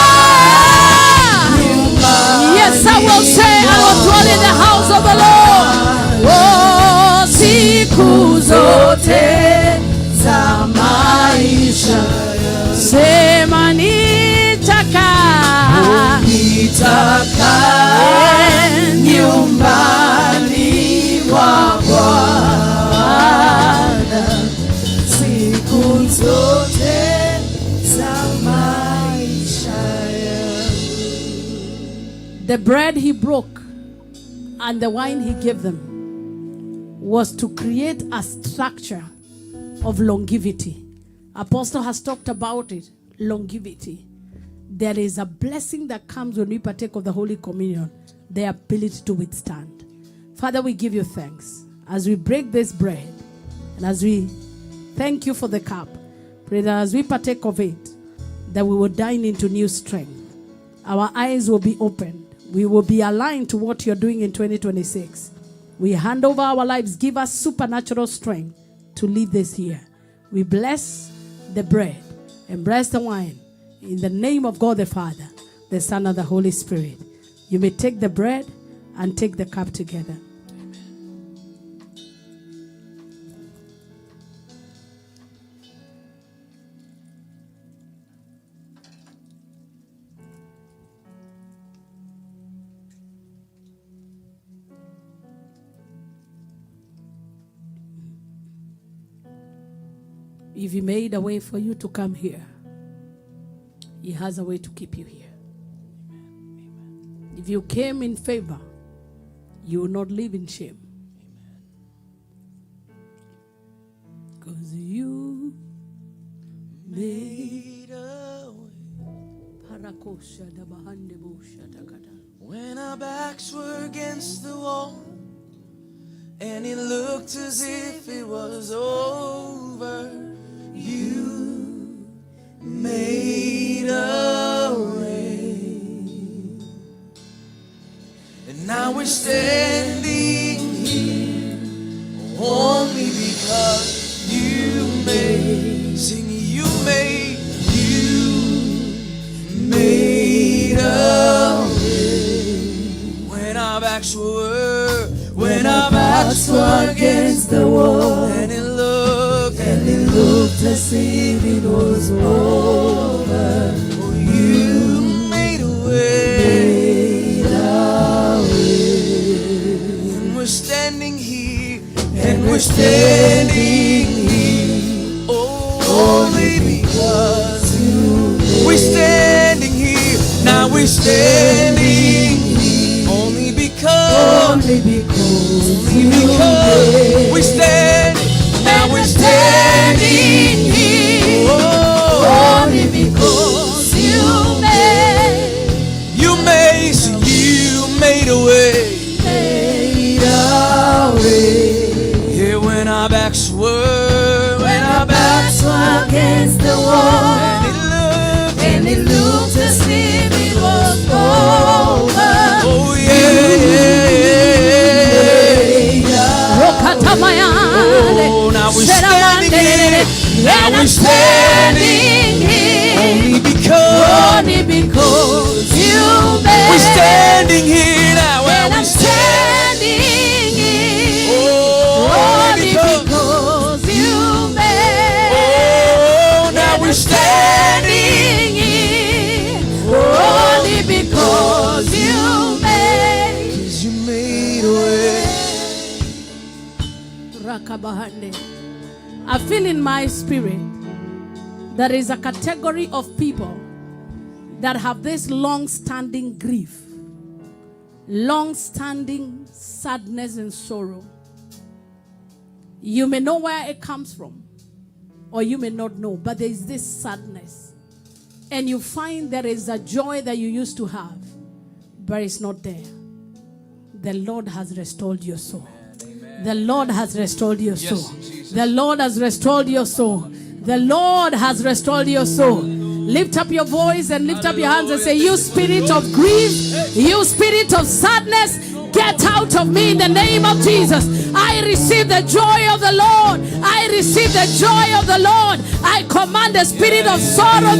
Yes, I will say, I will dwell in the house of the Lord. Oh, siku zote za maisha, sema nitaka, nitaka nyumbani mwa Bwana siku zote za maisha yangu. The bread he broke and the wine he gave them was to create a structure of longevity. Apostle has talked about it, longevity. There is a blessing that comes when we partake of the Holy Communion, the ability to withstand. Father, we give you thanks as we break this bread and as we thank you for the cup. Pray that as we partake of it, that we will dine into new strength. Our eyes will be opened. We will be aligned to what you're doing in 2026. We hand over our lives. Give us supernatural strength to lead this year. We bless the bread and bless the wine in the name of God the Father, the Son, and the Holy Spirit. You may take the bread and take the cup together. If he made a way for you to come here, he has a way to keep you here. If you came in favor, you will not live in shame. Because you made a way. When our backs were against the wall and it looked as if it was over, you made a way. And now we're standing here only because you made. Sing, you made a way. When our backs were against the wall and it looked as if it was over, oh, you made a way. And we're standing here, only because you made. We're standing here, now we're standing here, only because we stand, now we're standing here, only because you made, so you made a way, yeah, when our backs were against the wall, and it looked as if it was over, oh Oh, now we're standing here, only because you made. We're standing here now, and we're standing here, only because you made. Oh, now we're standing here, I feel in my spirit there is a category of people that have this long-standing grief, long-standing sadness and sorrow. You may know where it comes from, or you may not know, but there is this sadness. And you find there is a joy that you used to have, but it's not there. The Lord has restored your soul. The Lord has restored your soul. The Lord has restored your soul. The Lord has restored your soul. Lift up your voice and lift up your hands and say, you spirit of grief, you spirit of sadness, get out of me in the name of Jesus. I receive the joy of the Lord. I receive the joy of the Lord. I command the spirit of sorrow.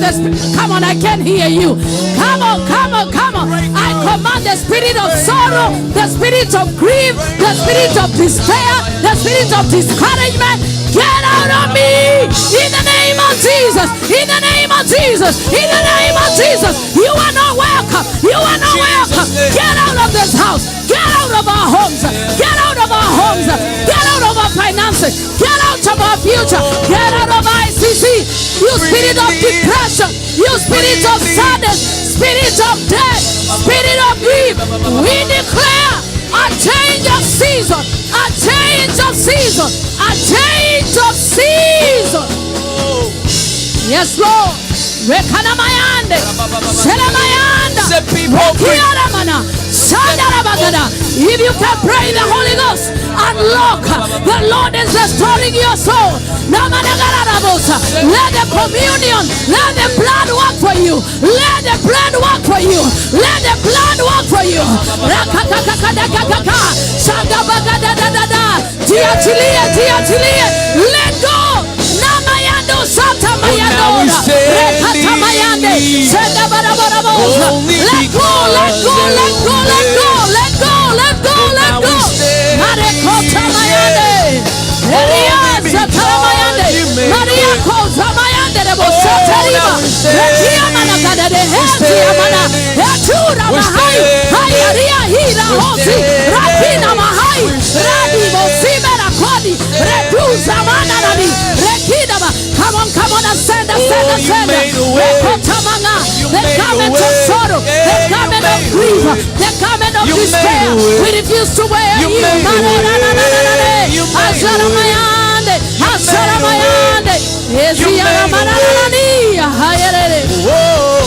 Come on, I can't hear you. Come on, come on, come on. I command the spirit of sorrow, the spirit of grief, the spirit of despair, the spirit of discouragement. Get out of me in the name of Jesus. In the name of Jesus. In the name of Jesus. You are not welcome. You are not welcome. Get out of this house. Get out of our homes. Get out of our homes. Get out of our finances. Get out of our future. Get out of ICC. You spirit of depression. You spirit of sadness. Spirit of death. Spirit of grief. We declare a change of season. A change of season. A change of season. Yes, Lord. Rekanamayande. Selamayanda. Kiaramana. Sandarabagada. If you can pray the Holy Ghost, unlock. The Lord is restoring your soul. Let the communion, let the blood work for you. Let the blood work for you. Let the blood work for you. Let go. Namayando Santa Mayandora. Rekatamayande. Let go, let go, let go, let go, let go, let go, let go. Marekotamayande. Elias Satamayande. Maria Kotamayande de Bosateriba. Rekia Managada de Hesia Mana. Yatura Mahai. Hayaria Hira Hosi. Rakina Mahai. Radi Bosimera Kodi. Reduza Manaradi. Rekidaba. Come on, ascend. The garment of sorrow, the garment of grief, the garment of despair. We refuse to wear you. Asharamayande. Whoa,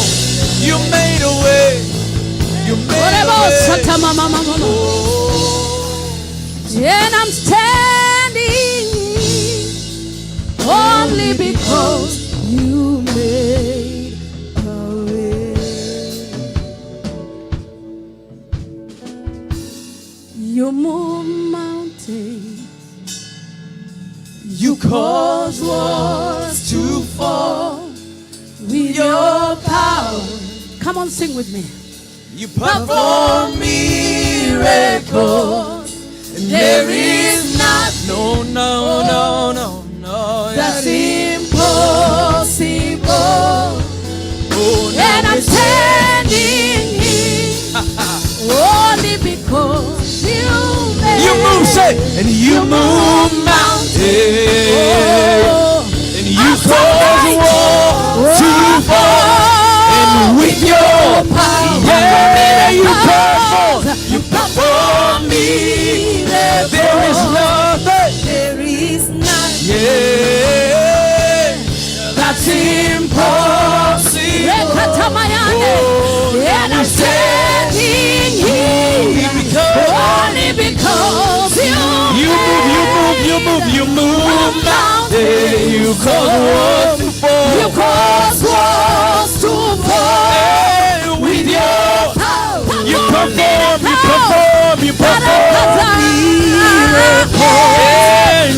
you made a way. You made a way. And I'm standing only because you made a way. You move mountains. You cause walls to fall with your power. Come on, sing with me. You perform miracles. There is nothing, no, that's impossible. Oh, and I'm standing here only because you move, say, and you move mountains, and you cause walls to fall, and with your power, yeah, you perform miracles. There is nothing, yeah, that's impossible. And I'm standing here only because you move mountains, you cause walls to fall, you cause walls to fall with your power. You perform miracles.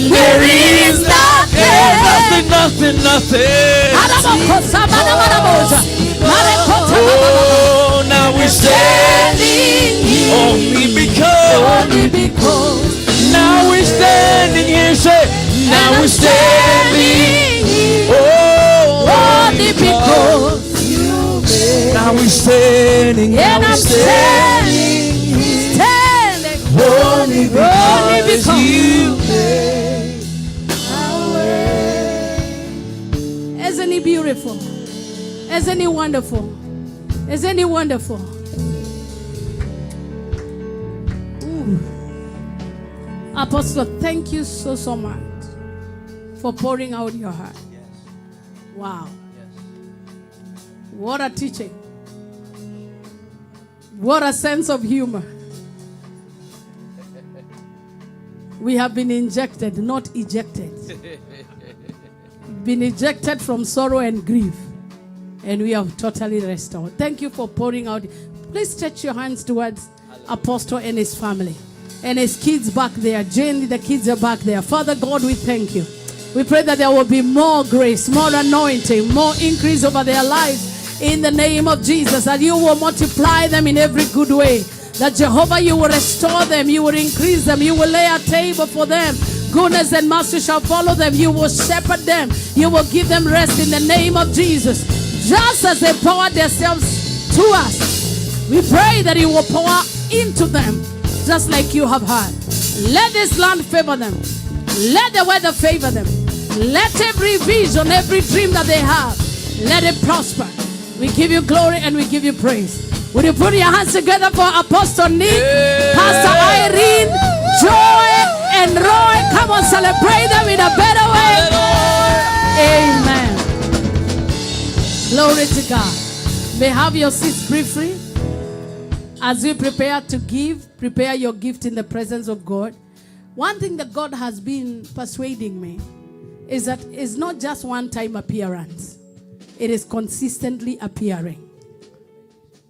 There is nothing. Oh, now we're standing here only because. Now we're standing here, say. Now we're standing here. Oh, only because you made. Now we're standing. And I'm standing only because you made. wonderful? Isn't he wonderful? Isn't he wonderful? Ooh. Apostle, thank you so much for pouring out your heart. Yes. Wow. Yes. What a teaching. What a sense of humor. We have been injected, not ejected. Been ejected from sorrow and grief. And we have totally restored. Thank you for pouring out. Please stretch your hands towards Apostle and his family. And his kids back there. Jane, the kids are back there. Father God, we thank you. We pray that there will be more grace, more anointing, more increase over their lives. In the name of Jesus. That you will multiply them in every good way. That Jehovah, you will restore them. You will increase them. You will lay a table for them. Goodness and mercy shall follow them. You will shepherd them. You will give them rest in the name of Jesus. Just as they pour themselves to us, we pray that you will pour into them, just like you have heard. Let this land favor them. Let the weather favor them. Let every vision, every dream that they have, let it prosper. We give you glory and we give you praise. Would you put your hands together for Apostle Nick, Pastor Irene, Joy, and Roy? Come on, celebrate them in a better way. Amen. Glory to God. May have your seats briefly. As we prepare to give, prepare your gift in the presence of God. One thing that God has been persuading me is that it's not just one-time appearance. It is consistently appearing.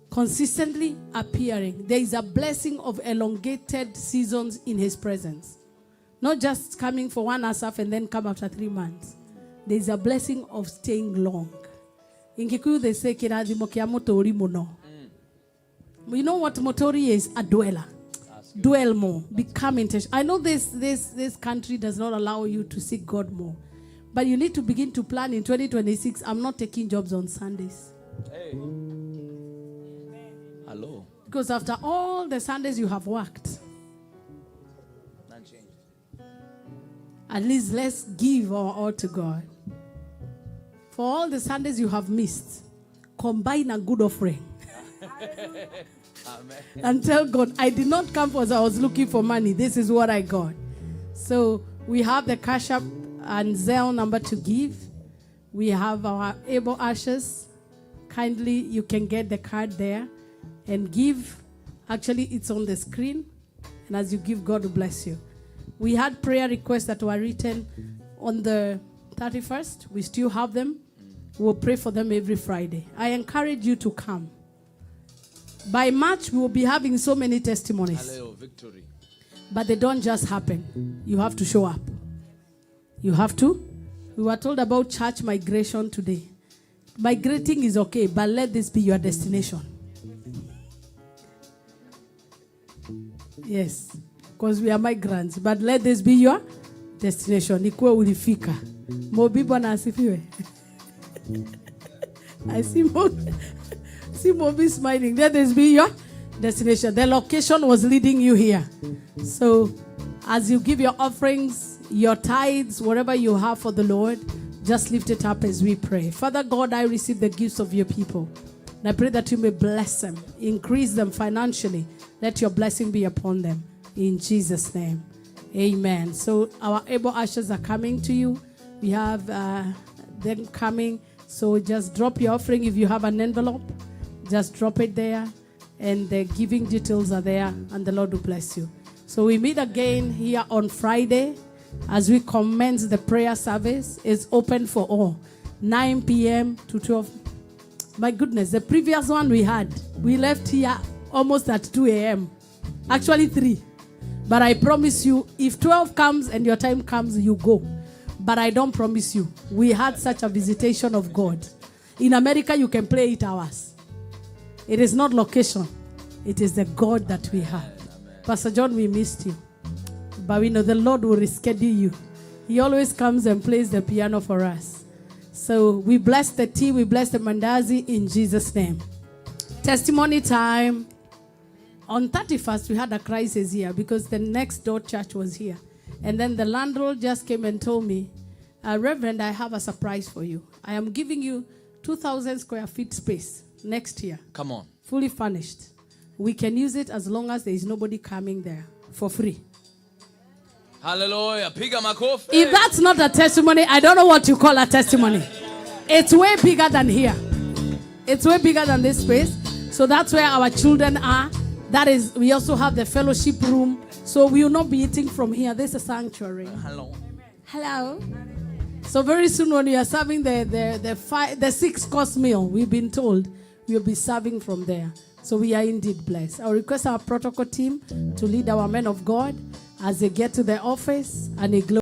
Consistently appearing. There is a blessing of elongated seasons in his presence. Not just coming for one Asaph and then come after 3 months. There is a blessing of staying long. In Kikuyu they say kiradhimo kia motori muno. You know what motori is? A dweller. Dwell more. Become intentional. I know this country does not allow you to seek God more. But you need to begin to plan in 2026. I'm not taking jobs on Sundays. Hey. Hello. Because after all the Sundays you have worked, None changed. at least let's give our all to God. For all the Sundays you have missed, combine a good offering. Amen. And tell God, I did not come because I was looking for money. This is what I got. So we have the Cash App and Zelle number to give. We have our able ushers. Kindly, you can get the card there and give. Actually, it's on the screen. And as you give, God will bless you. We had prayer requests that were written on the 31st. We still have them. We'll pray for them every Friday. I encourage you to come. By March, we will be having so many testimonies. Hallelujah, victory. But they don't just happen. You have to show up. You have to. We were told about church migration today. Migrating is okay, but let this be your destination. Yes, because we are migrants, but let this be your destination. Ikuwe ulifika. Mobi bwana asifiwe. I see Mobi. See Mobi smiling. Let this be your destination. The location was leading you here. So, as you give your offerings, your tithes, whatever you have for the Lord, just lift it up as we pray. Father God, I receive the gifts of your people. And I pray that you may bless them, increase them financially. Let your blessing be upon them. In Jesus' name. Amen. So our able ushers are coming to you. We have them coming. So just drop your offering. If you have an envelope, just drop it there. And the giving details are there. And the Lord will bless you. So we meet again here on Friday. As we commence the prayer service, it's open for all. 9 p.m. to 12. My goodness, the previous one we left here almost at 2 a.m. Actually 3. But I promise you, if 12 comes and your time comes, you go. But I don't promise you. We had such a visitation of God. In America, you can play 8 hours. It is not location. It is the God that we have. Amen. Pastor John, we missed you. But we know the Lord will reschedule you. He always comes and plays the piano for us. So we bless the tea, we bless the mandazi in Jesus' name. Testimony time. On 31st, we had a crisis here because the next door church was here. And then the landlord just came and told me, Reverend, I have a surprise for you. I am giving you 2,000 square feet space next year. Come on. Fully furnished. We can use it as long as there is nobody coming there for free. Hallelujah. Piga makofi. If that's not a testimony, I don't know what you call a testimony. It's way bigger than here. It's way bigger than this space. So that's where our children are. That is, we also have the fellowship room. So we will not be eating from here. This is a sanctuary. Hello. Hello. So very soon when we are serving the 6-course meal, we've been told we'll be serving from there. So we are indeed blessed. I'll request our protocol team to lead our men of God as they get to the office and they